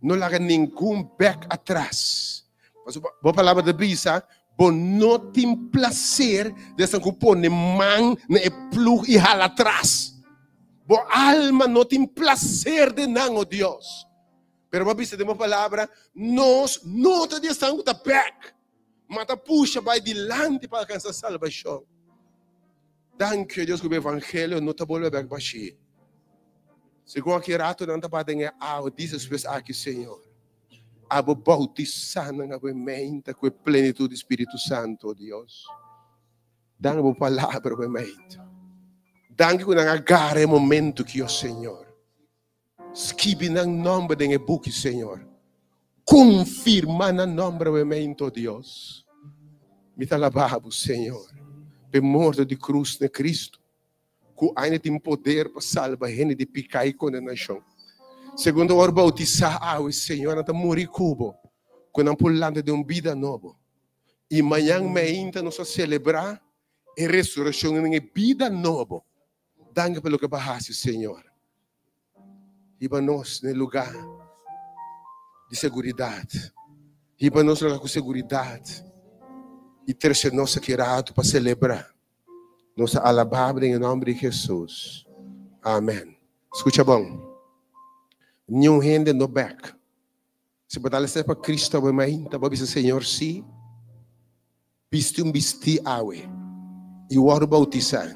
Não larga nenhum back atrás. Mas a palavra da Bíblia, bom não tem prazer dessa que põe mão na plug e rala atrás. Bom alma não tem prazer de não, oh Deus. Pero a Bíblia tem uma palavra, nós não estamos da back, mas a puxa vai adiante para alcançar a salvação. Danke a Deus que o Evangelho não está voltando back para si. Segundo que rato não está para ter algo, diz aqui, Senhor. Abo bautizando a mente com a plenitude do Espírito Santo, oh Deus. Danke a palavra, oh mente. Danke por agarrar o momento que o Senhor. Escreve no nome do book, Senhor. Confirma no nome do mente, oh Deus. Me alababo, Senhor. Por morte de cruz de Cristo. Que ainda tem poder para salvar a gente de pecado e condenação. Segundo o bautizar o Senhor, não morrer cubo, quando não pulando de uma vida nova. E amanhã ainda nós vamos celebrar a ressurreição de uma vida nova. Danke pelo que barrasse, Senhor. E para nós no lugar de segurança. E para nós com segurança. E ter nosso querido para celebrar. Nossa alabada em nome de Jesus. Amém. Escuta bom. Nenhum rende no back. Se batalha para Cristo, vai dizer, Senhor, sim. Bisti awe. E o oro bautizar.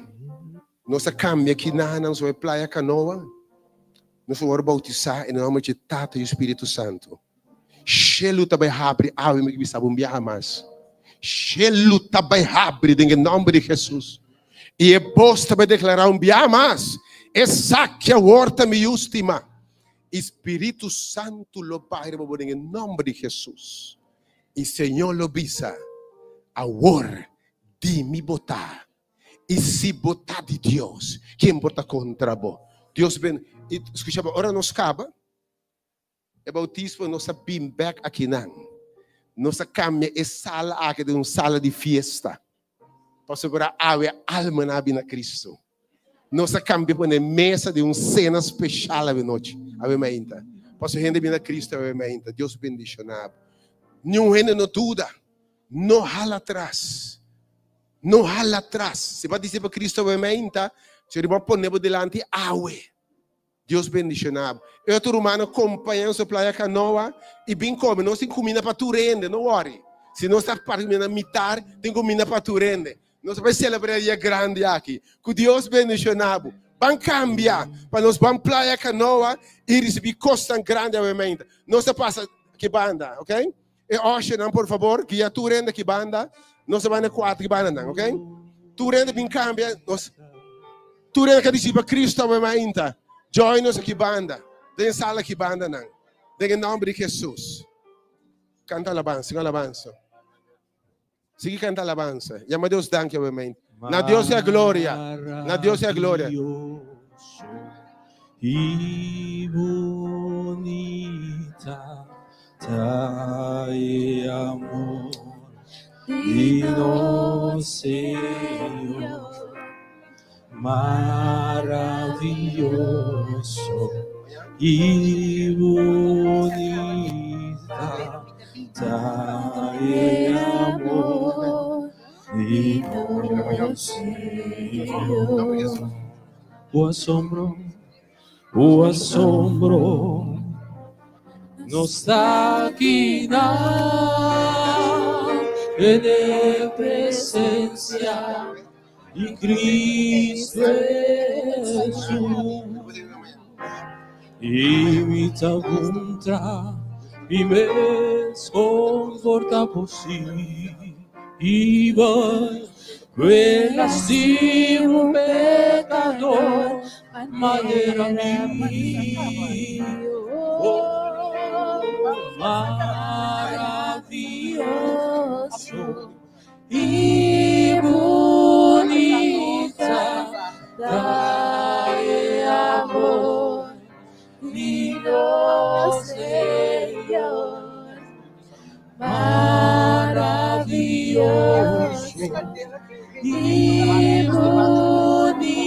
Nossa cambia aqui na nossa praia canoa. Nosso oro bautizar em nome de Tata e Espírito Santo. Shelu também abre awe me que sabe mais. Shelu também abre em nome de Jesus. E é posto para declarar mais. Essa que a horta me última. Espírito Santo lo Pai em nome de Jesus. E Senhor lo visa. Agora de me botar. E se botar de Deus, quem bota contra vos? Deus vem. Escuta, agora nos acaba. É bautismo nossa bim back aqui não. Nossa caminha é sala aqui de uma sala de festa. Para segurar a alma na Cristo. Nossa cambia para uma mesa de uma cena especial à noite. Obviamente. Posso render bem a Cristo, obviamente. Deus bendicionado. Nenhum rende não dúvida. Não rala atrás. Não rala atrás. Se vai dizer para Cristo, obviamente, se ele vai pôr delante, awe. Deus bendicionado. Eu estou humano acompanhando a praia canoa e bem come. Nós temos comida para tu rende, não worry. Se nós estamos para militar, tem comida para tu rende. Nós vamos celebrar dia grande aqui. Que Deus bendicionado. Vamos cambiar para nós vamos praia canoa e receber costa grande, obviamente. Nós passa que banda, ok? E hoje, por favor, que a tu rende que banda. Nós vamos quatro banda, ok? Tu rende bem cambia, nós. Tu rende que diz para Cristo vai mais inta. Join nos aqui banda. Den sala aqui banda não. Den nome de Jesus. Canta alabança, siga alabança. Siga canta alabança. E a Deus danke obviamente. Na Deus é a glória. Na Deus é a glória. E bonita Thy amor Divino Senhor, maravilhoso e bonita Thy amor Divino Senhor. O asombro no está aqui en presencia de Cristo Jesús. Y mi contra y me conforta por sí. Y voy, lastimo pecador, madera mía. Maravilloso y bonita Thy amor, Divino Señor, maravilloso y bonita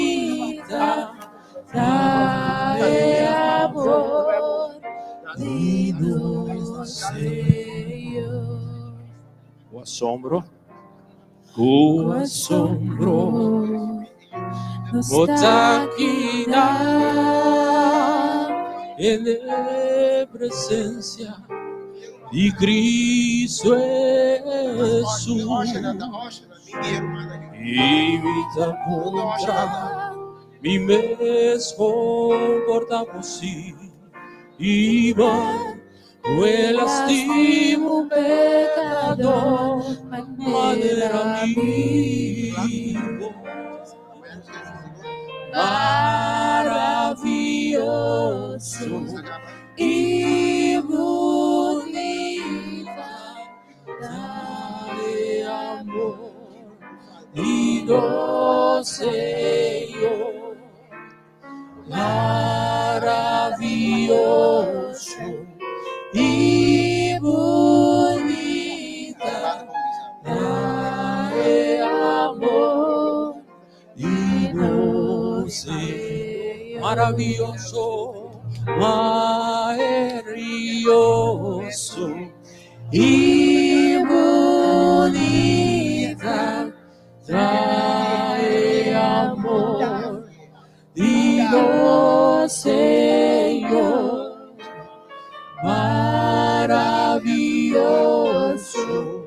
Thy amor, Divino Senhor. O asombro está aqui en presencia de Cristo Jesús. Y mi contra mi mes comporta por sí. Y va, lastimo pecador, madera amigo, maravilloso y bonita Thy amor, Divino Señor, maravilloso y bonita Thy amor, Divino Señor, maravilloso, maravilloso y bonita Thy amor, Divino Señor, maravilloso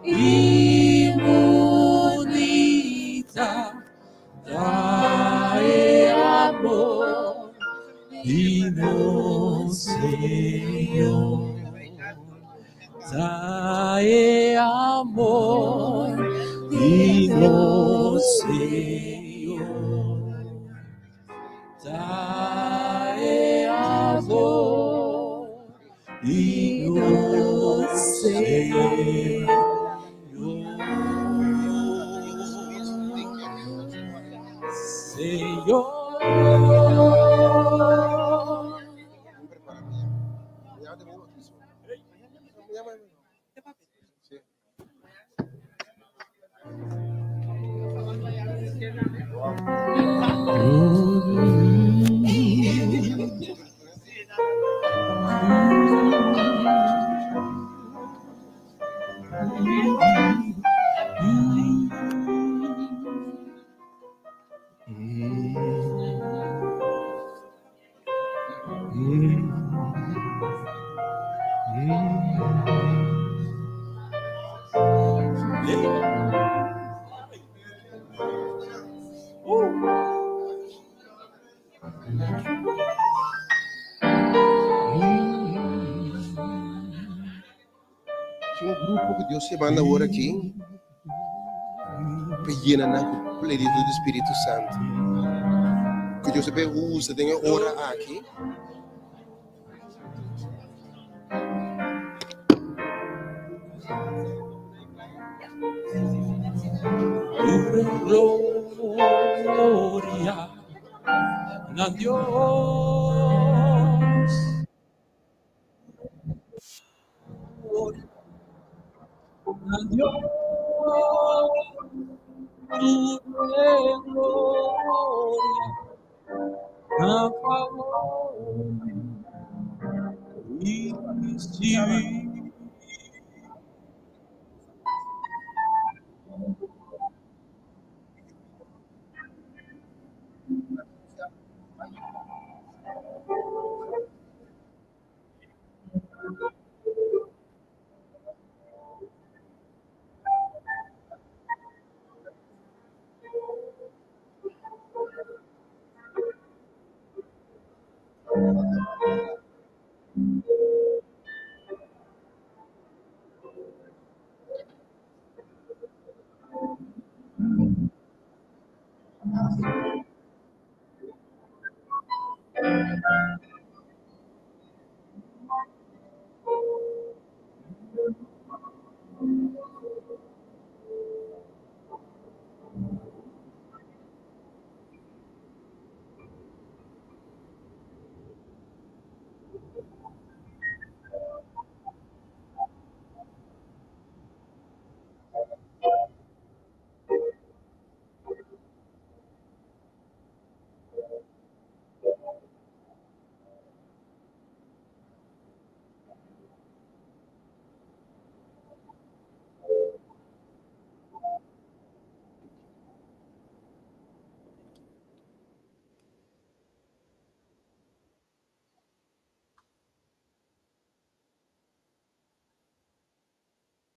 y bonita Thy amor, Divino Señor, Thy amor, Divino Señor, Thy amor, Divino Señor. Tinha um grupo que Deus se manda agora aqui. llena na plenitud do Espírito Santo. Que Deus sempre usa, tem hora aqui. Gloria a Dios. A Dios. Tu gloria. A favor. Y si